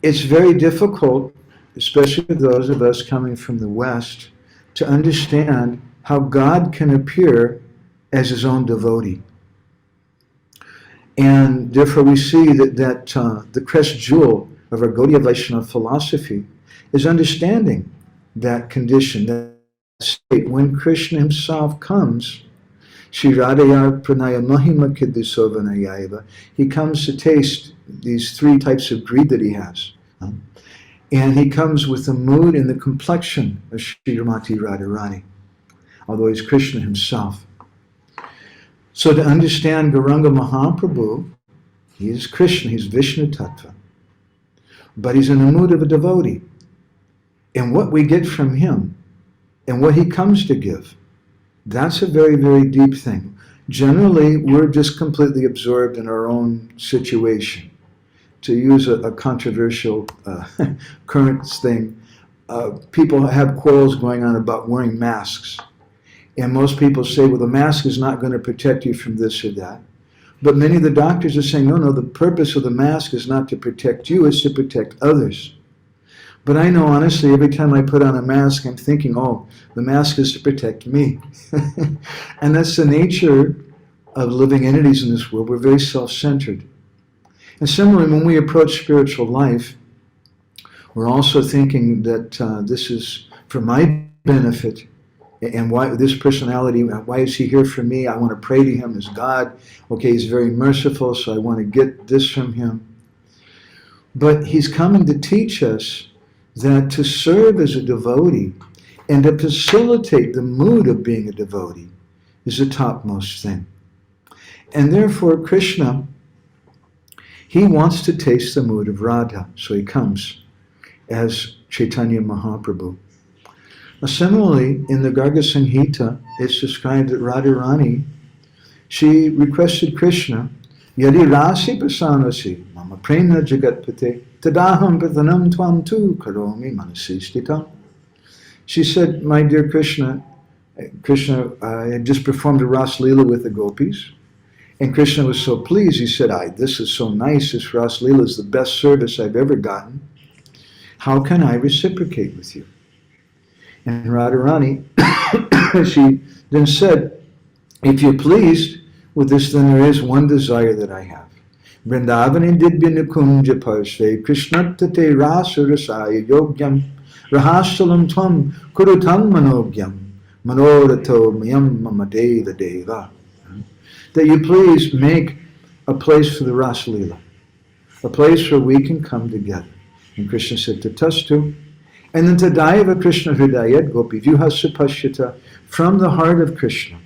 It's very difficult, especially for those of us coming from the West, to understand how God can appear as his own devotee. And therefore we see that the crest jewel of our Gaudiya Vaishnava philosophy is understanding that condition, that state. When Krishna himself comes, Shri Radhaya Pranaya Mahima Kiddhisovanayaiva, he comes to taste these three types of greed that he has. And he comes with the mood and the complexion of Shrimati Radharani, although he's Krishna himself. So to understand Gauranga Mahaprabhu, he is Krishna, he's Vishnu Tattva, but he's in the mood of a devotee. And what we get from him and what he comes to give, that's a very, very deep thing. Generally, we're just completely absorbed in our own situation. To use a controversial current thing, people have quarrels going on about wearing masks. And most people say, well, the mask is not going to protect you from this or that. But many of the doctors are saying, no, the purpose of the mask is not to protect you, it's to protect others. But I know, honestly, every time I put on a mask, I'm thinking, oh, the mask is to protect me. And that's the nature of living entities in this world. We're very self-centered. And similarly, when we approach spiritual life, we're also thinking that this is for my benefit. And why this personality, why is he here for me? I want to pray to him as God. Okay, he's very merciful, so I want to get this from him. But he's coming to teach us that to serve as a devotee and to facilitate the mood of being a devotee is the topmost thing. And therefore, Krishna, he wants to taste the mood of Radha, so he comes as Chaitanya Mahaprabhu. Similarly, in the Garga Samhita, it's described that Radharani, she requested Krishna, Yadi rasi prasanasi, mama premna jagatpate, tadaham prathanam tvam tu karomi manasi sthitam. She said, my dear Krishna had just performed a Ras Leela with the gopis, and Krishna was so pleased, he said, this is so nice, this Ras Leela is the best service I've ever gotten. How can I reciprocate with you? And Radharani, she then said, if you're pleased with this, then there is one desire that I have. Brindavan didbya nukunja parshve Krishna tate rasa rasaya yogyam rahasalam tvam kurutam manogyam manorato mayam mamadeva deva. That you please make a place for the Rasa Leela, a place where we can come together. And Krishna said, Tatastu. And then Tadaiva Krishna Hridayat Gopi Vyuha Supashyata, from the heart of Krishna,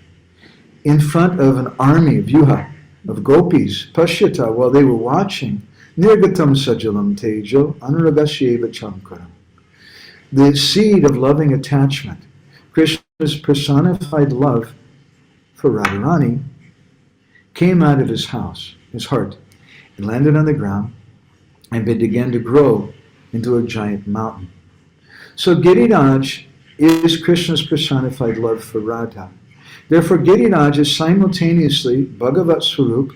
in front of an army of Vyuha, of gopis, Pashyata, while they were watching, Nirgatam Sajalam Tejo, Anuragasyeva Chamkaram. The seed of loving attachment, Krishna's personified love for Radharani, came out of his house, his heart, and landed on the ground, and began to grow into a giant mountain. So Giriraj is Krishna's personified love for Radha. Therefore, Giriraj is simultaneously Bhagavat Swarup,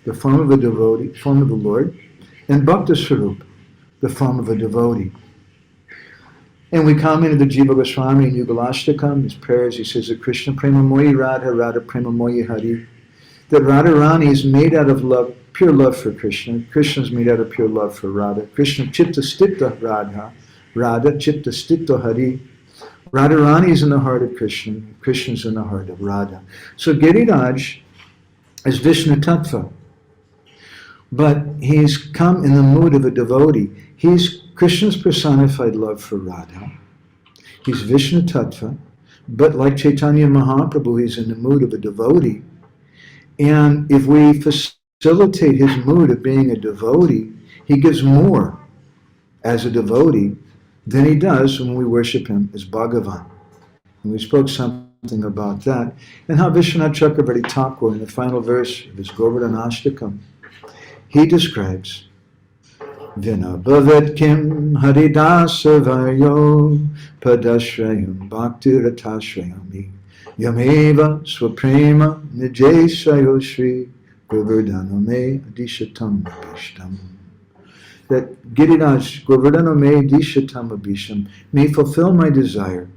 the form of a devotee, form of the Lord, and Bhakta Swarup, the form of a devotee. And we commented the Jiva Goswami in Yugalastakam, his prayers, he says that Krishna Prema Moyi Radha, Radha Prema Moyi Hari, that Radharani is made out of love pure love for Krishna. Krishna is made out of pure love for Radha. Krishna chitta stitta Radha. Radha chitta stitta Hari. Radharani is in the heart of Krishna. Krishna is in the heart of Radha. So Giriraj is Vishnu Tattva. But he's come in the mood of a devotee. He's Krishna's personified love for Radha. He's Vishnu Tattva. But like Chaitanya Mahaprabhu, he's in the mood of a devotee. And if we facilitate his mood of being a devotee, he gives more as a devotee than he does when we worship him as Bhagavan. And we spoke something about that. And how Vishwanath Chakravarti Thakur, in the final verse of his Govardhana Ashtakam, he describes Vina Bhavet Kim Haridasavayo Padashrayam Bhakti Ratashrayami Yameva Swaprema Nijeshayo Shri Govardhana Me Adishatam Abhishtam. That Giriraj Govardhana Me Adishatam Abhishtam may fulfill my desire.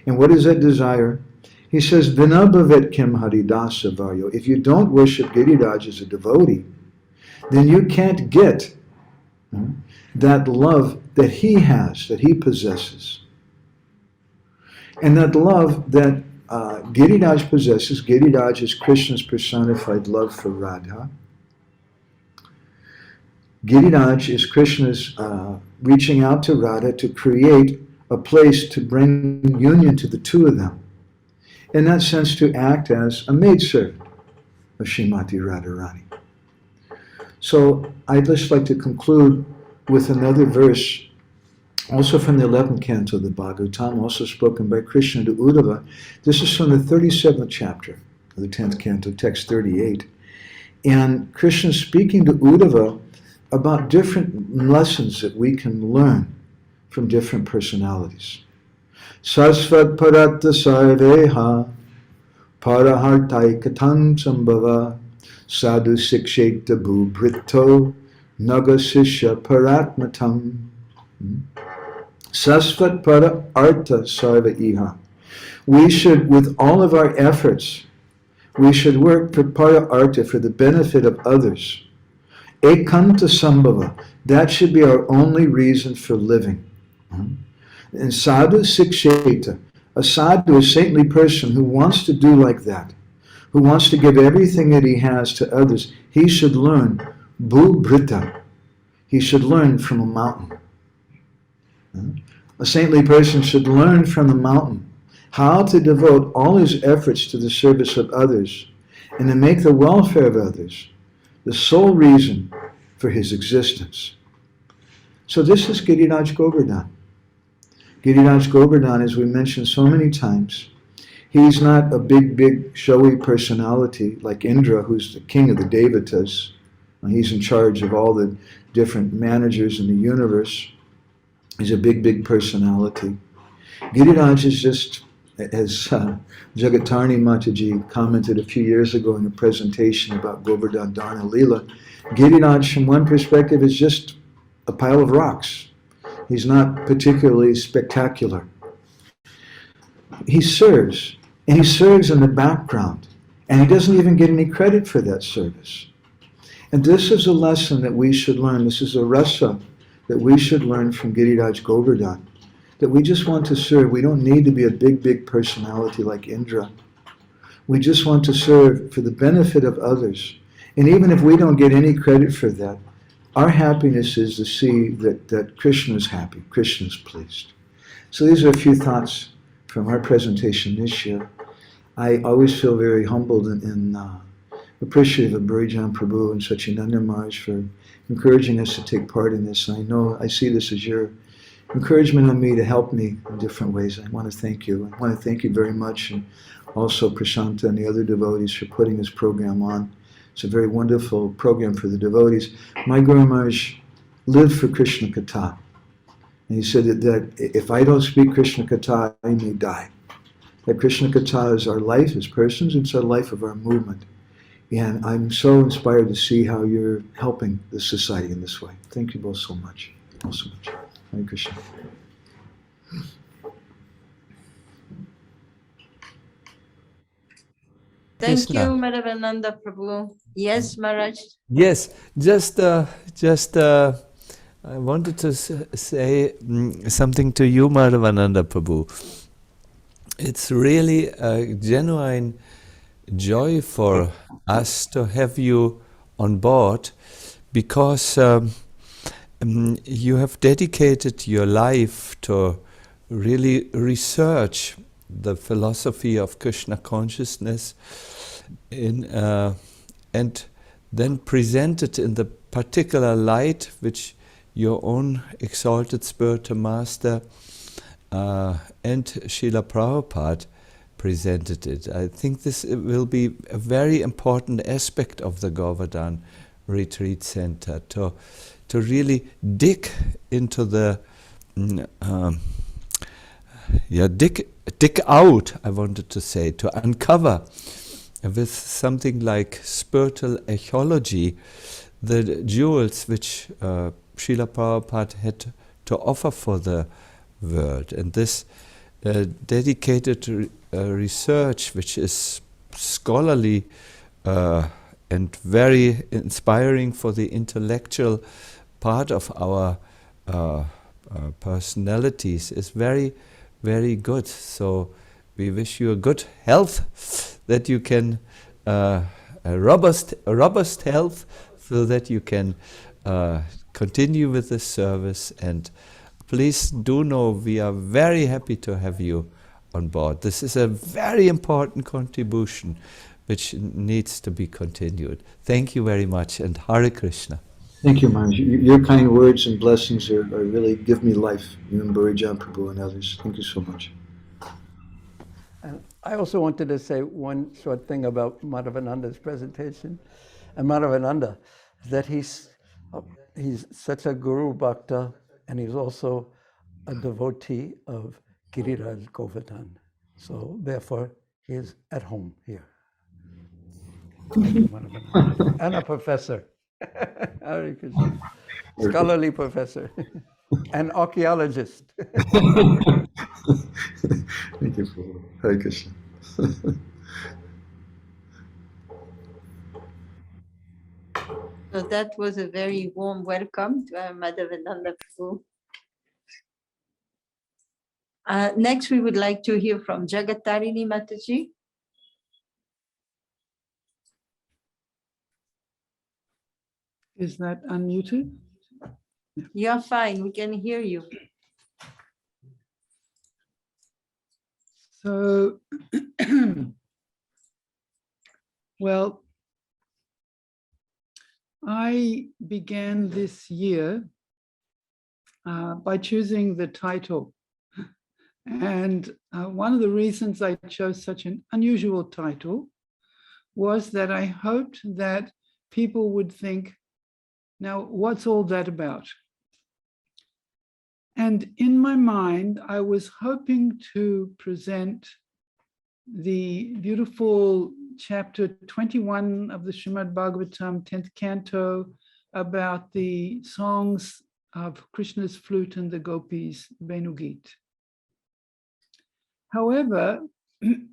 And what is that desire? He says, Vina Bhavet Kim Haridasavayo. If you don't worship Giriraj as a devotee, then you can't get that love that he has, that he possesses. And that love that Giriraj possesses, Giriraj is Krishna's personified love for Radha. Giriraj is Krishna's reaching out to Radha to create a place to bring union to the two of them. In that sense, to act as a maidservant of Srimati Radharani. So I'd just like to conclude with another verse, also from the 11th canto of the Bhagavatam, also spoken by Krishna to Uddhava. This is from the 37th chapter of the 10th canto, text 38. And Krishna is speaking to Uddhava about different lessons that we can learn from different personalities. Sasvat paratta sarveha parahartai katam sambhava sadhu siksheta bhubrito nagasisha paratmatam. Sasvat para artha sarva iha. We should, with all of our efforts, we should work for para artha, for the benefit of others. Ekanta sambhava, that should be our only reason for living. And sadhu siksheta, a sadhu, a saintly person who wants to do like that, who wants to give everything that he has to others, he should learn bhubrita. He should learn from a mountain. A saintly person should learn from the mountain how to devote all his efforts to the service of others and to make the welfare of others the sole reason for his existence. So this is Giriraj Govardhan. Giriraj Govardhan, as we mentioned so many times, he's not a big, showy personality like Indra, who's the king of the Devatas. He's in charge of all the different managers in the universe. He's a big personality. Giriraj is just, as Tarini Mataji commented a few years ago in a presentation about Govardhana Leela, Giriraj from one perspective is just a pile of rocks. He's not particularly spectacular. He serves, and he serves in the background, and he doesn't even get any credit for that service. And this is a lesson that we should learn. This is a rasa that we should learn from Giriraj Govardhan, that we just want to serve. We don't need to be a big personality like Indra. We just want to serve for the benefit of others. And even if we don't get any credit for that, our happiness is to see that Krishna is happy, Krishna is pleased. So these are a few thoughts from our presentation this year. I always feel very humbled and appreciative of Burijan Prabhu and Sachinanda Maharaj for encouraging us to take part in this. I see this as your encouragement on me to help me in different ways. I want to thank you. I want to thank you very much, and also Prashanta and the other devotees for putting this program on. It's a very wonderful program for the devotees. My Guru Maharaj lived for Krishna Katha. And he said that if I don't speak Krishna Katha, I may die. That Krishna Katha is our life as persons, it's our life of our movement. And I'm so inspired to see how you're helping the society in this way. Thank you both so much. Hare Krishna. Thank Krishna. you, Madhavananda Prabhu. Yes, Maharaj. Yes, just I wanted to say something to you, Madhavananda Prabhu. It's really a genuine joy for us to have you on board, because you have dedicated your life to really research the philosophy of Krishna consciousness and then present it in the particular light which your own exalted spiritual master and Srila Prabhupada presented it. I think this will be a very important aspect of the Govardhana Retreat Center, to really dig into the dig out, I wanted to say, to uncover with something like spiritual archaeology the jewels which Srila Prabhupada had to offer for the world. And this dedicated research, which is scholarly and very inspiring for the intellectual part of our personalities, is very, very good. So we wish you a good health, that you can a robust health, so that you can continue with the service. And please do know we are very happy to have you on board. This is a very important contribution which needs to be continued. Thank you very much, and Hare Krishna. Thank you, Maharaj. Your kind words and blessings are really give me life, you and Burijan Prabhu and others. Thank you so much. And I also wanted to say one short thing about Madhavananda's presentation. And Madhavananda, that he's such a Guru Bhakta, and he's also a devotee of Giriraj Govardhan. So therefore, he is at home here. Thank you, Madhavananda. And a professor. Hare Krishna. Scholarly professor. An archaeologist. Thank you for Hare Krishna. So that was a very warm welcome to Madhavananda Prabhu. Next, we would like to hear from Tarini Mataji. Is that unmuted? You're fine, we can hear you. So, well, I began this year by choosing the title. And one of the reasons I chose such an unusual title was that I hoped that people would think, now, what's all that about? And in my mind, I was hoping to present the beautiful chapter 21 of the Srimad Bhagavatam, 10th canto, about the songs of Krishna's flute and the gopis, Venugit. However,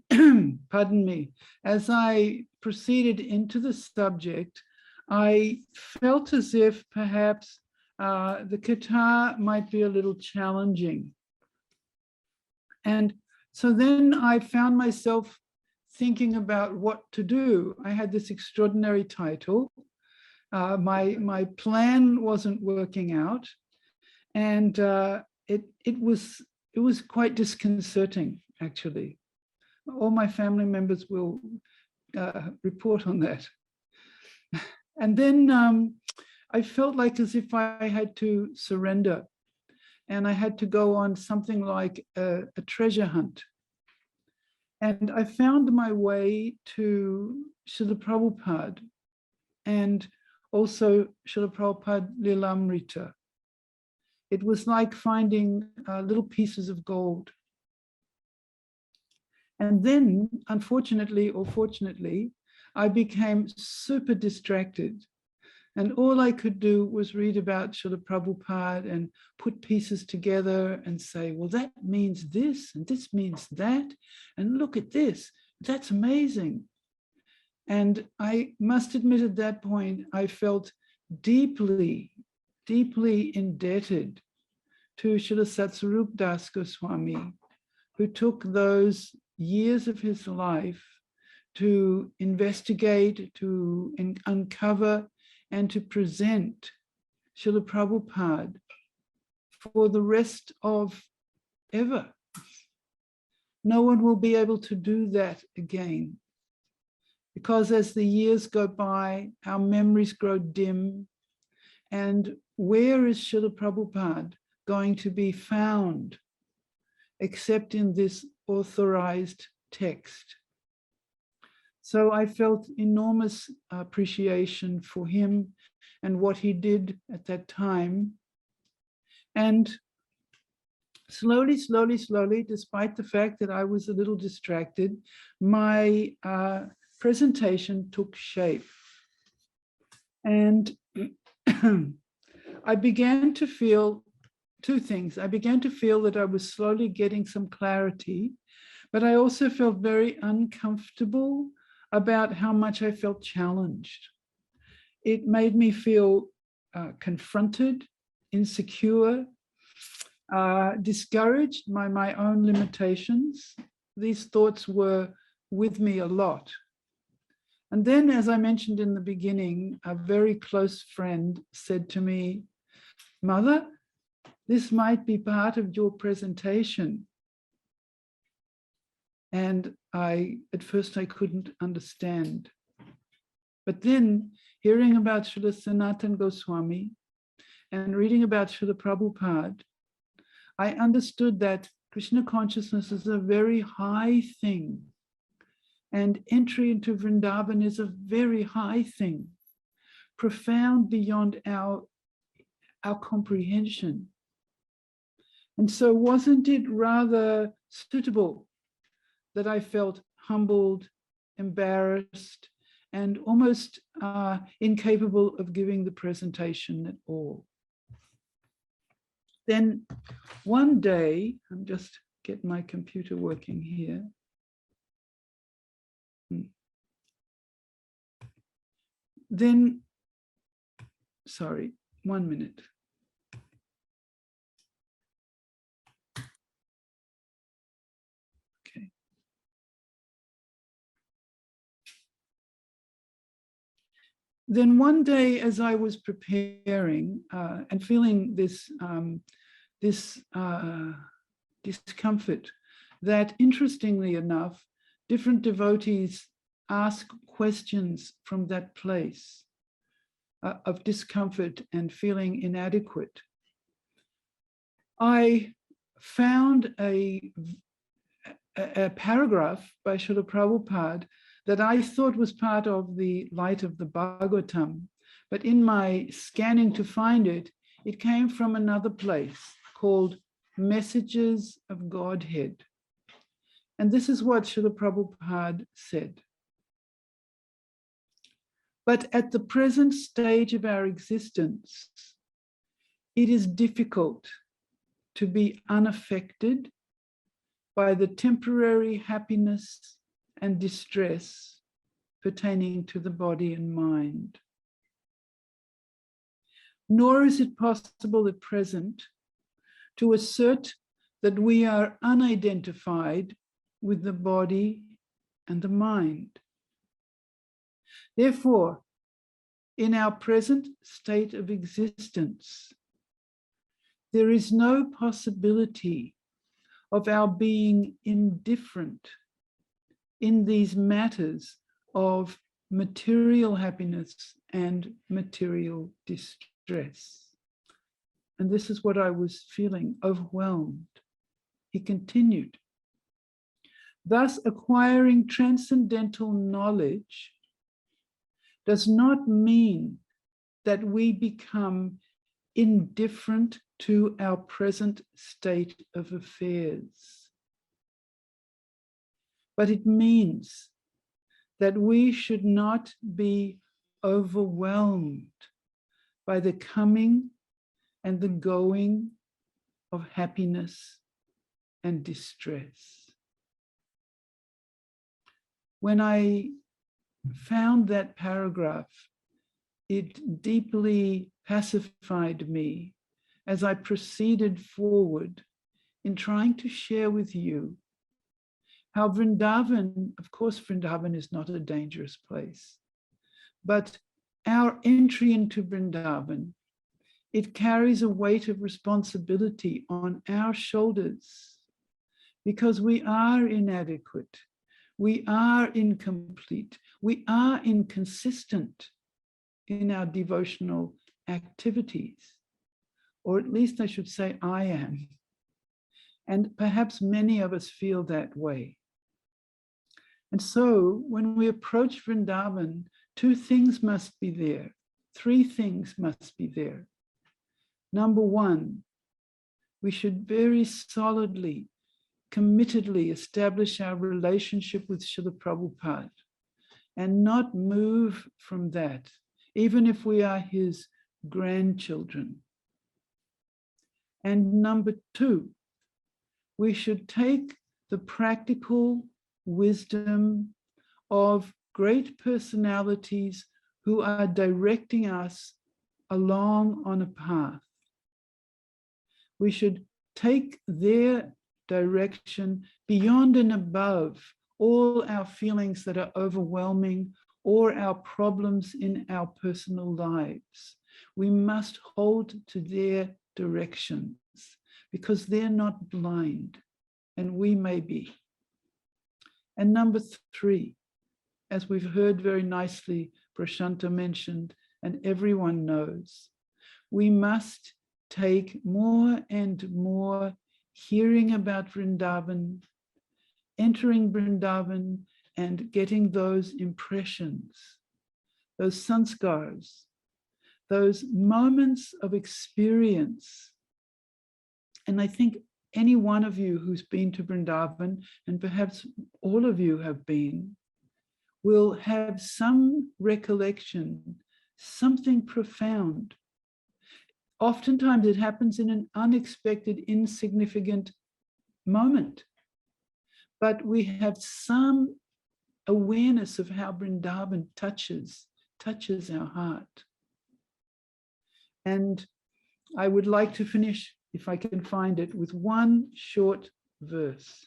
pardon me, as I proceeded into the subject, I felt as if perhaps the kata might be a little challenging. And so then I found myself thinking about what to do. I had this extraordinary title. My plan wasn't working out, and it was quite disconcerting, actually. All my family members will report on that. And then I felt like as if I had to surrender, and I had to go on something like a treasure hunt. And I found my way to Srila Prabhupada and also Srila Prabhupada Lilamrita. It was like finding little pieces of gold. And then, unfortunately or fortunately, I became super distracted. And all I could do was read about Srila Prabhupada and put pieces together and say, well, that means this, and this means that, and look at this, that's amazing. And I must admit at that point, I felt deeply, deeply indebted to Srila Satsvarup Das Goswami, who took those years of his life to investigate, to uncover, and to present Srila Prabhupada for the rest of ever. No one will be able to do that again. Because as the years go by, our memories grow dim. And where is Srila Prabhupada going to be found except in this authorized text? So I felt enormous appreciation for him and what he did at that time. And slowly, slowly, slowly, despite the fact that I was a little distracted, my presentation took shape. And I began to feel two things. I began to feel that I was slowly getting some clarity, but I also felt very uncomfortable about how much I felt challenged. It made me feel confronted, insecure, discouraged by my own limitations. These thoughts were with me a lot. And then, as I mentioned in the beginning, a very close friend said to me, "Mother, this might be part of your presentation." And at first I couldn't understand. But then, hearing about Srila Sanatana Goswami and reading about Srila Prabhupada, I understood that Krishna consciousness is a very high thing. And entry into Vrindavan is a very high thing, profound beyond our comprehension. And so wasn't it rather suitable that I felt humbled, embarrassed, and almost incapable of giving the presentation at all? Then one day, I'm just getting my computer working here. Then, sorry, 1 minute. Okay. Then one day, as I was preparing and feeling this discomfort, that interestingly enough, different devotees ask questions from that place of discomfort and feeling inadequate. I found a paragraph by Srila Prabhupada that I thought was part of the Light of the Bhagavatam, but in my scanning to find it, it came from another place called Messages of Godhead. And this is what Srila Prabhupada said. But at the present stage of our existence, it is difficult to be unaffected by the temporary happiness and distress pertaining to the body and mind. Nor is it possible at present to assert that we are unidentified with the body and the mind. Therefore, in our present state of existence, there is no possibility of our being indifferent in these matters of material happiness and material distress. And this is what I was feeling, overwhelmed. He continued, thus acquiring transcendental knowledge does not mean that we become indifferent to our present state of affairs. But it means that we should not be overwhelmed by the coming and the going of happiness and distress. When I found that paragraph. It deeply pacified me as I proceeded forward in trying to share with you how Vrindavan, of course, Vrindavan is not a dangerous place, but our entry into Vrindavan, it carries a weight of responsibility on our shoulders because we are inadequate, we are incomplete, we are inconsistent in our devotional activities, or at least I should say I am. And perhaps many of us feel that way. And so when we approach Vrindavan, two things must be there. Three things must be there. Number one, we should very solidly, committedly establish our relationship with Srila Prabhupada and not move from that, even if we are his grandchildren. And number two, we should take the practical wisdom of great personalities who are directing us along on a path. We should take their direction beyond and above all our feelings that are overwhelming or our problems in our personal lives. We must hold to their directions because they're not blind and we may be. And number three, as we've heard very nicely, Prashanta mentioned, and everyone knows, we must take more and more hearing about Vrindavan, entering Vrindavan, and getting those impressions, those sanskars, those moments of experience. And I think any one of you who's been to Vrindavan, and perhaps all of you have been, will have some recollection, something profound. Oftentimes it happens in an unexpected, insignificant moment, but we have some awareness of how Vrindavan touches our heart. And I would like to finish, if I can find it, with one short verse.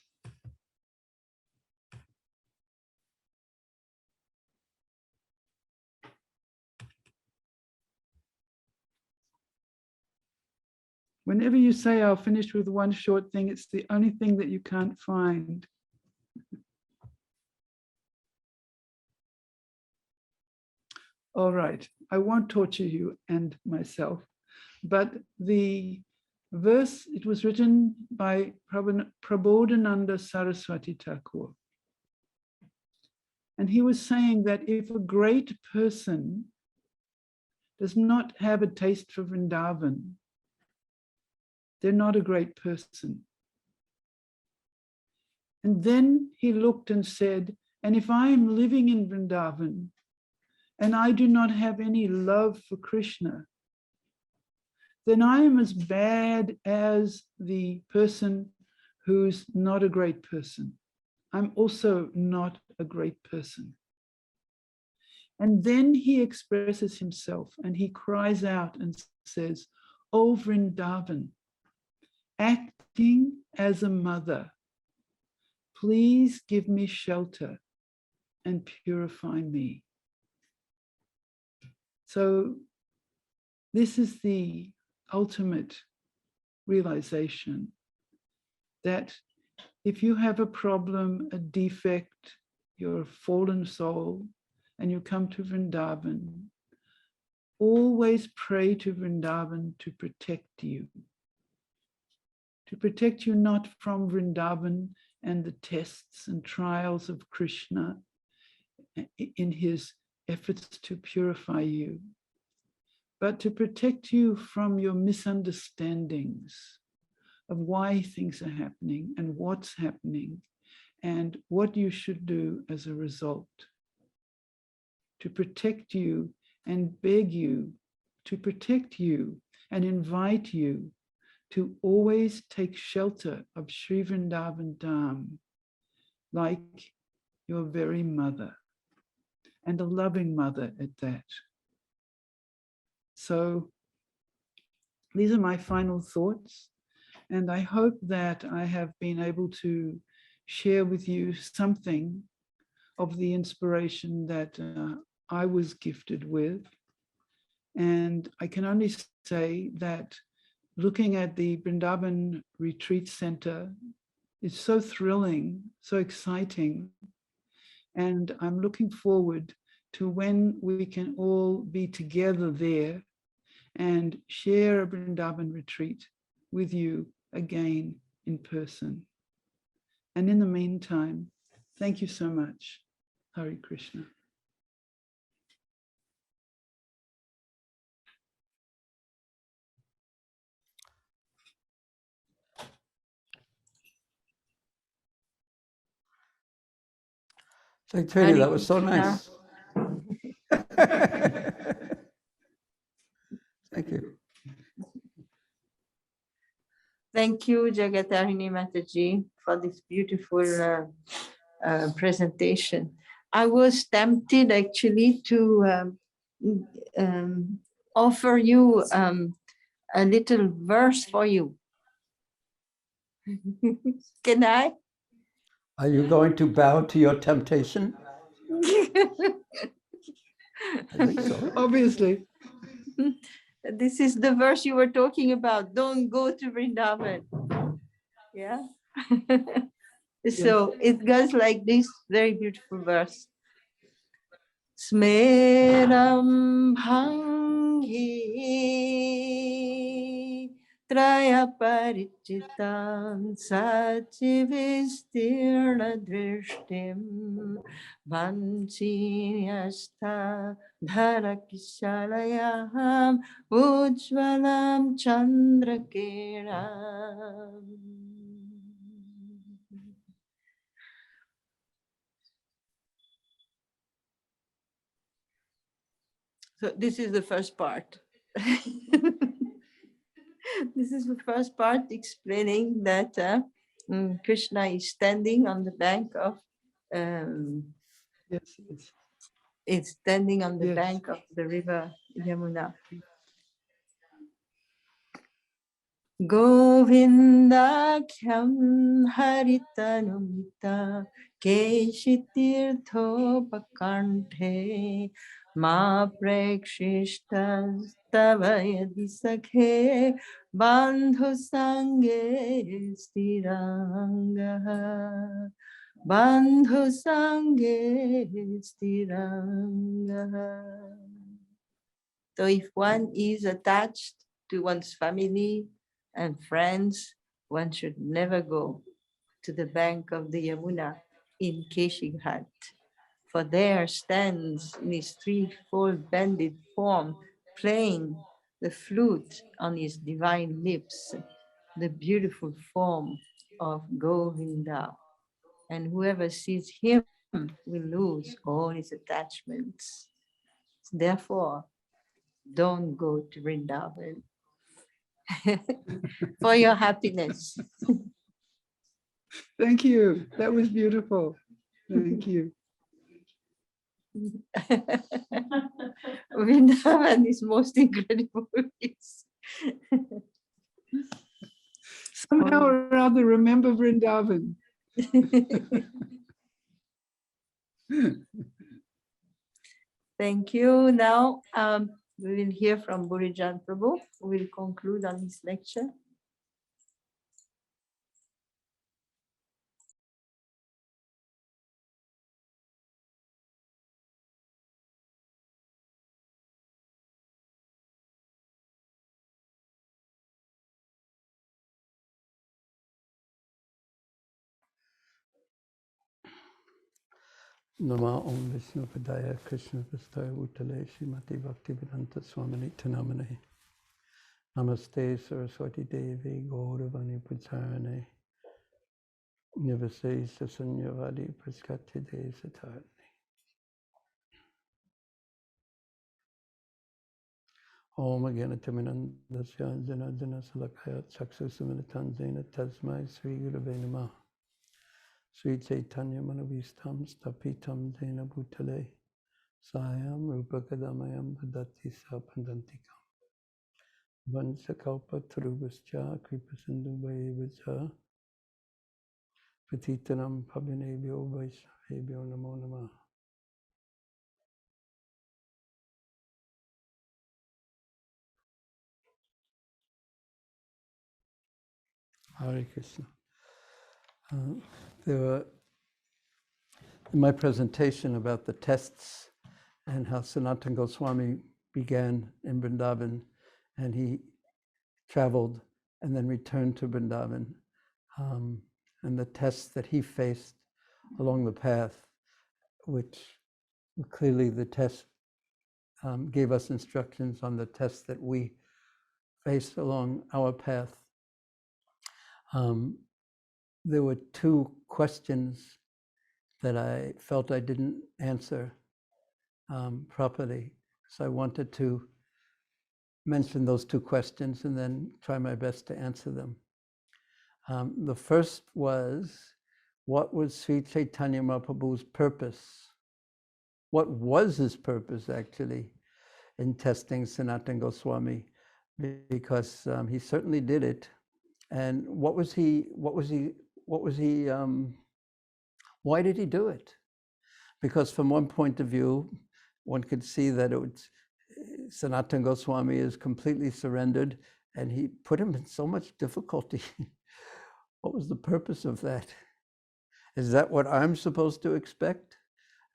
Whenever you say I'll finish with one short thing, it's the only thing that you can't find. All right, I won't torture you and myself, but the verse, it was written by Prabodhananda Saraswati Thakur. And he was saying that if a great person does not have a taste for Vrindavan, they're not a great person. And then he looked and said, and if I am living in Vrindavan and I do not have any love for Krishna, then I am as bad as the person who's not a great person. I'm also not a great person. And then he expresses himself and he cries out and says, "O Vrindavan, acting as a mother, please give me shelter and purify me." So this is the ultimate realization that if you have a problem, a defect, you're a fallen soul, and you come to Vrindavan, always pray to Vrindavan to protect you. To protect you not from Vrindavan and the tests and trials of Krishna in his efforts to purify you, but to protect you from your misunderstandings of why things are happening and what's happening and what you should do as a result. To protect you and beg you, to protect you and invite you to always take shelter of Sri Vrindavan Dham like your very mother. and a loving mother at that. So these are my final thoughts, and I hope that I have been able to share with you something of the inspiration that I was gifted with. And I can only say that looking at the Brindavan Retreat Center is so thrilling, so exciting. And I'm looking forward to when we can all be together there and share a Brindavan retreat with you again in person. And in the meantime, thank you so much. Hare Krishna. So Tarini, that was so nice. Thank you. Thank you, Tarini Mataji, for this beautiful presentation. I was tempted actually to offer you a little verse for you. Can I? Are you going to bow to your temptation? I think so. Obviously. This is the verse you were talking about. Don't go to Vrindavan. Yeah. So it goes like this very beautiful verse. Smeram bhangi traya parichitam sachivistirna drishtim vanchinyastha dharakishalayaham ujvalam chandrakiram. So this is the first part. This is the first part explaining that Krishna is standing on the bank of it's standing on the bank of the river Yamuna. Govinda khyam haritanumita keshitirtho pakanthe ma prekshishtas tava yadi sakhe bandhu sange stiranga bandhu sange stiranga. So if one is attached to one's family and friends, one should never go to the bank of the Yamuna in Keshighat, for there stands in his threefold bended form, playing the flute on his divine lips, the beautiful form of Govinda. And whoever sees him will lose all his attachments. Therefore, don't go to Vrindavan. For your happiness. Thank you. That was beautiful. Thank you. Vrindavan is most incredible. Somehow or other, remember Vrindavan. Thank you. Now we will hear from Burijan Prabhu, who will conclude on his lecture. Nama Om Vishnu Padaya Krishna Vistaya Bhutale Srimati Bhaktivedanta Swamini Tanamane Namaste Saraswati Devi Gauravani Putarane Nivase Sasanyavadi Praskati De Satarne. Om Agyanatiminandasya Jana Jana Salakaya Chaksusaminitanzena Tasmai Sri Gurave Namah Sri Chaitanya Manavistam Stapitam Jena Bhutale Sayam Rupakadamayam Padati Sapandantikam Vansakalpa Trubhascha Kripasindu Vayevacha Patitanam Pavinebhyo Vaishnavebhyo Namo Namah. Hare Krishna. There were, in my presentation about the tests and how Sanatana Goswami began in Brindavan, and he traveled and then returned to Brindavan, and the tests that he faced along the path, which clearly the test gave us instructions on the tests that we faced along our path. There were two questions that I felt I didn't answer properly. So I wanted to mention those two questions and then try my best to answer them. The first was, what was Sri Chaitanya Mahaprabhu's purpose? What was his purpose, actually, in testing Sanatana Goswami? Because he certainly did it. And why did he do it? Because from one point of view, one could see that Sanatana Goswami is completely surrendered, and he put him in so much difficulty. What was the purpose of that? Is that what I'm supposed to expect?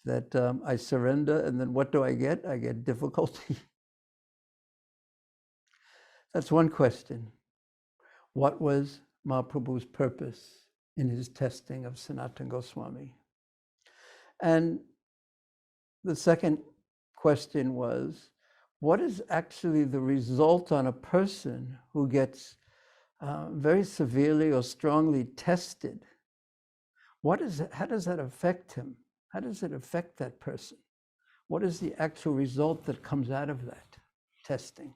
That I surrender, and then what do I get? I get difficulty. That's one question. What was Mahaprabhu's purpose in his testing of Sanatana Goswami? And the second question was, what is actually the result on a person who gets very severely or strongly tested? How does that affect him? How does it affect that person? What is the actual result that comes out of that testing?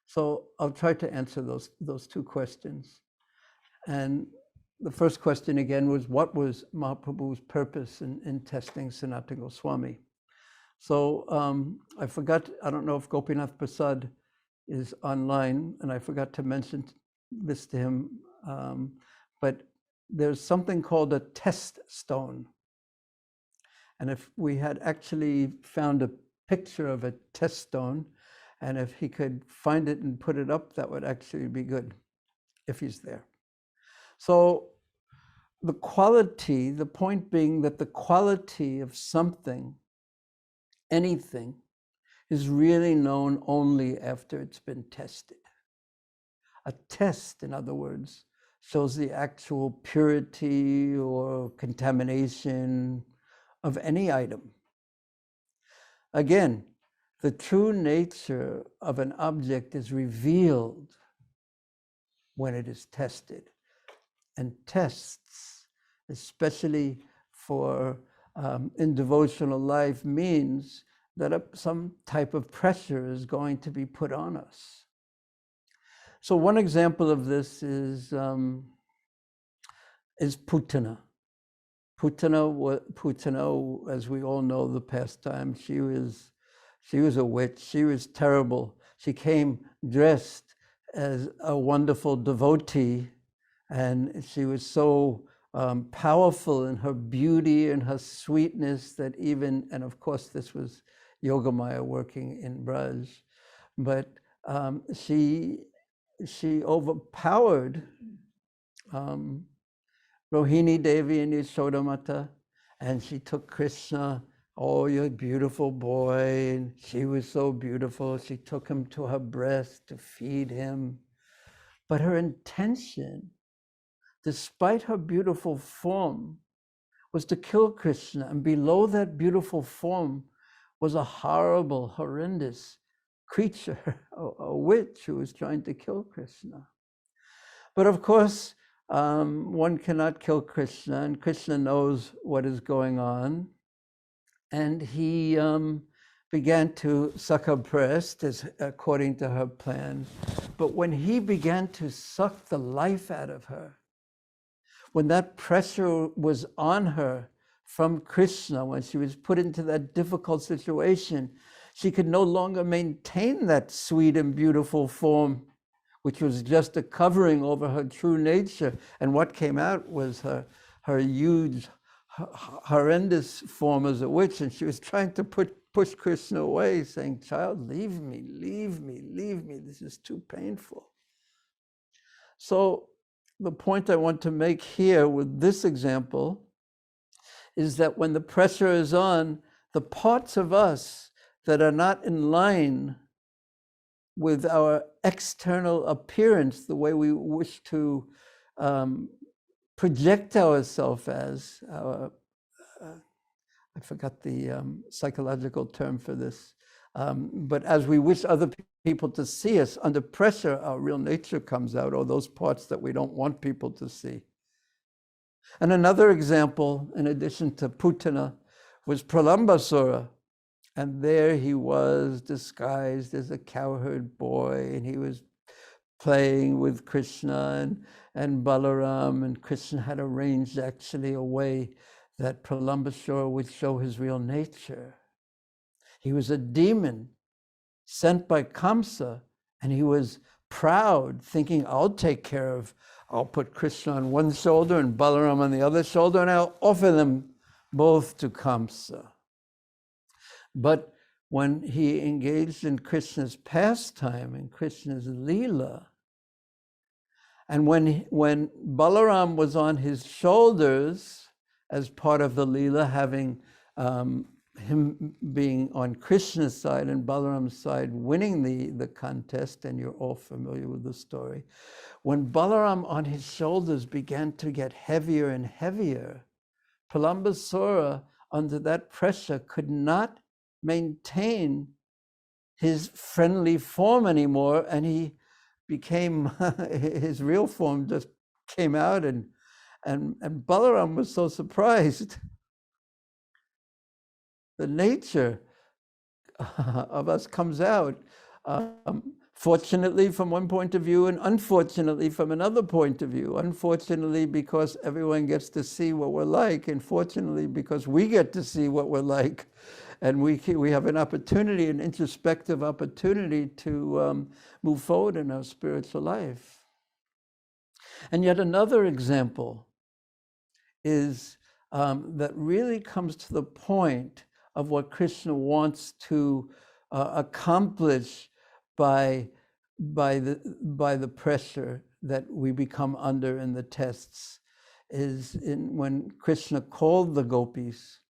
So I'll try to answer those two questions. And the first question again was, what was Mahaprabhu's purpose in testing Sanatana Goswami? So I forgot, I don't know if Gopinath Prasad is online, and I forgot to mention this to him, but there's something called a test stone. And if we had actually found a picture of a test stone, and if he could find it and put it up, that would actually be good, if he's there. So the point being that the quality of something, anything, is really known only after it's been tested. A test, in other words, shows the actual purity or contamination of any item. Again, the true nature of an object is revealed when it is tested. And tests, especially in devotional life, means that some type of pressure is going to be put on us. So one example of this is Putana. Putana, as we all know, the pastime, she was a witch. She was terrible. She came dressed as a wonderful devotee, and she was so powerful in her beauty and her sweetness that and of course this was Yogamaya working in Braj, but she overpowered Rohini Devi and Yashodamata, and she took Krishna, oh, you're a beautiful boy, and she was so beautiful. She took him to her breast to feed him. But her intention, despite her beautiful form, was to kill Krishna, and below that beautiful form was a horrible, horrendous creature, a witch who was trying to kill Krishna. But of course, one cannot kill Krishna, and Krishna knows what is going on. And he began to suck her breast according to her plan. But when he began to suck the life out of her, when that pressure was on her from Krishna, when she was put into that difficult situation, she could no longer maintain that sweet and beautiful form, which was just a covering over her true nature. And what came out was her huge, horrendous form as a witch. And she was trying to push Krishna away, saying, "Child, leave me, leave me, leave me. This is too painful." So the point I want to make here with this example is that when the pressure is on, the parts of us that are not in line with our external appearance, the way we wish to project ourselves as, I forgot the psychological term for this, but as we wish other people to see us, under pressure, our real nature comes out, or those parts that we don't want people to see. And another example, in addition to Putana, was Pralambasura. And there he was disguised as a cowherd boy, and he was playing with Krishna and Balaram, and Krishna had arranged actually a way that Pralambasura would show his real nature. He was a demon sent by Kamsa, and he was proud, thinking, I'll put Krishna on one shoulder and Balaram on the other shoulder, and I'll offer them both to Kamsa. But when he engaged in Krishna's pastime, in Krishna's Leela, and when Balaram was on his shoulders as part of the Leela, having him being on Krishna's side and Balaram's side winning the contest, and you're all familiar with the story, when Balaram on his shoulders began to get heavier and heavier, Pralambasura, under that pressure, could not maintain his friendly form anymore, and he became, his real form just came out, and Balaram was so surprised. The nature of us comes out, fortunately from one point of view, and unfortunately from another point of view. Unfortunately because everyone gets to see what we're like, and fortunately because we get to see what we're like, and we have an opportunity, an introspective opportunity to move forward in our spiritual life. And yet another example is that really comes to the point of what Krishna wants to accomplish by the pressure that we become under in the tests, is when Krishna called the gopis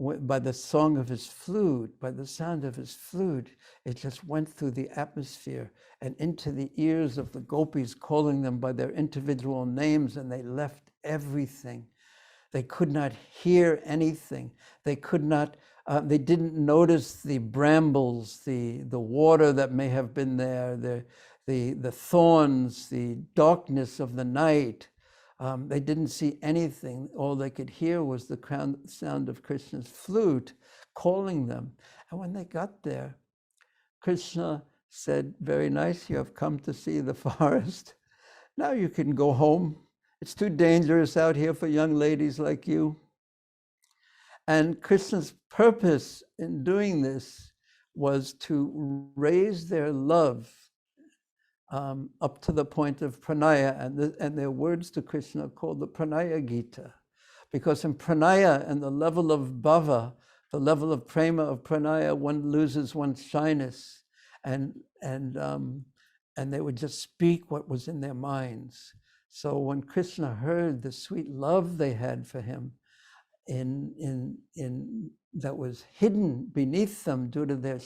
by the song of his flute, by the sound of his flute. It just went through the atmosphere and into the ears of the gopis, calling them by their individual names, and they left everything. They could not hear anything. They could not, they didn't notice the brambles, the water that may have been there, the thorns, the darkness of the night. They didn't see anything. All they could hear was the sound of Krishna's flute calling them. And when they got there, Krishna said, "Very nice, you have come to see the forest. Now you can go home. It's too dangerous out here for young ladies like you." And Krishna's purpose in doing this was to raise their love up to the point of pranaya, and their words to Krishna are called the Pranaya Gita, because in pranaya and the level of bhava, the level of prema of pranaya, one loses one's shyness, and they would just speak what was in their minds. So when Krishna heard the sweet love they had for him, in that was hidden beneath them due to their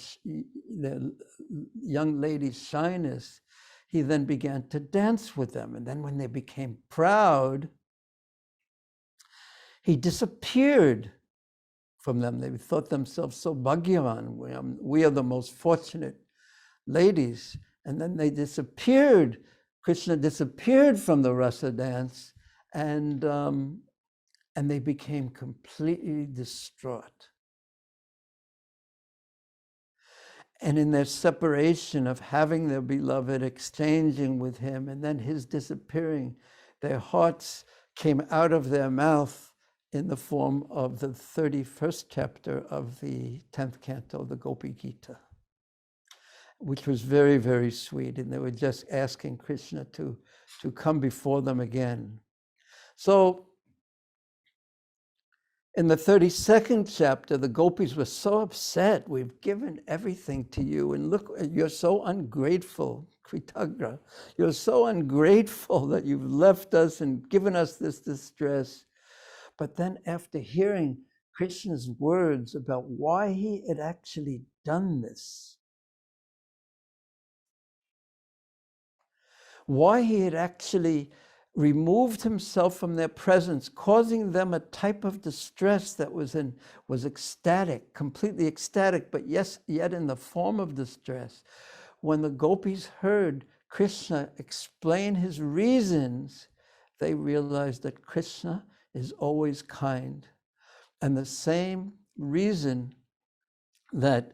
young lady's shyness, he then began to dance with them. And then when they became proud, he disappeared from them. They thought themselves so bhagyavan. We are the most fortunate ladies. And then they disappeared. Krishna disappeared from the rasa dance, and they became completely distraught. And in their separation of having their beloved, exchanging with him, and then his disappearing, their hearts came out of their mouth in the form of the 31st chapter of the 10th canto, the Gopi Gita, which was very, very sweet. And they were just asking Krishna to come before them again. So in the 32nd chapter, the gopis were so upset. We've given everything to you. And look, you're so ungrateful, Kritagra. You're so ungrateful that you've left us and given us this distress. But then after hearing Krishna's words about why he had actually done this, why he had actually removed himself from their presence, causing them a type of distress that was ecstatic, completely ecstatic, but yes, yet in the form of distress. When the gopis heard Krishna explain his reasons, they realized that Krishna is always kind. And the same reason that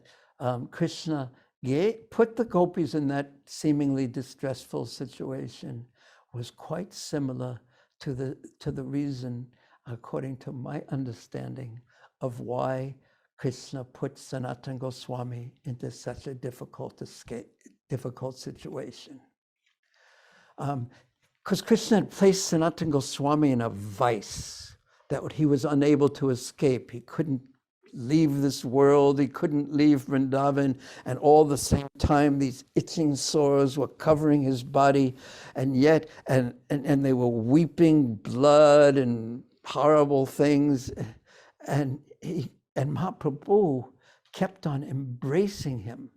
Krishna put the gopis in that seemingly distressful situation was quite similar to the reason, according to my understanding, of why Krishna put Sanatana Goswami into such a difficult situation. Because Krishna had placed Sanatana Goswami in a vice that he was unable to escape. He couldn't leave this world, he couldn't leave Brindavan, and all the same time these itching sores were covering his body, and yet, and they were weeping blood and horrible things, and Mahaprabhu kept on embracing him.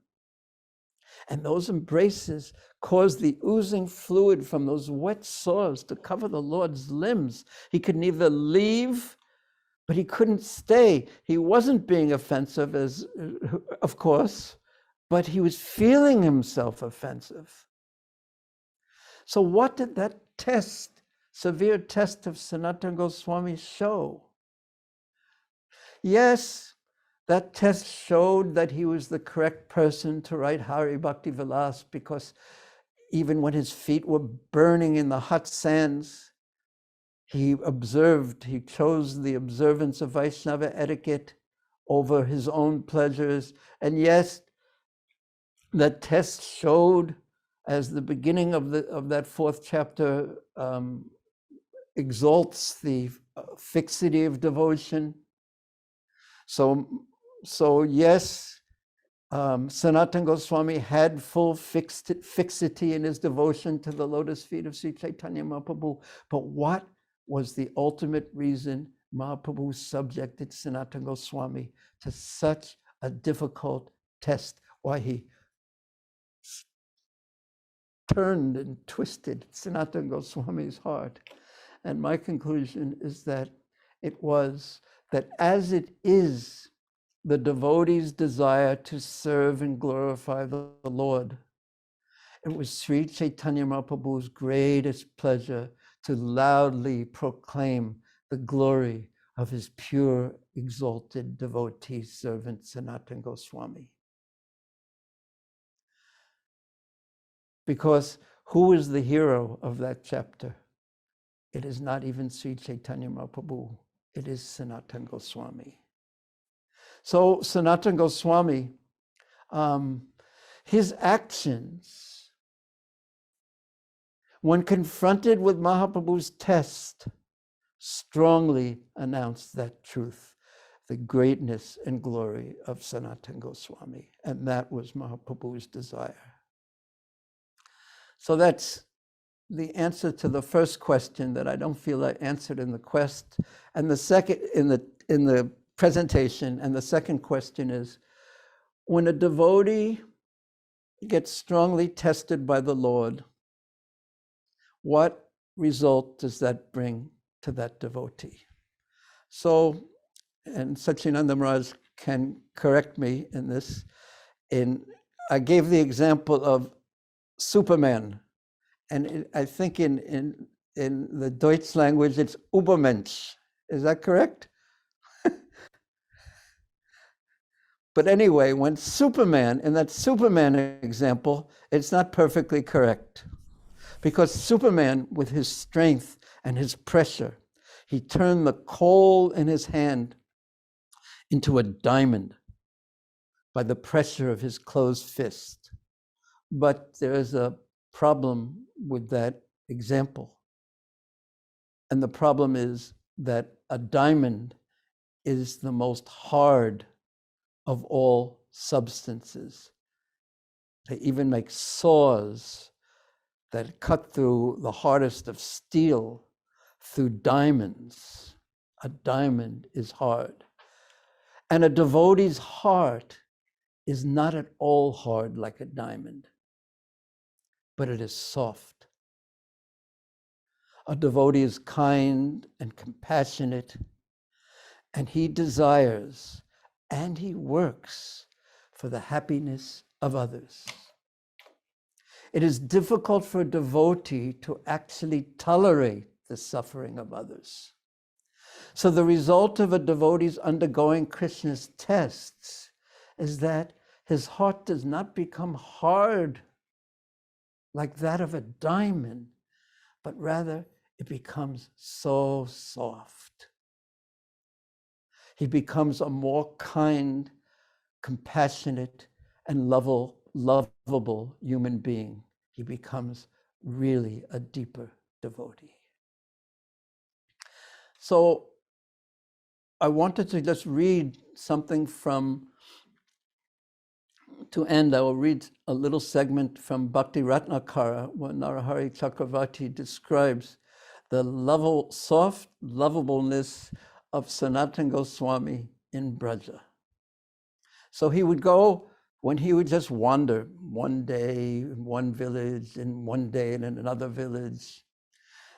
And those embraces caused the oozing fluid from those wet sores to cover the Lord's limbs. He could neither leave, but he couldn't stay. He wasn't being offensive, as of course, but he was feeling himself offensive. So what did that severe test of Sanatana Goswami show? Yes, that test showed that he was the correct person to write Hari Bhakti Vilas, because even when his feet were burning in the hot sands, he chose the observance of Vaishnava etiquette over his own pleasures. And yes, that test showed, as the beginning of that 4th chapter exalts the fixity of devotion. So yes, Sanatana Goswami had full fixity in his devotion to the lotus feet of Sri Chaitanya Mahaprabhu. But what was the ultimate reason Mahaprabhu subjected Sanatana Goswami to such a difficult test? Why he turned and twisted Sanatana Goswami's heart? And my conclusion is that it was that, as it is the devotee's desire to serve and glorify the Lord, it was Sri Chaitanya Mahaprabhu's greatest pleasure to loudly proclaim the glory of his pure, exalted devotee servant, Sanatana Goswami. Because who is the hero of that chapter? It is not even Sri Chaitanya Mahaprabhu. It is Sanatana Goswami. So Sanatana Goswami, his actions, when confronted with Mahaprabhu's test, strongly announced that truth, the greatness and glory of Sanatana Goswami. And that was Mahaprabhu's desire. So that's the answer to the first question that I don't feel I answered in the quest, and the second in the presentation. And the second question is, when a devotee gets strongly tested by the Lord, what result does that bring to that devotee? So, and Satchidananda Maharaj can correct me in this, I gave the example of Superman. And I think in the Deutsch language, it's Übermensch. Is that correct? But anyway, when Superman, in that Superman example, it's not perfectly correct. Because Superman, with his strength and his pressure, He turned the coal in his hand into a diamond by the pressure of his closed fist. But there is a problem with that example. And the problem is that a diamond is the most hard of all substances. They even make saws that cut through the hardest of steel through diamonds. A diamond is hard. And a devotee's heart is not at all hard like a diamond, but it is soft. A devotee is kind and compassionate, and he desires and he works for the happiness of others. It is difficult for a devotee to actually tolerate the suffering of others. So the result of a devotee's undergoing Krishna's tests is that his heart does not become hard like that of a diamond, but rather it becomes so soft. He becomes a more kind, compassionate, and lovable human being. He becomes really a deeper devotee. So I wanted to just read something to end. I will read a little segment from Bhakti Ratnakara, where Narahari Chakravarti describes the soft lovableness of Sanatana Goswami in Braja. So he would go, when he would just wander one day in one village and one day in another village,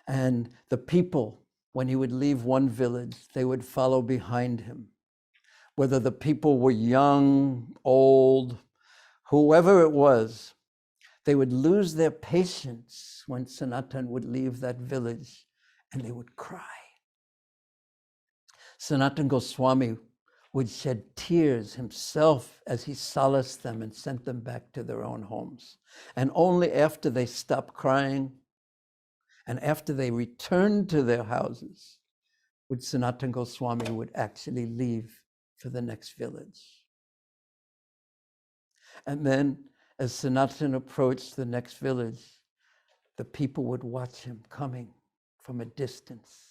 and the people, when he would leave one village, they would follow behind him. Whether the people were young, old, whoever it was, they would lose their patience when Sanatan would leave that village, and they would cry. Sanatana Goswami would shed tears himself as he solaced them and sent them back to their own homes. And only after they stopped crying and after they returned to their houses would Sanatana Goswami would actually leave for the next village. And then as Sanatana approached the next village, the people would watch him coming from a distance.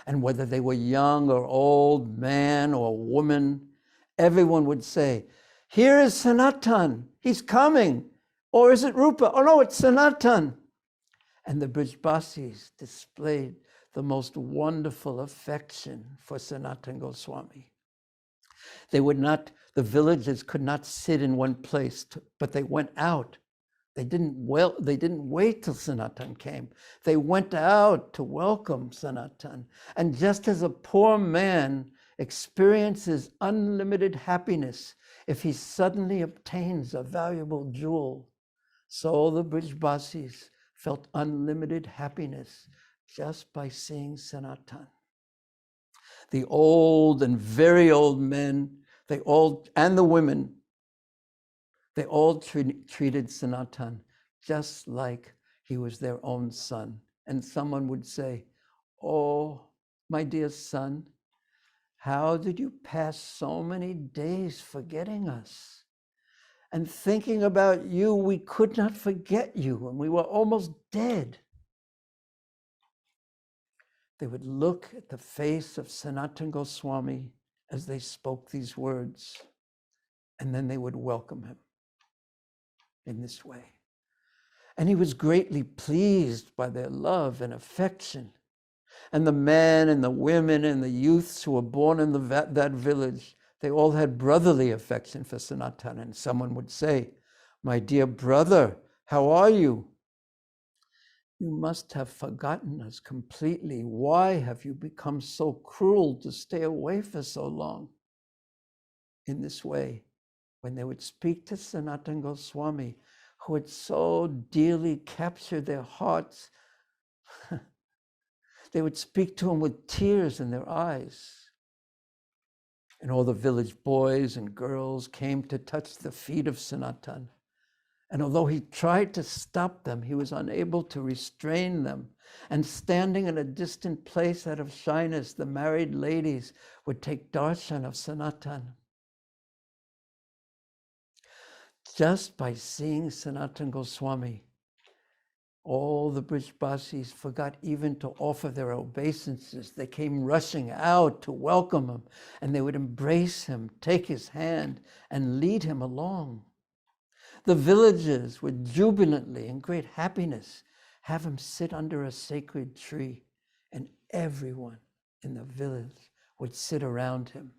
And whether they were young or old, man or woman, everyone would say, "Here is Sanatan, he's coming." Or is it Rupa? "Oh no, it's Sanatan." And the Brijbasis displayed the most wonderful affection for Sanatana Goswami. The villagers could not sit in one place, but they went out. They didn't wait till Sanatan came. They went out to welcome Sanatan. And just as a poor man experiences unlimited happiness if he suddenly obtains a valuable jewel, so the Brijbasis felt unlimited happiness just by seeing Sanatan. The old and very old men, and the women, they all treated Sanatan just like he was their own son. And someone would say, "Oh, my dear son, how did you pass so many days forgetting us? And thinking about you, we could not forget you, and we were almost dead." They would look at the face of Sanatana Goswami as they spoke these words, and then they would welcome him in this way. And he was greatly pleased by their love and affection. And the men and the women and the youths who were born in that village, they all had brotherly affection for Sanatana. And someone would say, "My dear brother, how are you? You must have forgotten us completely. Why have you become so cruel to stay away for so long?" In this way, when they would speak to Sanatana Goswami, who had so dearly captured their hearts, they would speak to him with tears in their eyes. And all the village boys and girls came to touch the feet of Sanatana. And although he tried to stop them, he was unable to restrain them. And standing in a distant place out of shyness, the married ladies would take darshan of Sanatan. Just by seeing Sanatan Goswami, all the Brishbasis forgot even to offer their obeisances. They came rushing out to welcome him, and they would embrace him, take his hand, and lead him along. The villagers would jubilantly, in great happiness, have him sit under a sacred tree, and everyone in the village would sit around him.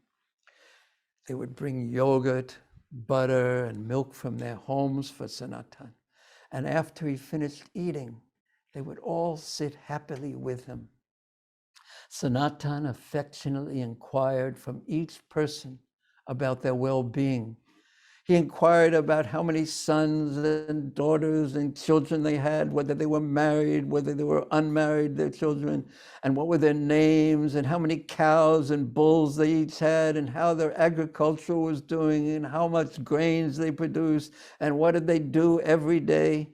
They would bring yogurt, butter, and milk from their homes for Sanatan. And after he finished eating, they would all sit happily with him. Sanatan affectionately inquired from each person about their well-being. He inquired about how many sons and daughters and children they had, whether they were married, whether they were unmarried, their children, and what were their names, and how many cows and bulls they each had, and how their agriculture was doing, and how much grains they produced, and what did they do every day.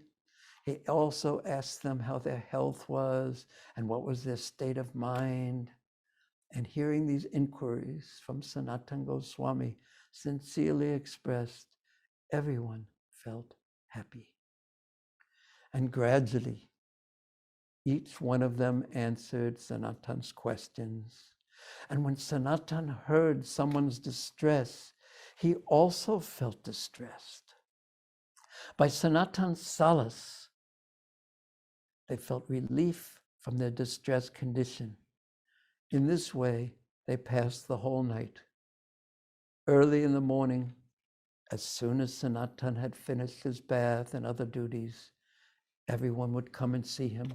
He also asked them how their health was, and what was their state of mind. And hearing these inquiries from Sanatan Goswami, sincerely expressed, everyone felt happy. And gradually, each one of them answered Sanatan's questions. And when Sanatan heard someone's distress, he also felt distressed. By Sanatan's solace, they felt relief from their distressed condition. In this way, they passed the whole night. Early in the morning, as soon as Sanatan had finished his bath and other duties, everyone would come and see him.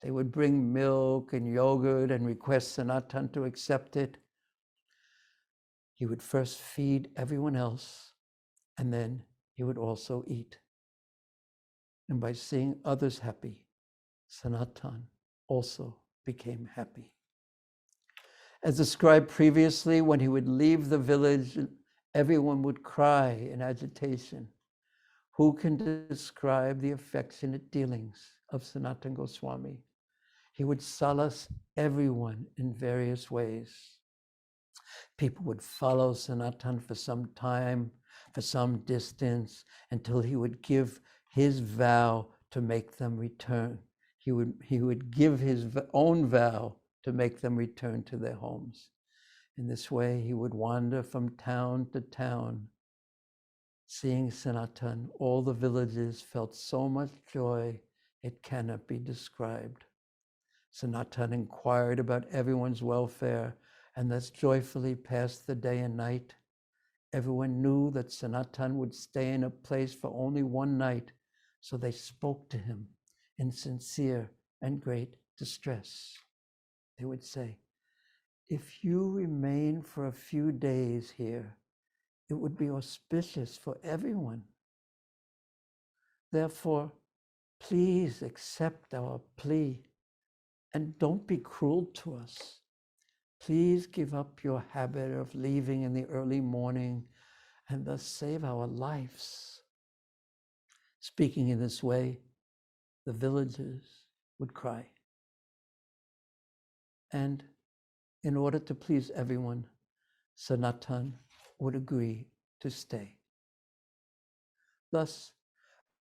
They would bring milk and yogurt and request Sanatan to accept it. He would first feed everyone else, and then he would also eat. And by seeing others happy, Sanatan also became happy. As described previously, when he would leave the village, everyone would cry in agitation. Who can describe the affectionate dealings of Sanatan Goswami? He would solace everyone in various ways. People would follow Sanatan for some time, for some distance, until he would give his vow to make them return. He would give his own vow to make them return to their homes. In this way, he would wander from town to town. Seeing Sanatan, all the villagers felt so much joy, it cannot be described. Sanatan inquired about everyone's welfare, and thus joyfully passed the day and night. Everyone knew that Sanatan would stay in a place for only one night, so they spoke to him in sincere and great distress. They would say, "If you remain for a few days here, it would be auspicious for everyone. Therefore, please accept our plea and don't be cruel to us. Please give up your habit of leaving in the early morning and thus save our lives." Speaking in this way, the villagers would cry. And in order to please everyone, Sanatan would agree to stay. Thus,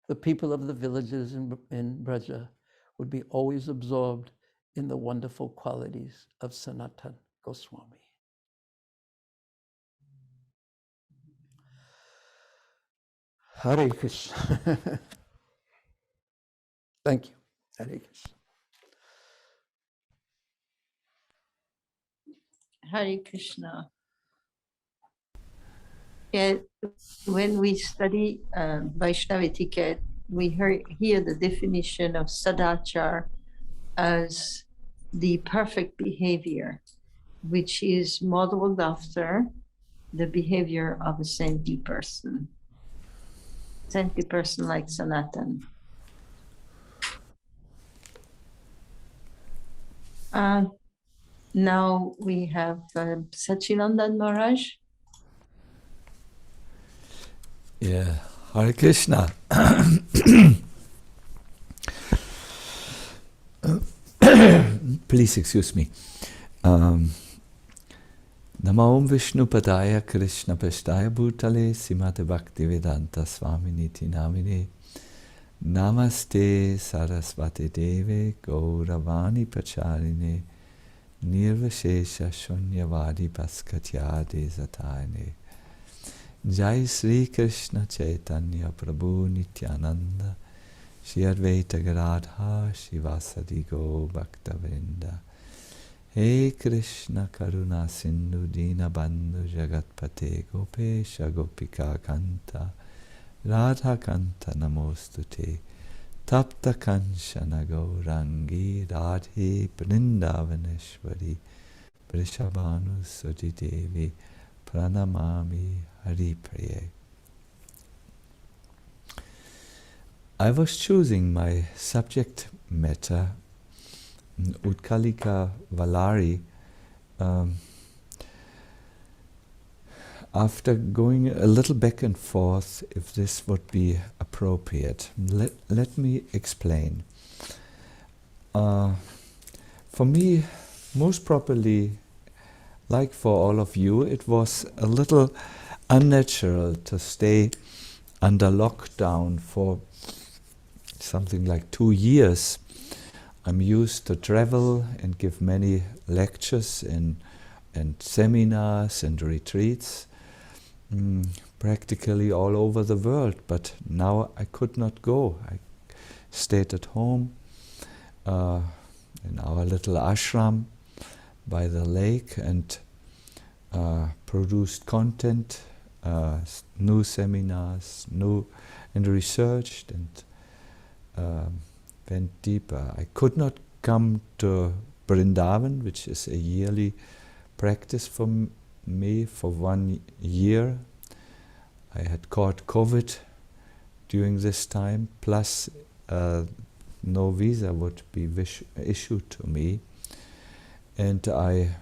the people of the villages in Braja would be always absorbed in the wonderful qualities of Sanatan Goswami. Hare Krishna. Thank you. Hare Krishna. Hare Krishna. Yeah, when we study Vaishnava etiquette, we hear the definition of sadachar as the perfect behavior, which is modeled after the behavior of a saintly person. Saintly person like Sanatan. Now we have Sachinandan Maharaj. Yeah, Hare Krishna. Please excuse me. Namo Om Vishnu Padaya Krishna Peshtaya Bhutale Simate Bhakti Vedanta Swaminiti Namine Namaste Sarasvati Deve Gauravani Pacharine Nirvashesha Shunyavadi Paskatyade Zatayane Jai Sri Krishna Chaitanya Prabhu Nityananda Shri Advaita Gadadhar Shivasadi Go Bhakta Vrinda Hey Krishna Karuna Sindhu Dina Bandhu Jagatpate Gopesha Gopika Kanta Radha Kanta Namostute Tapta Kanshana Gaurangi Radhe Brindavaneshwari Vrishabhanu Sudi Devi Pranamami Hari Priye. I was choosing my subject matter, Utkalika Valari, after going a little back and forth if this would be appropriate. Let me explain. For me, most probably, like for all of you, it was a little unnatural to stay under lockdown for something like 2 years. I'm used to travel and give many lectures and seminars and retreats practically all over the world, but now I could not go. I stayed at home in our little ashram by the lake and produced content, new seminars, and researched and went deeper. I could not come to Brindavan, which is a yearly practice for me for 1 year. I had caught COVID during this time, plus no visa would be issued to me. And I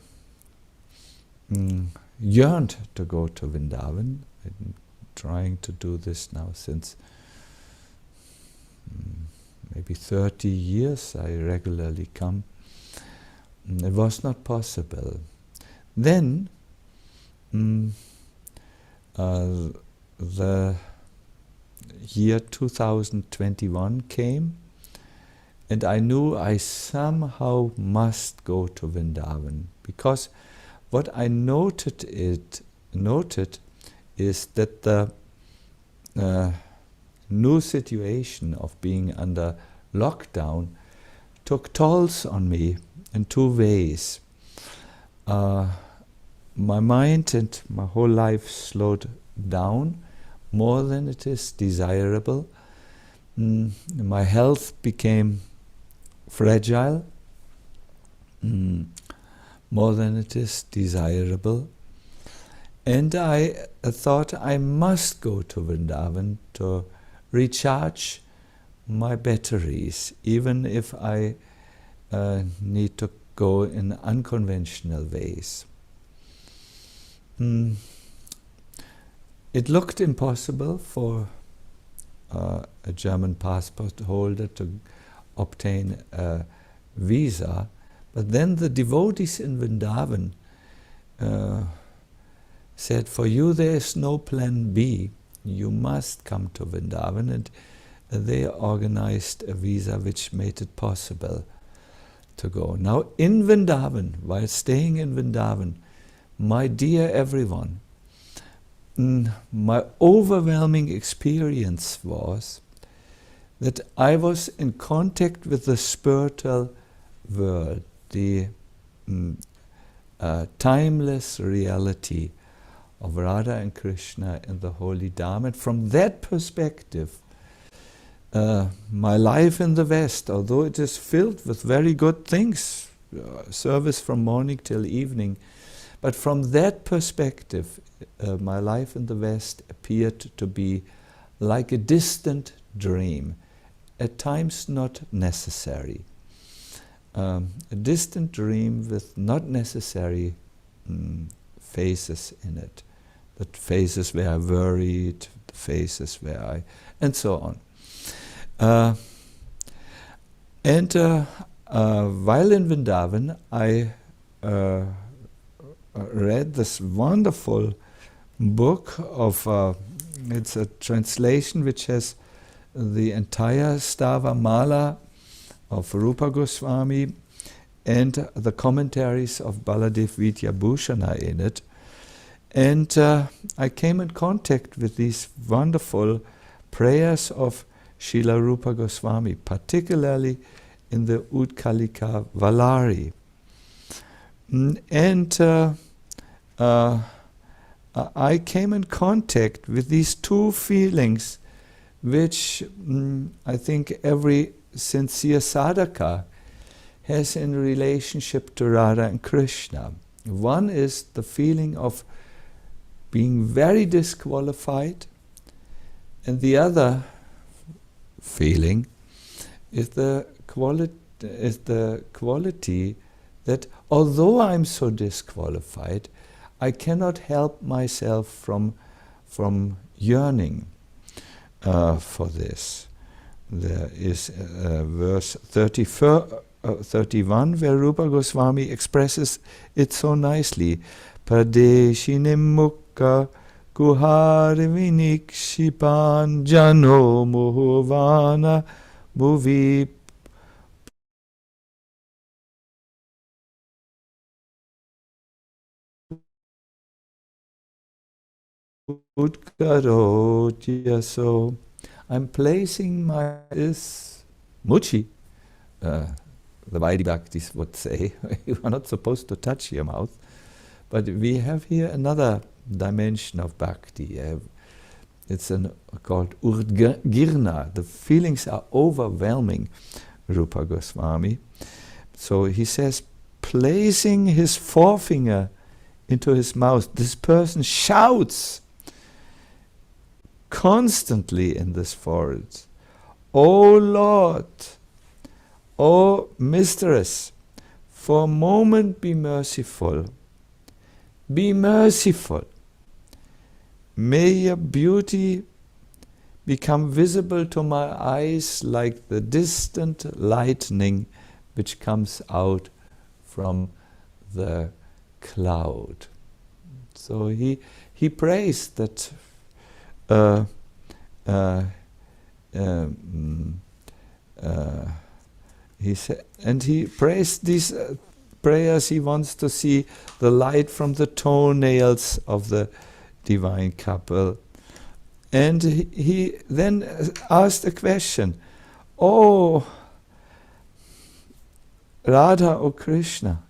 yearned to go to Vrindavan. I'm trying to do this now since maybe 30 years. I regularly come. It was not possible. Then the year 2021 came, and I knew I somehow must go to Vrindavan, because what I noted is that the new situation of being under lockdown took tolls on me in 2 ways. My mind and my whole life slowed down more than it is desirable. My health became fragile more than it is desirable. And I thought I must go to Vrindavan to recharge my batteries, even if I need to go in unconventional ways. It looked impossible for a German passport holder to obtain a visa, but then the devotees in Vrindavan said, for you there is no plan B, you must come to Vrindavan, and they organized a visa which made it possible to go. Now in Vrindavan, while staying in Vrindavan, my dear everyone, my overwhelming experience was that I was in contact with the spiritual world, the timeless reality of Radha and Krishna in the holy Dharma. And from that perspective, my life in the West, although it is filled with very good things, service from morning till evening, but from that perspective, my life in the West appeared to be like a distant dream, at times not necessary. A distant dream with not necessary phases in it. the phases where I worried, the phases where I, and so on. While in Vrindavan, I read this wonderful book of, it's a translation which has the entire Stava Mala of Rupa Goswami and the commentaries of Baladev Vidyabhushana in it. And I came in contact with these wonderful prayers of Srila Rupa Goswami, particularly in the Udkalika Valari. And I came in contact with these two feelings which I think every sincere sadhaka has in relationship to Radha and Krishna. One is the feeling of being very disqualified, and the other feeling is the quality that although I'm so disqualified, I cannot help myself from yearning for this. There is verse 31 where Rupa Goswami expresses it so nicely. Pradeshinim mukha kuharivinikšipan jano muhovana bhuvi Udkarotyaso. I'm placing my muchi. The Vaidhi Bhaktis would say, you are not supposed to touch your mouth. But we have here another dimension of bhakti. It's called Urdgirna. The feelings are overwhelming Rupa Goswami. So he says, placing his forefinger into his mouth, this person shouts constantly in this forest, "O Lord, O Mistress, for a moment be merciful. Be merciful. May your beauty become visible to my eyes like the distant lightning which comes out from the cloud." So he prays that he prays these prayers. He wants to see the light from the toenails of the divine couple. And he then asked a question, "Oh, Radha, O Krishna,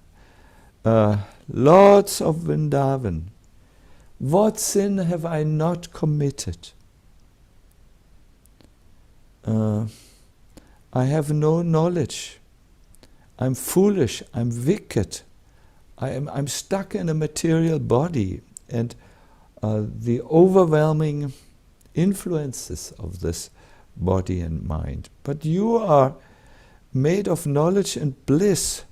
Lords of Vrindavan, what sin have I not committed? I have no knowledge. I'm foolish, I'm wicked. I'm stuck in a material body, and the overwhelming influences of this body and mind. But you are made of knowledge and bliss.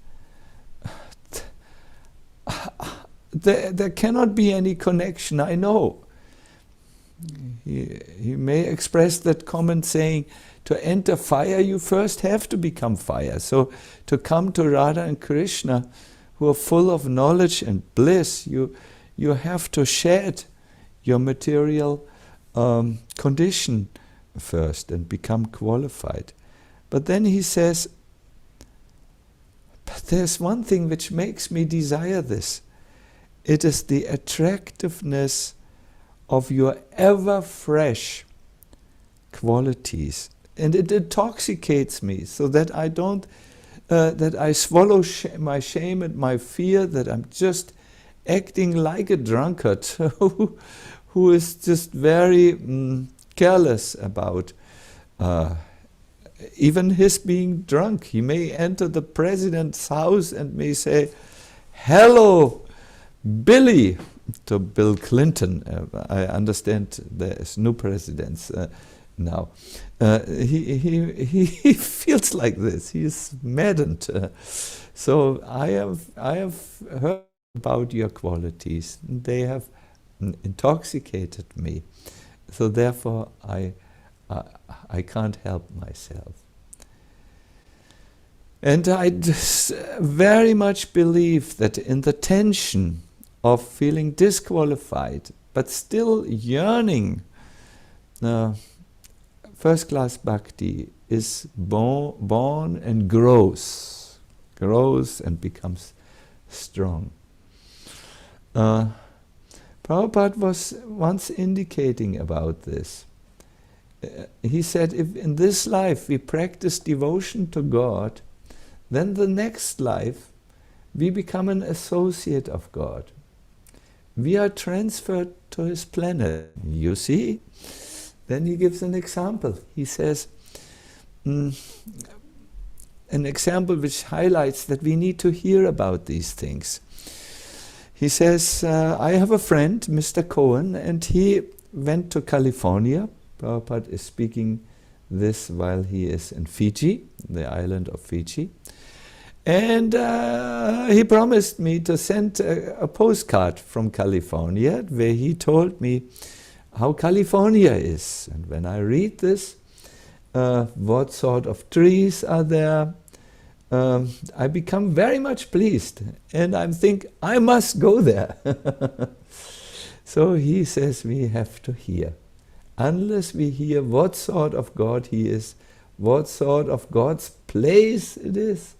There cannot be any connection, I know." He may express that common saying, to enter fire, you first have to become fire. So to come to Radha and Krishna, who are full of knowledge and bliss, you have to shed your material condition first and become qualified. But then he says, but there's one thing which makes me desire this. It is the attractiveness of your ever fresh qualities. And it intoxicates me so that I don't, that I swallow my shame and my fear, that I'm just acting like a drunkard who is just very careless about even his being drunk. He may enter the president's house and may say, "Hello, Billy," to Bill Clinton. I understand there is no presidents now. He feels like this. He is maddened. So I have heard about your qualities. They have intoxicated me. So therefore I can't help myself. And I just very much believe that in the tension of feeling disqualified, but still yearning, first-class bhakti is born and grows and becomes strong. Prabhupada was once indicating about this. He said, if in this life we practice devotion to God, then the next life we become an associate of God. We are transferred to his planet. You see? Then he gives an example. He says, an example which highlights that we need to hear about these things. He says, I have a friend, Mr. Cohen, and he went to California. Prabhupada is speaking this while he is in Fiji, the island of Fiji. And he promised me to send a postcard from California where he told me how California is. And when I read this, what sort of trees are there, I become very much pleased. And I'm thinking, I must go there. So he says we have to hear. Unless we hear what sort of God he is, what sort of God's place it is,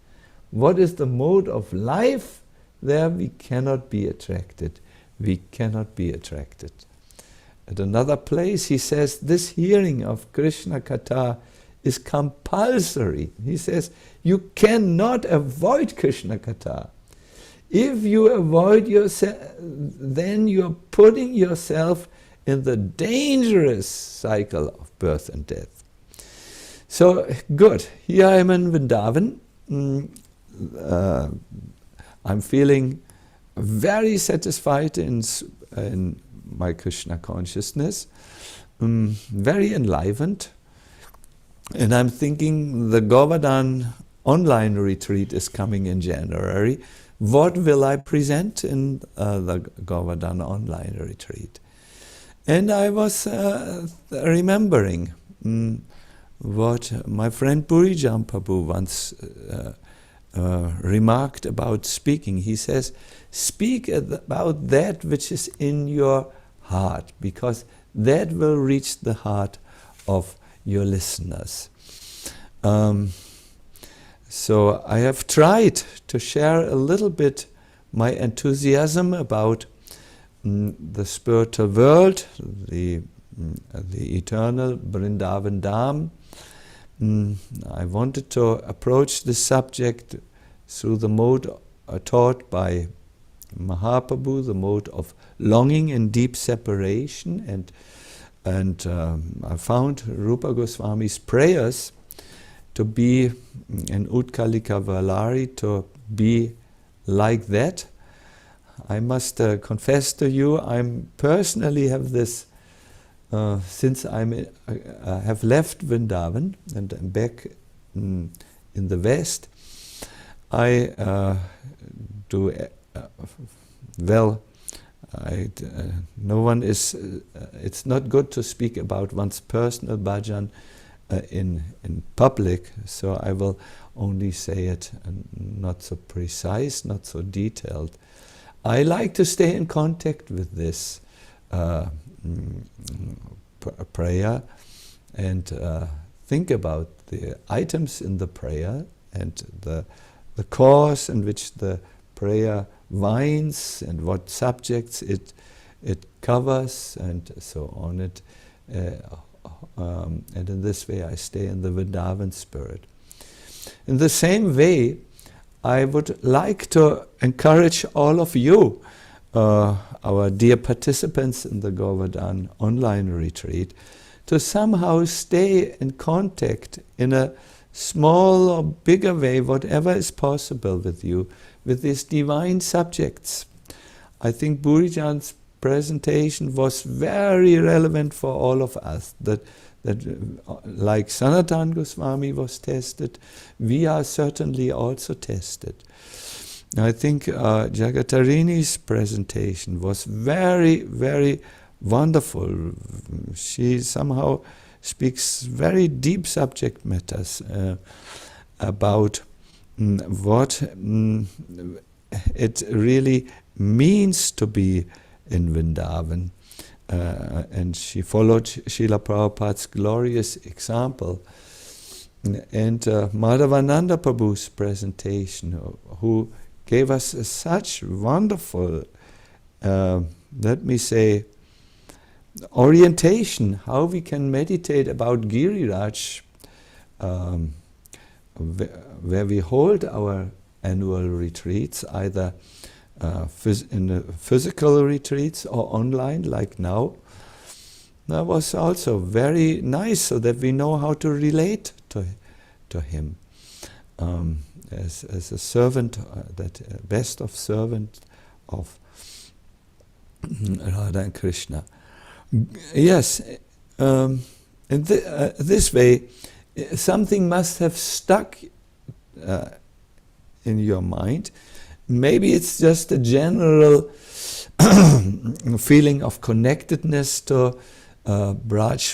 what is the mode of life, there we cannot be attracted. We cannot be attracted. At another place he says this hearing of Krishna Katha is compulsory. He says you cannot avoid Krishna Katha. If you avoid yourself, then you are putting yourself in the dangerous cycle of birth and death. So good, here I am in Vrindavan. I'm feeling very satisfied in my Krishna consciousness, very enlivened, and I'm thinking the Govardhana online retreat is coming in January. What will I present in the Govardhana online retreat? And I was remembering what my friend Burijan Prabhu once remarked about speaking. He says, speak about that which is in your heart, because that will reach the heart of your listeners. So I have tried to share a little bit my enthusiasm about the spiritual world, the eternal Brindavan Dham. I wanted to approach the subject through the mode taught by Mahaprabhu, the mode of longing and deep separation, and I found Rupa Goswami's prayers to be, in Utkalika Valari, to be like that. I must confess to you, I personally have this. Since I have left Vrindavan and I'm back in the West, I do well. No one is. It's not good to speak about one's personal bhajan in public, so I will only say it not so precise, not so detailed. I like to stay in contact with this prayer and think about the items in the prayer and the course in which the prayer winds and what subjects it covers and so on. And in this way I stay in the Vrindavan spirit. In the same way, I would like to encourage all of you, our dear participants in the Govardhana online retreat, to somehow stay in contact in a small or bigger way, whatever is possible with you, with these divine subjects. I think Burijan's presentation was very relevant for all of us, that like Sanatana Goswami was tested, we are certainly also tested. I think Jagatarini's presentation was very, very wonderful. She somehow speaks very deep subject matters about what it really means to be in Vrindavan. And she followed Srila Prabhupada's glorious example. And Madhavananda Prabhu's presentation, who gave us such wonderful, let me say, orientation, how we can meditate about Giriraj, where we hold our annual retreats, either in the physical retreats or online, like now. That was also very nice, so that we know how to relate to him as a servant, that best of servant of Radha and Krishna. Yes, in this way, something must have stuck in your mind. Maybe it's just a general feeling of connectedness to Braj,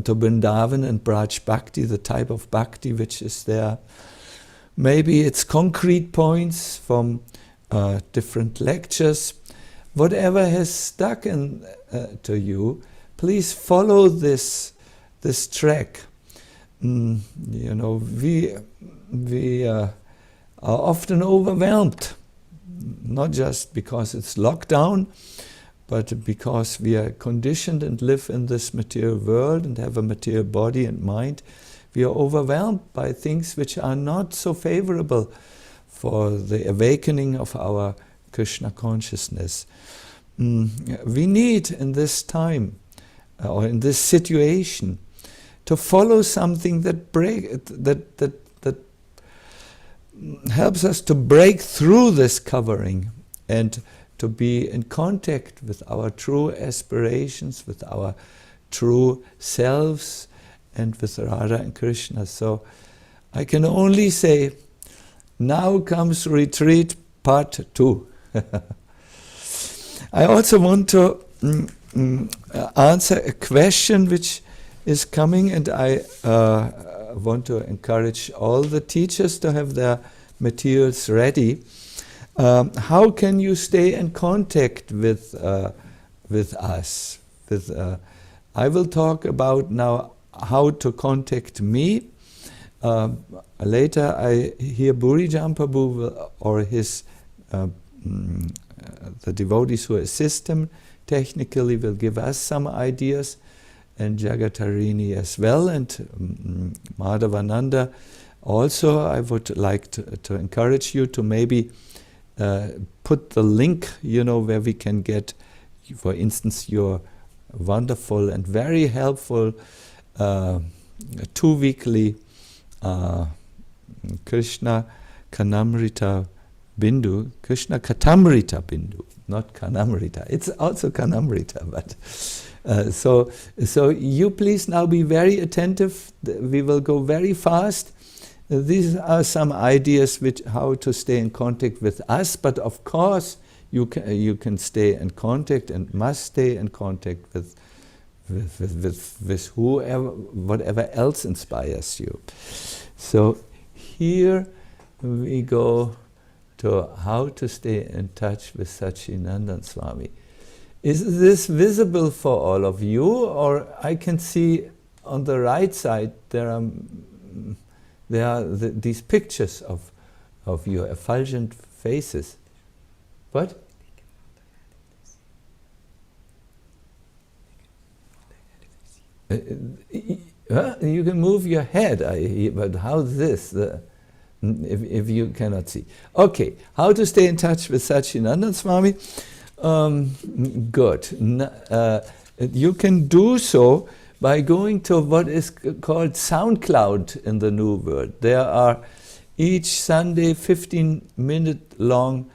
to Brindavan and Braj Bhakti, the type of Bhakti which is there. Maybe it's concrete points from different lectures. Whatever has stuck in to you, please follow this track. You know, we are often overwhelmed, not just because it's lockdown, but because we are conditioned and live in this material world and have a material body and mind. We are overwhelmed by things which are not so favorable for the awakening of our Krishna consciousness. We need in this time, or in this situation, to follow something that helps us to break through this covering and to be in contact with our true aspirations, with our true selves, and with Radha and Krishna. So I can only say, now comes retreat part 2. I also want to answer a question which is coming, and I want to encourage all the teachers to have their materials ready. How can you stay in contact with us? I will talk about now how to contact me. Later I hear Burijan Prabhu or his the devotees who assist him technically will give us some ideas, and Jagatarini as well, and Madhavananda also. I would like to encourage you to maybe put the link, you know, where we can get, for instance, your wonderful and very helpful 2-weekly Krishna Kanamrita Bindu, Krishna Katamrita Bindu, not Kanamrita. It's also Kanamrita, but so you please now be very attentive. We will go very fast. These are some ideas which how to stay in contact with us, but of course you can stay in contact and must stay in contact with whoever, whatever else inspires you. So here we go to how to stay in touch with Sachinandan Swami. Is this visible for all of you, or I can see on the right side there are these pictures of your effulgent faces. What? You can move your head, but how's this? If you cannot see. Okay, how to stay in touch with Sachinandan Swami? Good. You can do so by going to what is called SoundCloud in the New World. There are each Sunday 15-minute long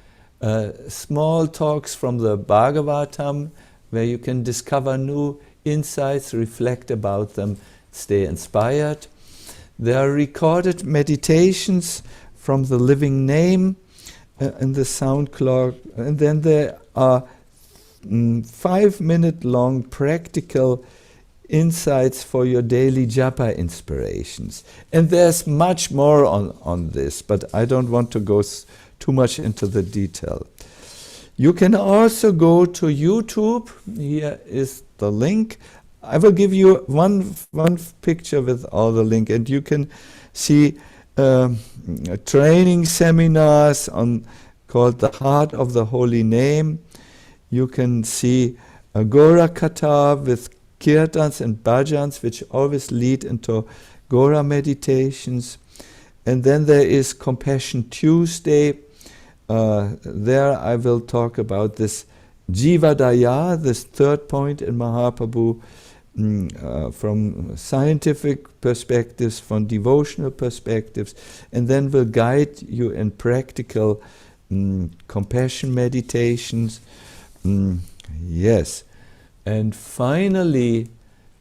small talks from the Bhagavatam, where you can discover new insights, reflect about them, stay inspired. There are recorded meditations from the Living Name, and the sound clock, and then there are 5-minute long practical insights for your daily japa inspirations. And there's much more on this, but I don't want to go too much into the detail. You can also go to YouTube. Here is the link. I will give you one picture with all the link, and you can see training seminars called The Heart of the Holy Name. You can see a Gora Katha with kirtans and bhajans, which always lead into Gora meditations. And then there is Compassion Tuesday. There I will talk about this Jiva Daya, this third point in Mahaprabhu, from scientific perspectives, from devotional perspectives, and then will guide you in practical compassion meditations. Yes. And finally,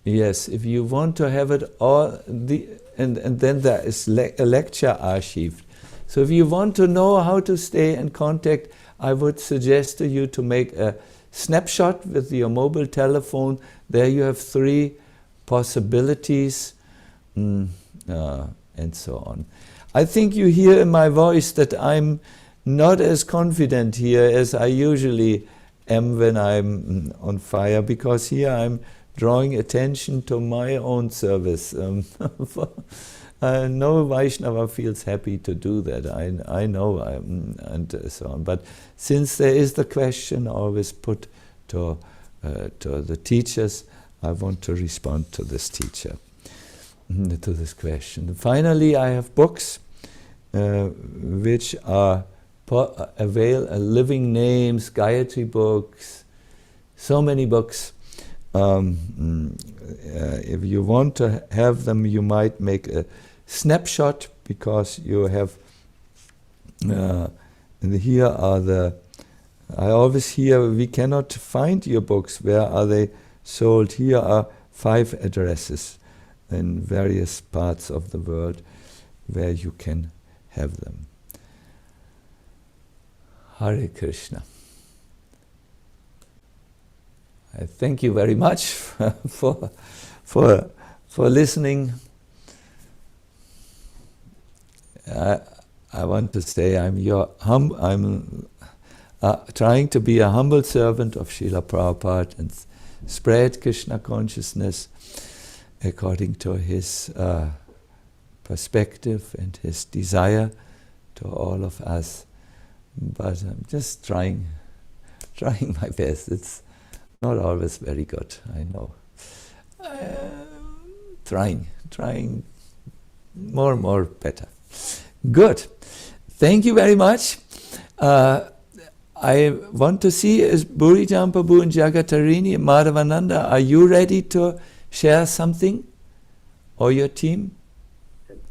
yes, if you want to have it all, and then there is a lecture archived. So if you want to know how to stay in contact, I would suggest to you to make a snapshot with your mobile telephone. There you have 3 possibilities, and so on. I think you hear in my voice that I'm not as confident here as I usually am when I'm on fire, because here I'm drawing attention to my own service. No Vaishnava feels happy to do that, I know, and so on. But since there is the question always put to the teachers, I want to respond to this teacher, to this question. Finally, I have books which are living names, Gayatri books, so many books. If you want to have them, you might make a snapshot, because you have, and here are I always hear, we cannot find your books, where are they sold? Here are 5 addresses in various parts of the world where you can have them. Hare Krishna. I thank you very much for listening. I want to say I'm trying to be a humble servant of Srila Prabhupada and spread Krishna consciousness according to his perspective and his desire to all of us. But I'm just trying my best. It's not always very good, I know. Trying more and more better. Good. Thank you very much. I want to see, is Burijan Prabhu and Jagatarini and Madhavananda, are you ready to share something? Or your team?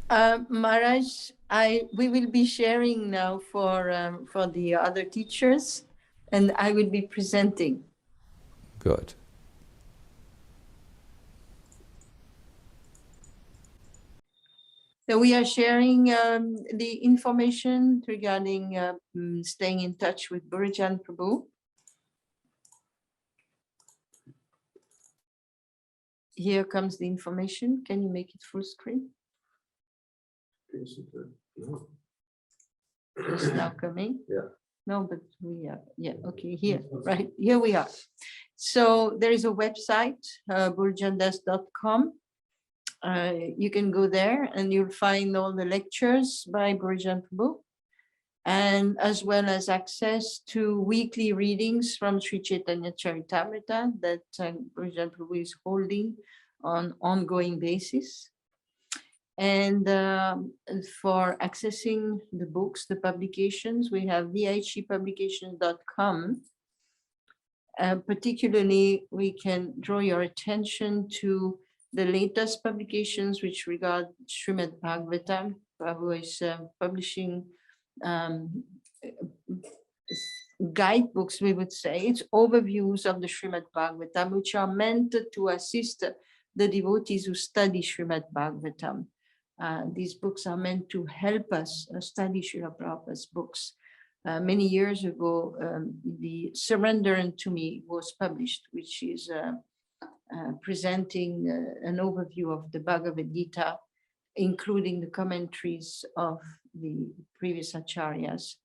Maharaj, we will be sharing now for the other teachers, and I will be presenting. Good. So we are sharing the information regarding staying in touch with Burijan Prabhu. Here comes the information. Can you make it full screen? No. It's now coming. Yeah. No, but we are, yeah, okay, here, right, here we are. So there is a website, burjandas.com. You can go there and you'll find all the lectures by Burijan Prabhu, and as well as access to weekly readings from Sri Chaitanya Charitamrita that Burijan Prabhu is holding on ongoing basis. And for accessing the books, the publications, we have vihpublications.com. Particularly, we can draw your attention to the latest publications which regard Srimad Bhagavatam. Prabhu is publishing guidebooks, we would say. It's overviews of the Srimad Bhagavatam, which are meant to assist the devotees who study Srimad Bhagavatam. These books are meant to help us study Srila Prabhupada's books. many years ago, the Surrender Unto Me was published, which is presenting an overview of the Bhagavad Gita, including the commentaries of the previous acharyas.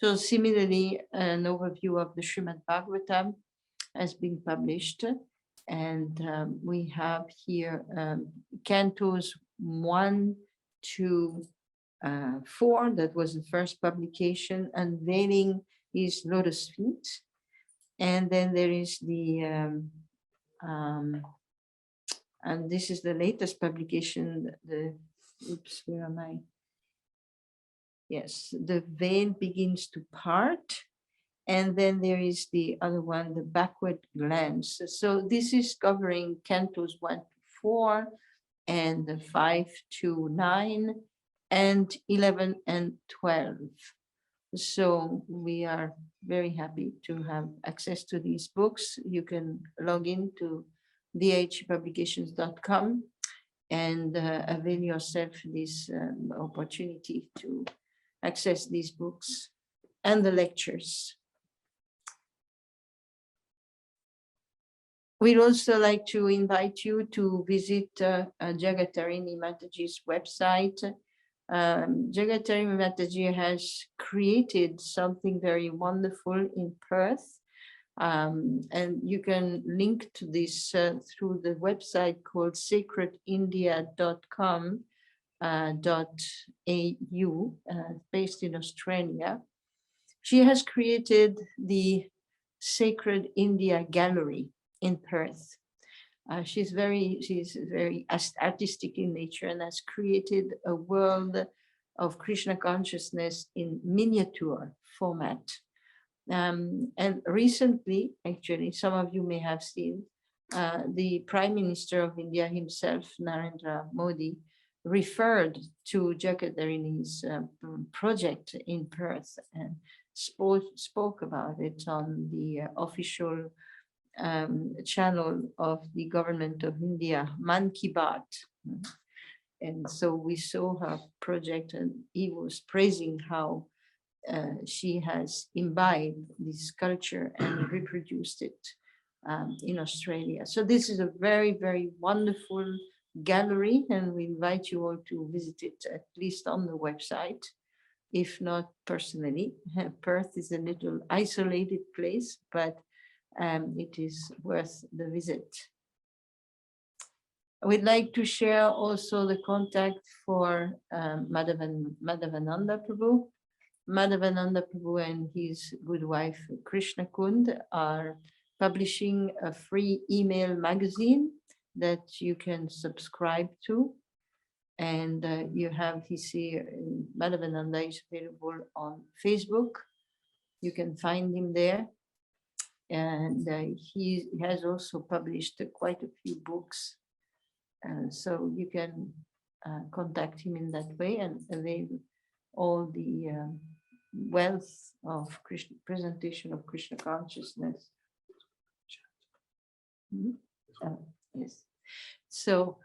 So similarly, an overview of the Srimad Bhagavatam has been published. And we have here cantos 1 to 4, that was the first publication, unveiling his lotus feet. And then there is the, and this is the latest publication, the, oops, where am I? Yes, the veil begins to part. And then there is the other one, the backward glance. So this is covering cantos 1 to 4 and the 5 to 9 and 11 and 12. So we are very happy to have access to these books. You can log in to dhpublications.com and avail yourself this opportunity to access these books and the lectures. We'd also like to invite you to visit Tarini Mataji's website. Tarini Mataji has created something very wonderful in Perth. And you can link to this through the website called sacredindia.com.au, based in Australia. She has created the Sacred India Gallery in Perth. She's very artistic in nature and has created a world of Krishna consciousness in miniature format. And recently, actually, some of you may have seen, the Prime Minister of India himself, Narendra Modi, referred to Jagatarini's project in Perth and spoke about it on the official channel of the government of India, Man Ki Baat. And so we saw her project and he was praising how she has imbibed this culture and reproduced it in Australia. So this is a very, very wonderful gallery and we invite you all to visit it, at least on the website, if not personally. Perth is a little isolated place, but it is worth the visit. We'd like to share also the contact for Madhavananda Prabhu. Madhavananda Prabhu and his good wife Krishna Kund are publishing a free email magazine that you can subscribe to. And you have his here, Madhavananda is available on Facebook. You can find him there. And he has also published quite a few books. So you can contact him in that way and avail all the wealth of Krishna, presentation of Krishna consciousness. Yes. So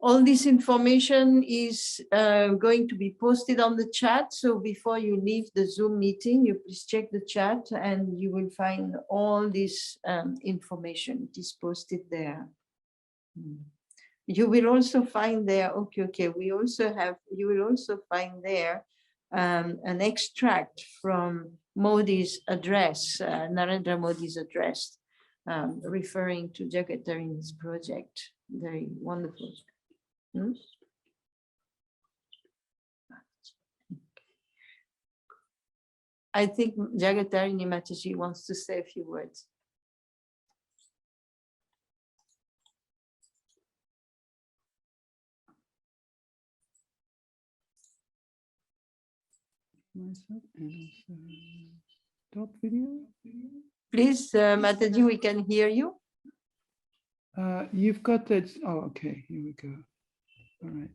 all this information is going to be posted on the chat. So before you leave the Zoom meeting, you please check the chat and you will find all this information. It is posted there. You will also find there, we also have, you will also find there an extract from Modi's address, Narendra Modi's address, referring to Jagatarini's project. Very wonderful. I think Jagatarini Mataji wants to say a few words. Myself and also stop video. Please, Mataji, we can hear you. You've got that. Oh, okay. Here we go. All right.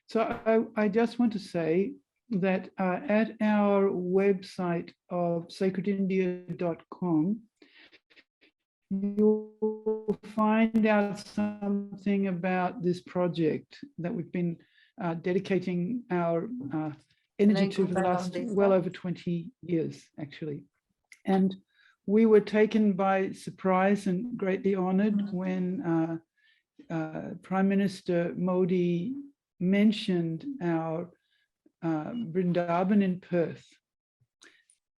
So I just want to say that at our website of sacredindia.com, you'll find out something about this project that we've been dedicating our energy to for the last well over 20 years, actually. And we were taken by surprise and greatly honored when Prime Minister Modi mentioned our Brindavan in Perth.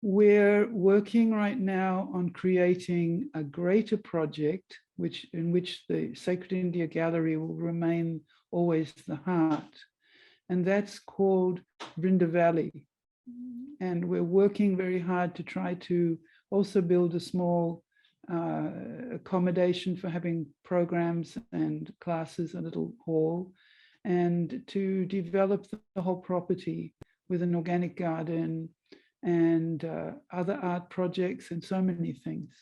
We're working right now on creating a greater project in which the Sacred India Gallery will remain always the heart. And that's called Brindavan. And we're working very hard to try to also build a small accommodation for having programs and classes, a little hall, and to develop the whole property with an organic garden and other art projects and so many things.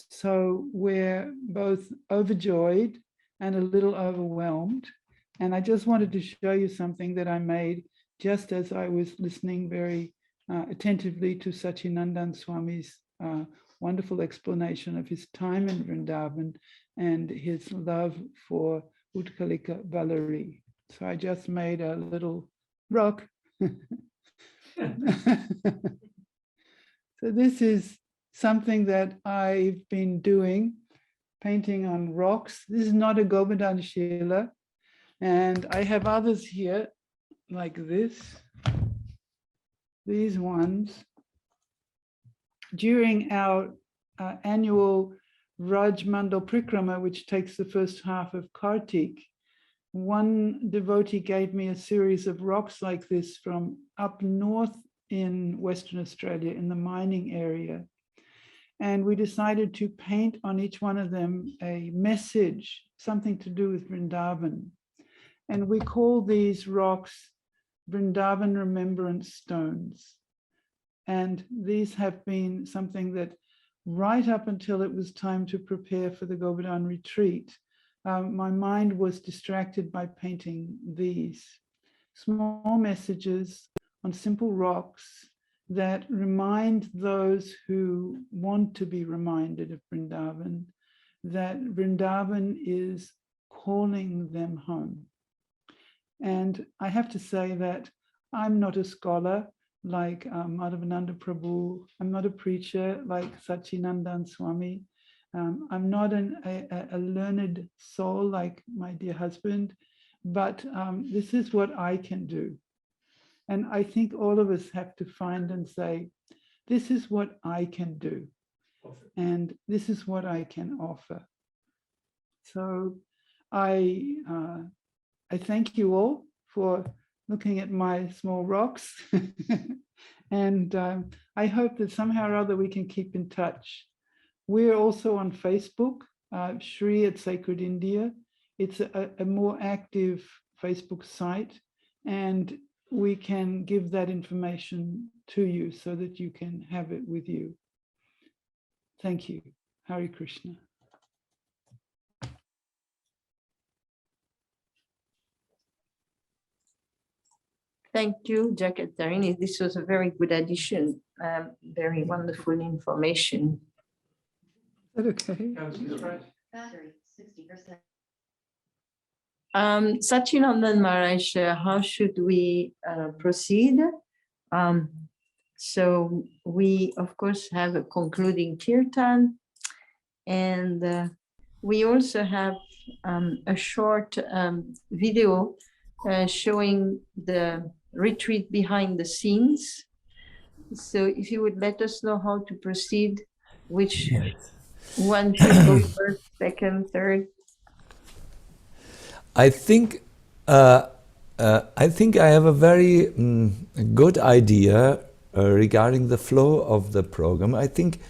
So we're both overjoyed and a little overwhelmed. And I just wanted to show you something that I made just as I was listening very attentively to Satyanandan Swami's wonderful explanation of his time in Vrindavan and his love for Utkalika Vallari. So I just made a little rock. So this is something that I've been doing, painting on rocks. This is not a Govardhana Shila. And I have others here like this, these ones. During our annual Raj Mandal Prikrama, which takes the first half of Kartik, one devotee gave me a series of rocks like this from up north in Western Australia in the mining area. And we decided to paint on each one of them a message, something to do with Vrindavan. And we call these rocks Brindavan Remembrance Stones. And these have been something that right up until it was time to prepare for the Govardhana Retreat, my mind was distracted by painting these small messages on simple rocks that remind those who want to be reminded of Brindavan that Brindavan is calling them home. And I have to say that I'm not a scholar like Madhavananda Prabhu. I'm not a preacher like Satyanandan Swami. I'm not a learned soul like my dear husband, but this is what I can do. And I think all of us have to find and say, this is what I can do. And this is what I can offer. So I thank you all for looking at my small rocks. And I hope that somehow or other we can keep in touch. We're also on Facebook, Shri at Sacred India. It's a more active Facebook site, and we can give that information to you so that you can have it with you. Thank you. Hare Krishna. Thank you, Jack and Tarini. This was a very good addition. Very wonderful information. Is that okay? Battery, 60%. Satyanandan Maharaj, how should we proceed? So we, of course, have a concluding kirtan, and we also have a short video showing the retreat behind the scenes. So if you would let us know how to proceed, which one should go first, second, third. I think I have a very good idea regarding the flow of the program. I think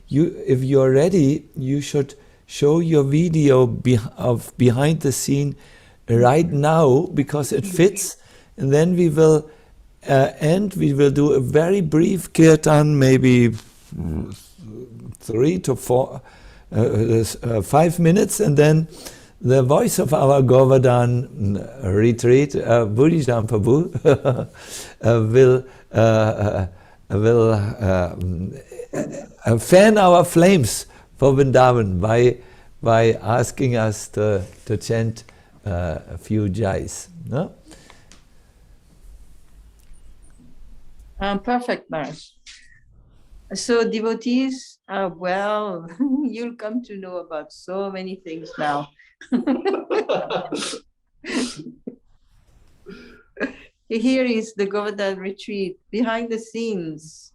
if you're ready, you should show your video of behind the scene right now, because it fits, and then we will end. We will do a very brief kirtan, maybe 3 to 4, 5 minutes, and then the voice of our Govardhana Retreat, Brindavan Prabhu, will fan our flames for Vrindavan by asking us to chant a few jais. No? Perfect, Maharaj. So devotees, well, you'll come to know about so many things now. Here is the Govardhana Retreat, behind the scenes.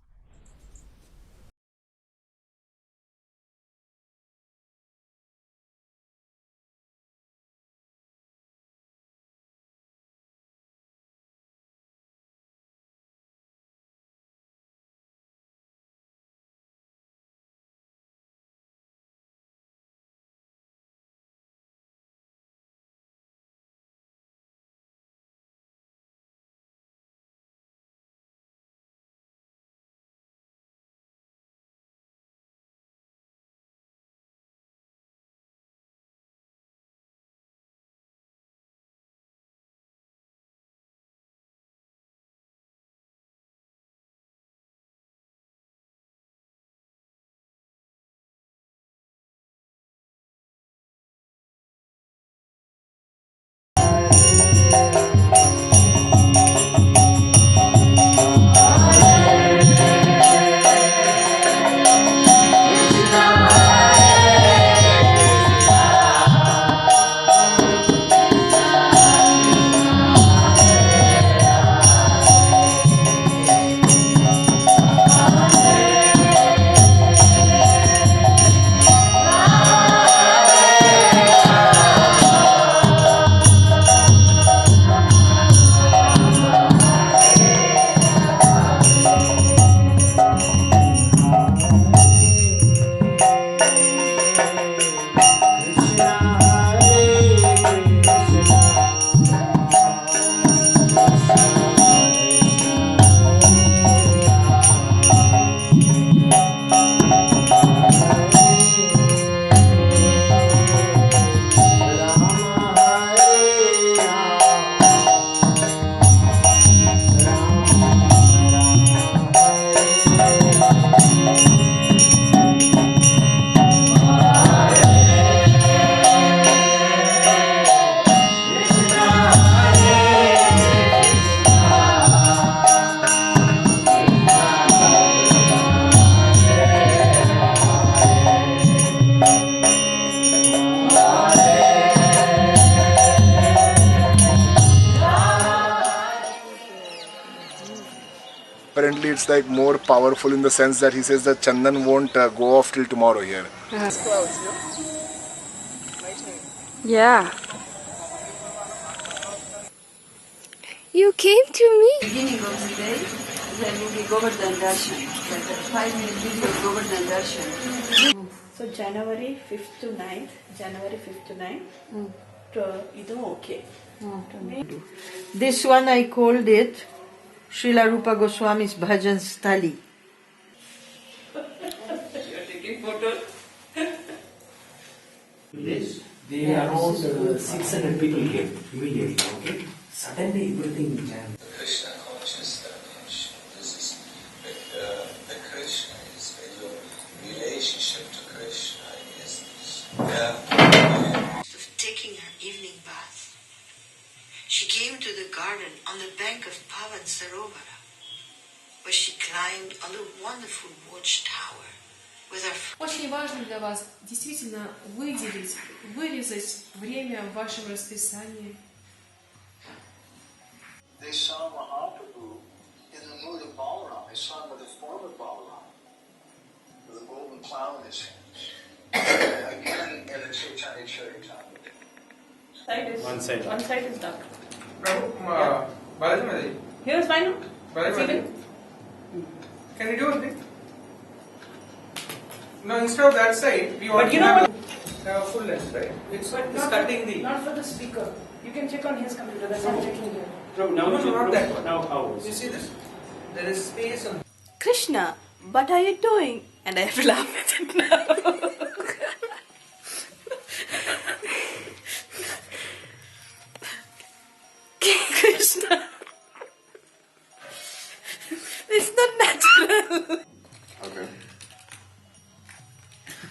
Apparently it's like more powerful in the sense that he says that Chandan won't go off till tomorrow here. Yeah. You came to me? Beginning of the day, there will be Govardhana Darshan, like a 5-minute video of Govardhana Darshan. So January 5th to 9th, January 5th to 9th, idu okay. This one I called it Srila Rupa Goswami's Bhajan Stali. You're taking photos? They around 600 people came immediately, okay? Suddenly everything jammed. Krishna consciousness, this is the Krishna is your relationship to Krishna is Of taking her evening bath, she came to the garden on the bank of Pavan Sarovara, where she climbed on the wonderful watchtower with her. Очень важно для вас действительно выделить, вырезать время в вашем расписании. They saw Mahaprabhu in the mood of Balaram. They saw him with the form of Balaram, with a golden cloud in his hands. Again, in the Chaitanya Charitamrita. One side. One side is dark. Prabhu, Balaji Mataji. Here is fine. Balaji Mataji. Can you do one thing? No, instead of that side, we want to have full length, right? It's cutting the. Not for the speaker. You can check on his computer. That's I'm checking here. No, not that one. Now how? You see this? There is space on. Krishna, what are you doing? And I have to laugh at it now. Krishna. It's not natural. Okay.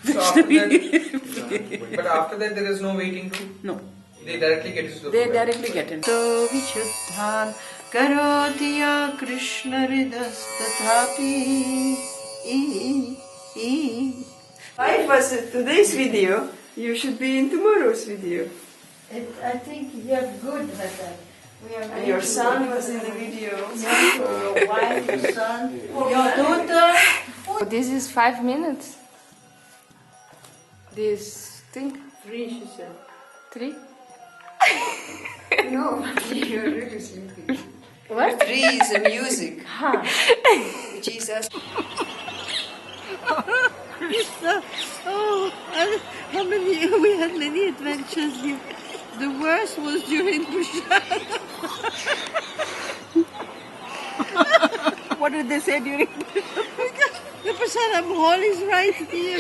So after that, but after that, there is no waiting room? No. They directly get into the They program. directly get in. So Vichuddhan Karoti ya Krishna Ridas Tathapi. I was in today's video. You should be in tomorrow's video. I think you're good at that. And your son was in the video. Your wife, your son, your daughter. This is 5 minutes. This thing. 3, she said. 3? No, you're really sleepy. What? 3 is the music. Jesus. Krishna, how many? We had many adventures. The worst was during Prashadam. What did they say during? Because the Prashadam hall is right here.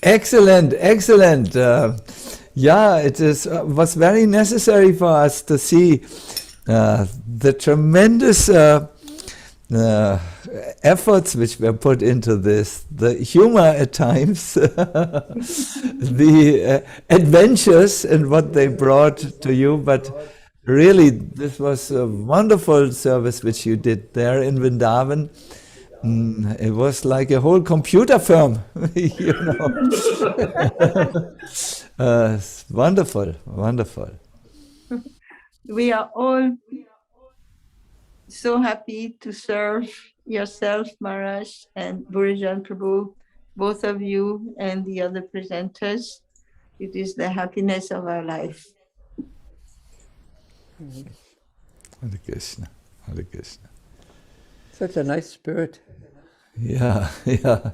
Excellent, excellent. Yeah, it was very necessary for us to see the tremendous efforts which were put into this, the humor at times, the adventures and what they brought to you, but really this was a wonderful service which you did there in Vrindavan. It was like a whole computer firm, you know. Wonderful, wonderful. We are all so happy to serve yourself, Maharaj, and Burijan Prabhu, both of you and the other presenters. It is the happiness of our life. Hare Krishna, Hare Krishna. Such a nice spirit. Yeah, yeah.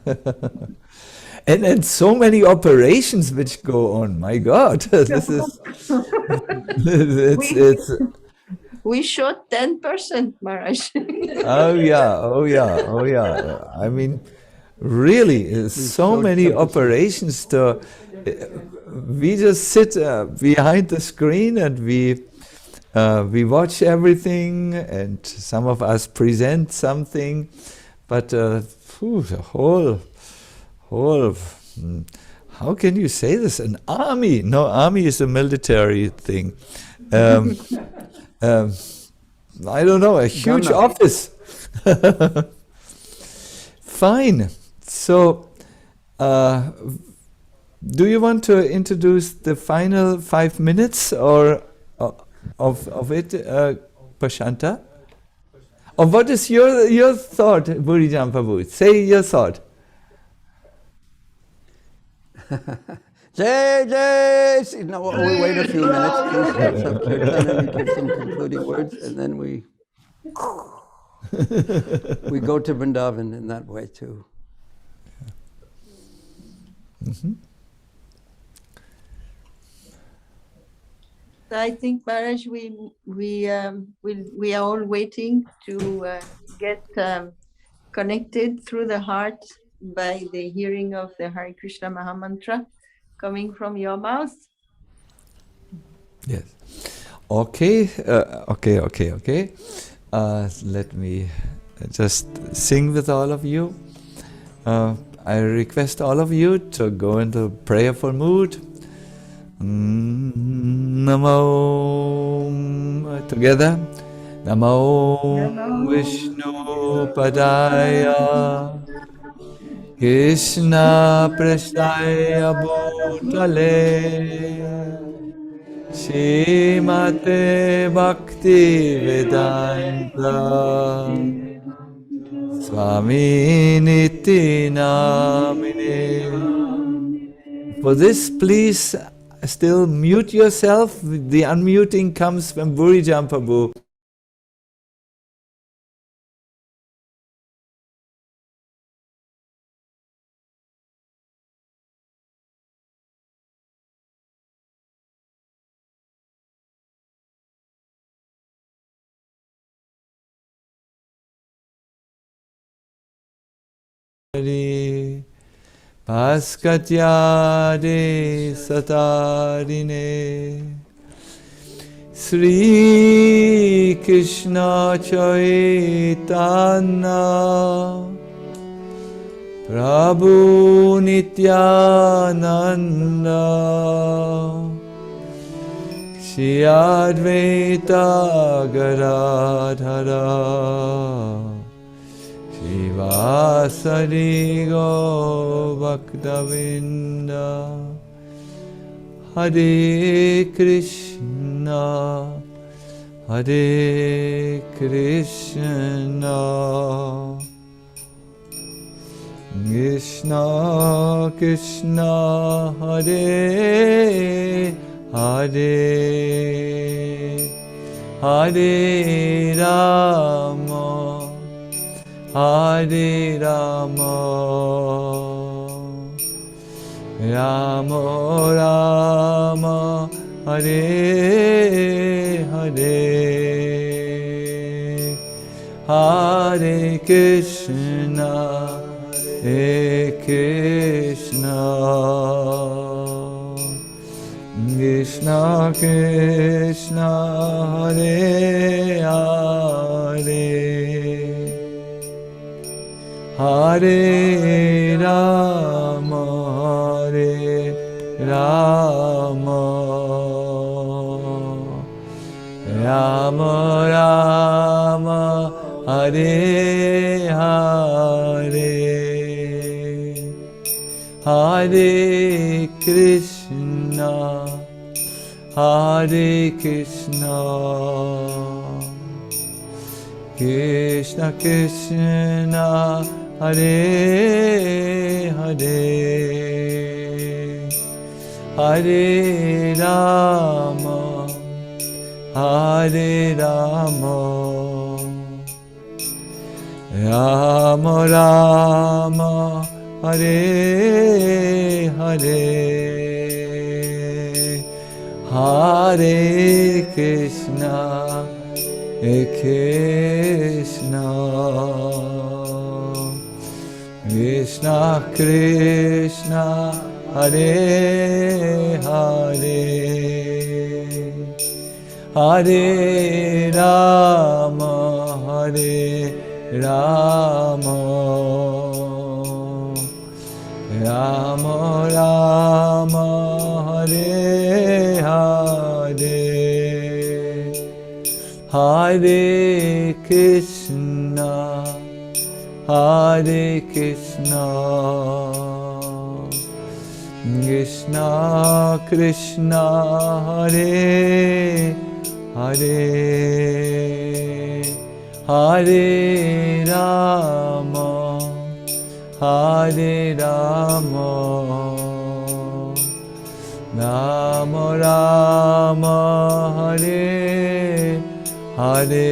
and so many operations which go on. My God, this is we shot 10%, Maharaj. Oh yeah. I mean, really, so many operations. We just sit behind the screen and we watch everything, and some of us present something, but the whole. How can you say this? An army? No, army is a military thing. I don't know, a huge office. Fine. So, do you want to introduce the final 5 minutes or of it, Prashanta? Or what is your thought, Burijan Prabhu? Say your thought. Jai, Jai! No, we wait a few minutes, please. Let's have Kirtan and you give some concluding words, and then we go to Vrindavan in that way too. Mm-hmm. I think, Maharaj, we are all waiting to get connected through the heart by the hearing of the Hare Krishna Mahamantra coming from your mouth. Yes. Okay. Okay. Let me just sing with all of you. I request all of you to go into prayerful mood. Namo together. Namo Vishnu Padaya Krishna Prasthaya Bhutale Srimate Bhakti Vedanta Swami Niti Namine. For this, please still mute yourself. The unmuting comes from Burijam Prabhu. Paskatyade satarine Sri Krishna Chaitanya Prabhu Nityananda Shri Advaita Gadadhara Shivasari Go Bhaktavinda Hare Krishna Hare Krishna Krishna Krishna Hare Hare Hare Rama Hare Rama Rama Rama Hare Hare Hare Krishna Hare Krishna Krishna Krishna Hare Hare Hare Rama Hare Rama Rama Rama Hare Hare Hare Krishna Hare Krishna Krishna Krishna Hare Hare Hare Rama Hare Rama Rama Rama Hare Hare Hare Krishna Hare Krishna Krishna Krishna Hare Hare Hare Rama Hare Rama Rama Rama Hare Hare Hare Krishna Hare Krishna Krishna Krishna Hare Hare Hare Rama Hare Rama Rama Rama Hare Hare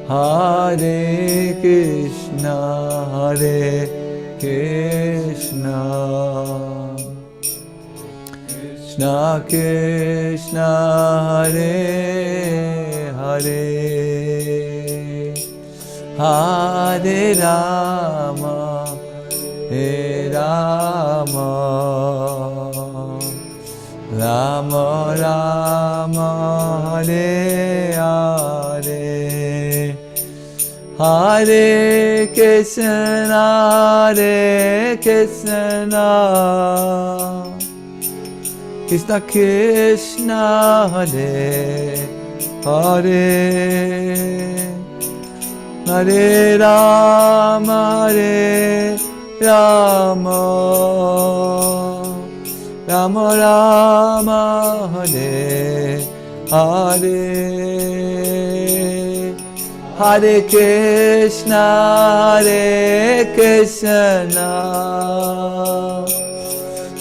Hare Krishna Hare Krishna Krishna Krishna Hare Hare Hare Rama Hare Rama Rama Rama Hare Hare Hare Krishna Hare Krishna Krishna Krishna Hare Hare Hare Rama Hare Rama Rama Rama Hare Hare Hare Krishna Hare Krishna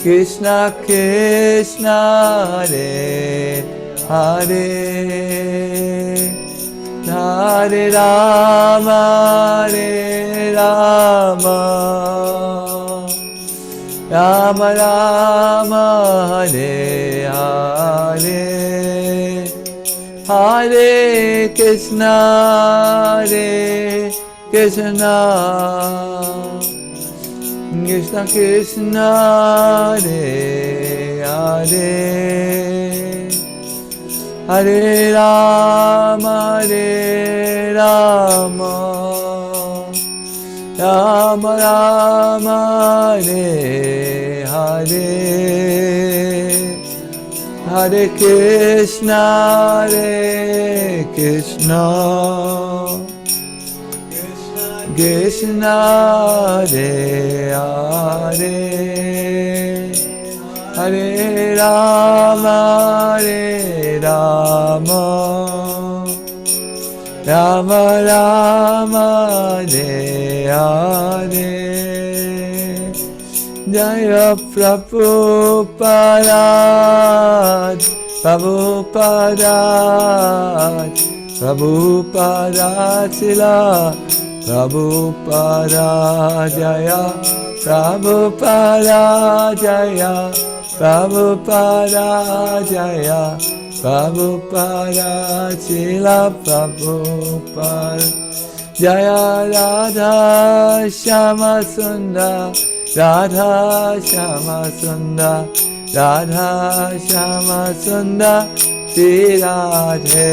Krishna Krishna Hare Hare Hare Rama Hare Rama Rama Rama Hare Hare Hare Krishna Hare Krishna Krishna Krishna Hare Hare Hare Rama Hare Rama Rama Rama Hare Hare Hare Krishna Hare Krishna Krishna Hare Hare Hare Rama Hare Rama Rama Rama Hare Hare Jaya Prabhupada Prabhupada Prabhupada Sila Prabhupada Jaya Prabhupada Jaya Prabhupada Jaya Prabhupada Sila Prabhupada Jaya Radha Shama Sundar Radha Shama Sundar Radha Shama Sundar Shri Radhe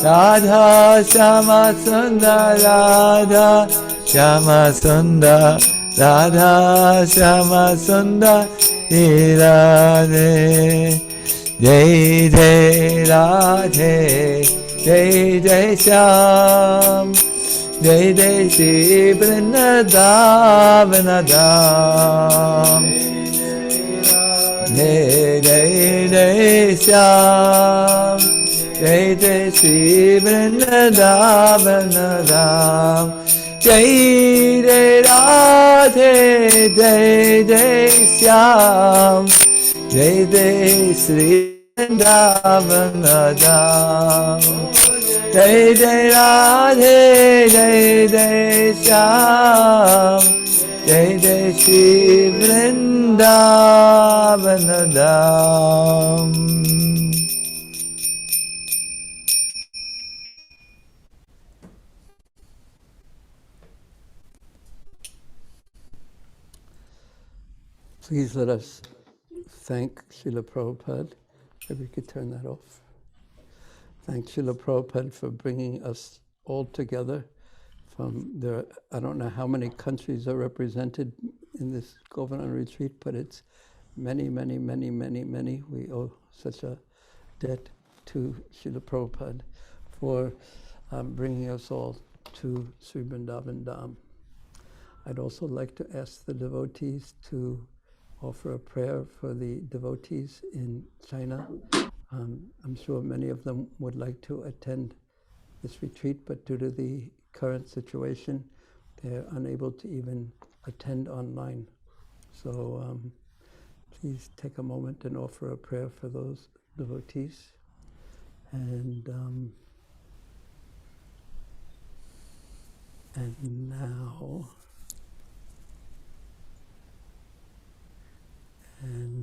Radha Shama Sundar Radha Shama Sundar Radha Shama Sundar Shri Radhe Jai Jai Radhe Jai Jai Shyam Jai Jai Shri Brindavan Dham Jai Jai Jai Shyam Jai Jai Shri Brindavan Dham Jai Jai Radhe Jai Jai Shyam Jai Jai Shri Brindavan Dham Jai Jai Radhe Jai Jai Shyam Jai Jai Shri Brindavan Dham. Please let us thank Srila Prabhupada. Maybe we could turn that off. Thank Srila Prabhupada for bringing us all together from there. I don't know how many countries are represented in this Govardhana Retreat, but it's many, many, many, many, many. We owe such a debt to Srila Prabhupada for bringing us all to Sri Brindavan Dham. I'd also like to ask the devotees to offer a prayer for the devotees in China. I'm sure many of them would like to attend this retreat, but due to the current situation, they're unable to even attend online. So please take a moment and offer a prayer for those devotees. And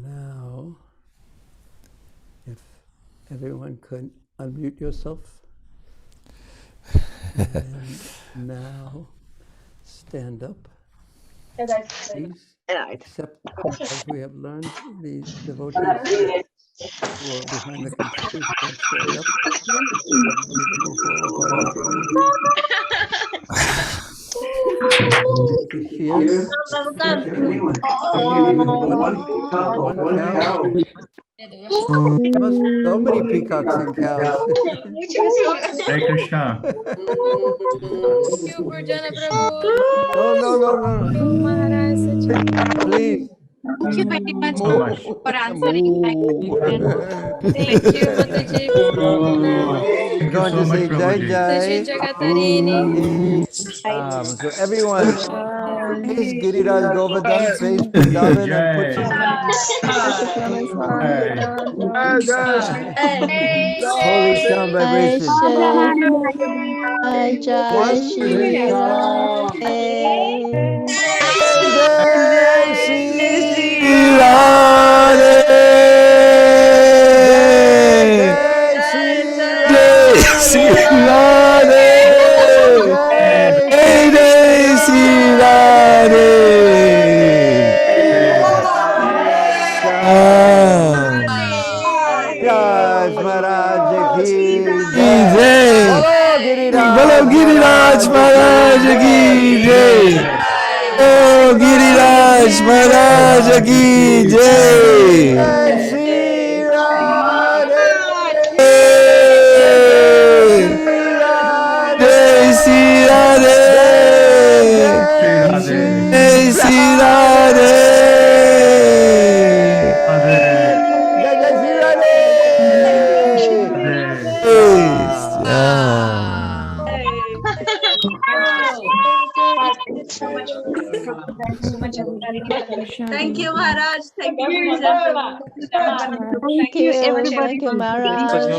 now, if everyone could unmute yourself. And now, stand up, please. Except, as we have learned, the devotees who are behind the computers don't stand up. I believe it will fall apart after me. Here's one cow. So many peacocks and cows. Hare Krishna. Thank you, Gurjana Prabhu. No. Maharaj Sachi. Please. Thank you very much So much. for answering my question. Thank you, Mataji. I'm going to say Jai Jai. Jagatarini. So everyone, face Giriraj Govardhan, face Brindavan, and put your holy sound vibration. Jai Shri Radhe. Jai Shri Radhe. Jai Shri Radhe. Giriraj Maharaj ki jai. Bolo Giriraj Maharaj ki jai. Oh, Giriraj Maharaj ki jai. Jai Shri Radhe. Jai Shri Radhe. Jai Shri Radhe. Jai Shri Radhe. Thank you, Maharaj. Thank you, Brindavan. Thank you,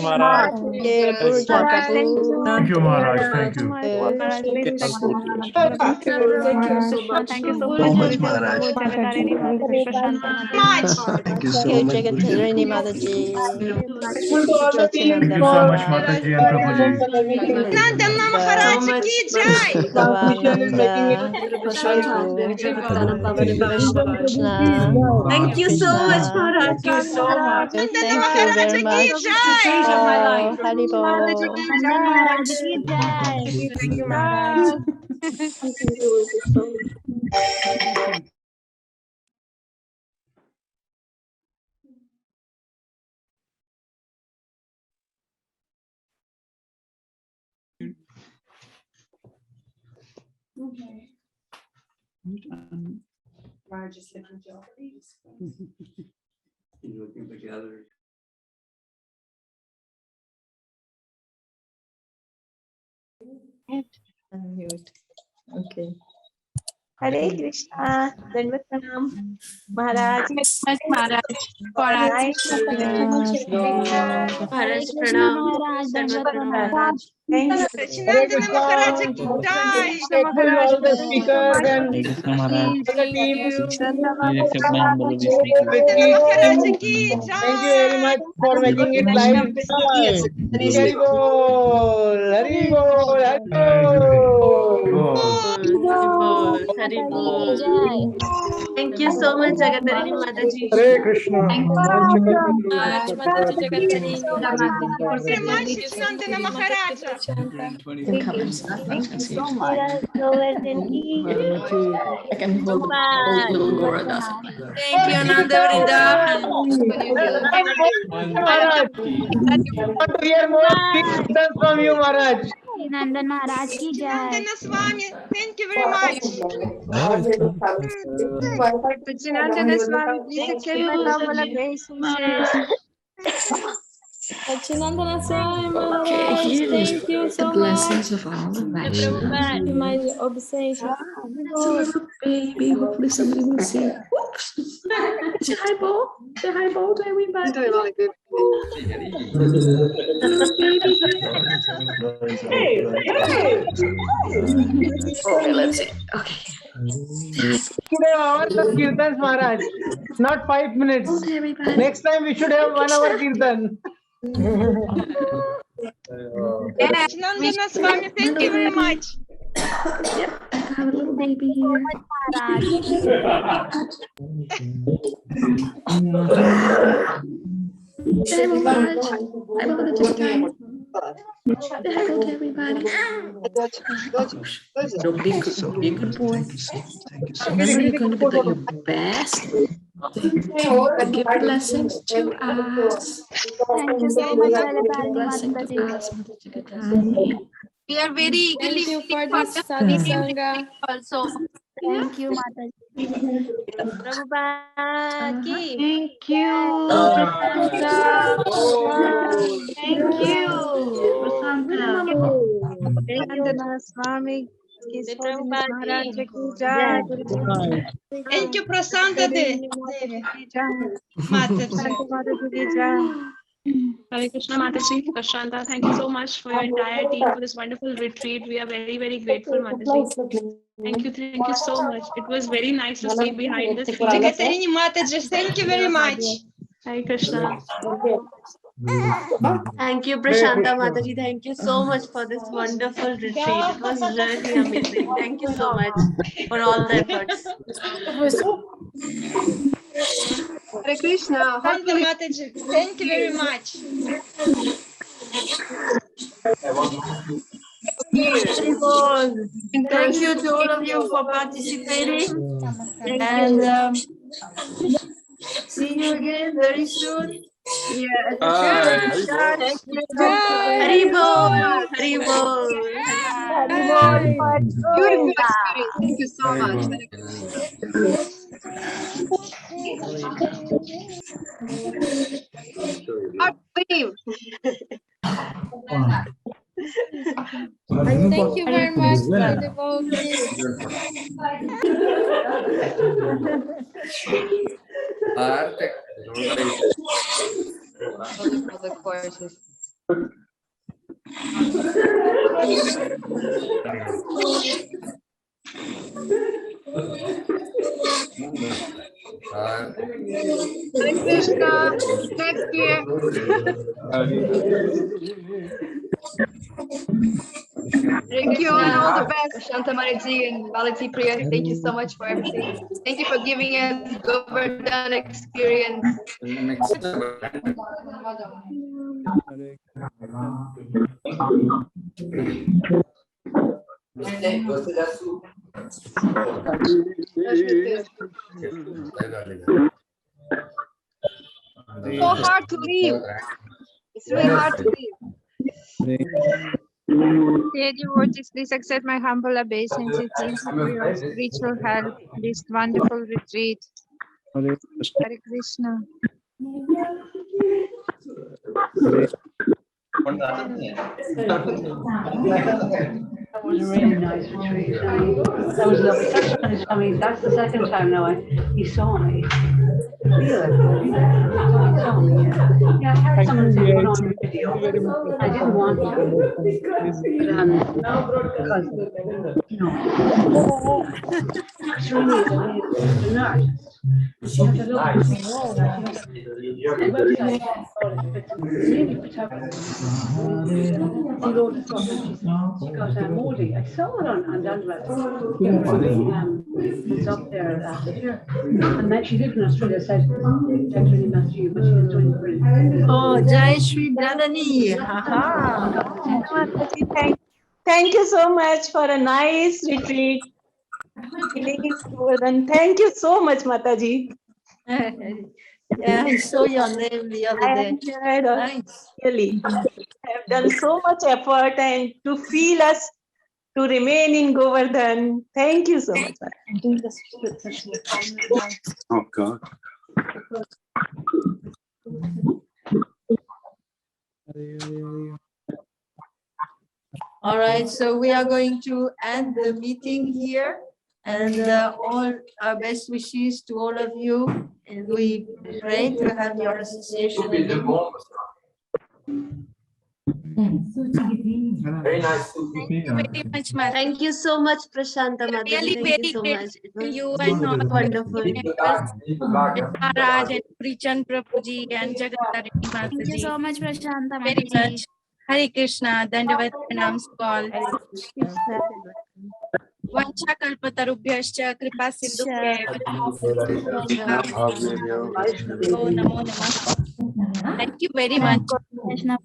Maharaj. Thank you, Gurujana Prabhu. Thank you, Maharaj. Thank you. Thank you so much. Thank you so Guru much, Jagatarini Maharaj. Thank you, Jagatarini Mataji. Thank you so much, Mataji and Prabhuji. So much, Devananda, Haribo, Krishna. Thank you so much, Maharaj. Thank you so much. Thank you very much. Oh, Haribo. Thank you, Maharaj. Maharaj is looking Jeopardy. He's looking together. Unmute. Okay. Hare Krishna. Dandatam. Maharaj. Maharaj for answering Maharaj Pranam. Maharaj. Thank you. Hare Krishna. All the speakers and all the team. Thank you very much for making it live. Hari bol, Hari bol, Hari bol. Thank you so much, Jagatarini Mataji. Hare Krishna. Mataji Jagatarini. Thank you so much. I can hold little Gora. Thank you, Ananda Vrindavan. Maharaj, I want to hear more kirtans from you, Maharaj. Nandan Maharaj ki jai. Thank you very much. Sachinandana Swami, please accept my humble obeisances. Sachinandana Swami Okay, Maharaj, here is thank you the so blessings much. of all the Prabhupada, Vaishnavas. my obsession. It's a little baby. Hopefully somebody will see it. Whoops. Say hi, Bo. Say hi, Bo, to everybody. Okay, let's see. Okay. Should have hours of kirtans, Maharaj. Not 5 minutes. Next time we should have 1 hour kirtan. Nandana Swami, thank you very much. Yep. I have a little baby here. Say hello, Maharaj. I will go this time. Say hello to everybody. Be a good boy. Remember, you're going to be your best. Give blessings to us. Thank you so much, Give blessing to us, Mataji Tarini. We are very eagerly Thank you for waiting this the sadhu meeting sangha. also. Thank you, Mataji. Prabhupada ki. Thank you, Prasanta. Thank you, Prasanta Swami. His Jai Holiness Prabhupada Maharaj ki. ki jai, Guruji. Thank you, Prasanta Tarini Mataji ki jai. Prasanta Mataji ki jai. Hare Krishna Mataji, Prashanta, thank you so much for your entire team for this wonderful retreat. We are very, very grateful, Mataji. Thank you so much. It was very nice to stay behind the scenes. Tarini Mataji, thank you very much. Hare Krishna. Thank you, Prashanta Mataji. Thank you so much for this wonderful retreat. It was really amazing. Thank you so much for all the efforts. Hare Krishna. Prasanta Mataji, thank you very much. Thank you to all of you for participating. And see you again very soon. Yes. Thank you. Haribol, Haribol. Beautiful experience. Thank you so much. Hard to believe. Thank you very much to the devotees. For the courses. Hare Krishna. Next year. Thank you and all the best, Shanta Mataji and Balaji Priya. Thank you so much for everything. Thank you for giving us Govardhana experience. So hard to leave. It's really hard to leave. Dear devotees, please accept my humble obeisances. Thank you for your spiritual help in this wonderful retreat. Hare Krishna. That was a really nice retreat. That was lovely. Such nice. I mean, that's the second time now he saw me. Feel it. He saw me. Yeah, I heard someone say put on video. I didn't want to, but because it's really the nurse. You have to look at the wall. The website. Really protective. She wrote a book and she got moldy. I saw it on Dandruff. It's up there. And then she lived in Australia, said, Tarini Mataji, but she was doing brilliant. Oh, Jai Shri Dhanani. Thank you so much for a nice retreat. Thank you so much, Mataji. Yeah, I saw your name the other day. Nice. Really, have done so much effort and to feel us to remain in Govardhan. Thank you so much. Oh God. All right, so we are going to end the meeting here, and all our best wishes to all of you. And we pray to have your association again. Very nice to Thank you very much, Mataji. Thank you so much, Prashanta Mataji. Really Thank very you so grateful much. It to was you and all wonderful. Maharaj and Prichan Prabhuji and Govardhana Retreat Thank you so much, Prashanta very Mataji. much. Hare Krishna, Dandavat Pranams to all. Hare Krishna. Vancha kalpatarubhyascha kripa sindhubhya namo namah. Thank you very much. Krishna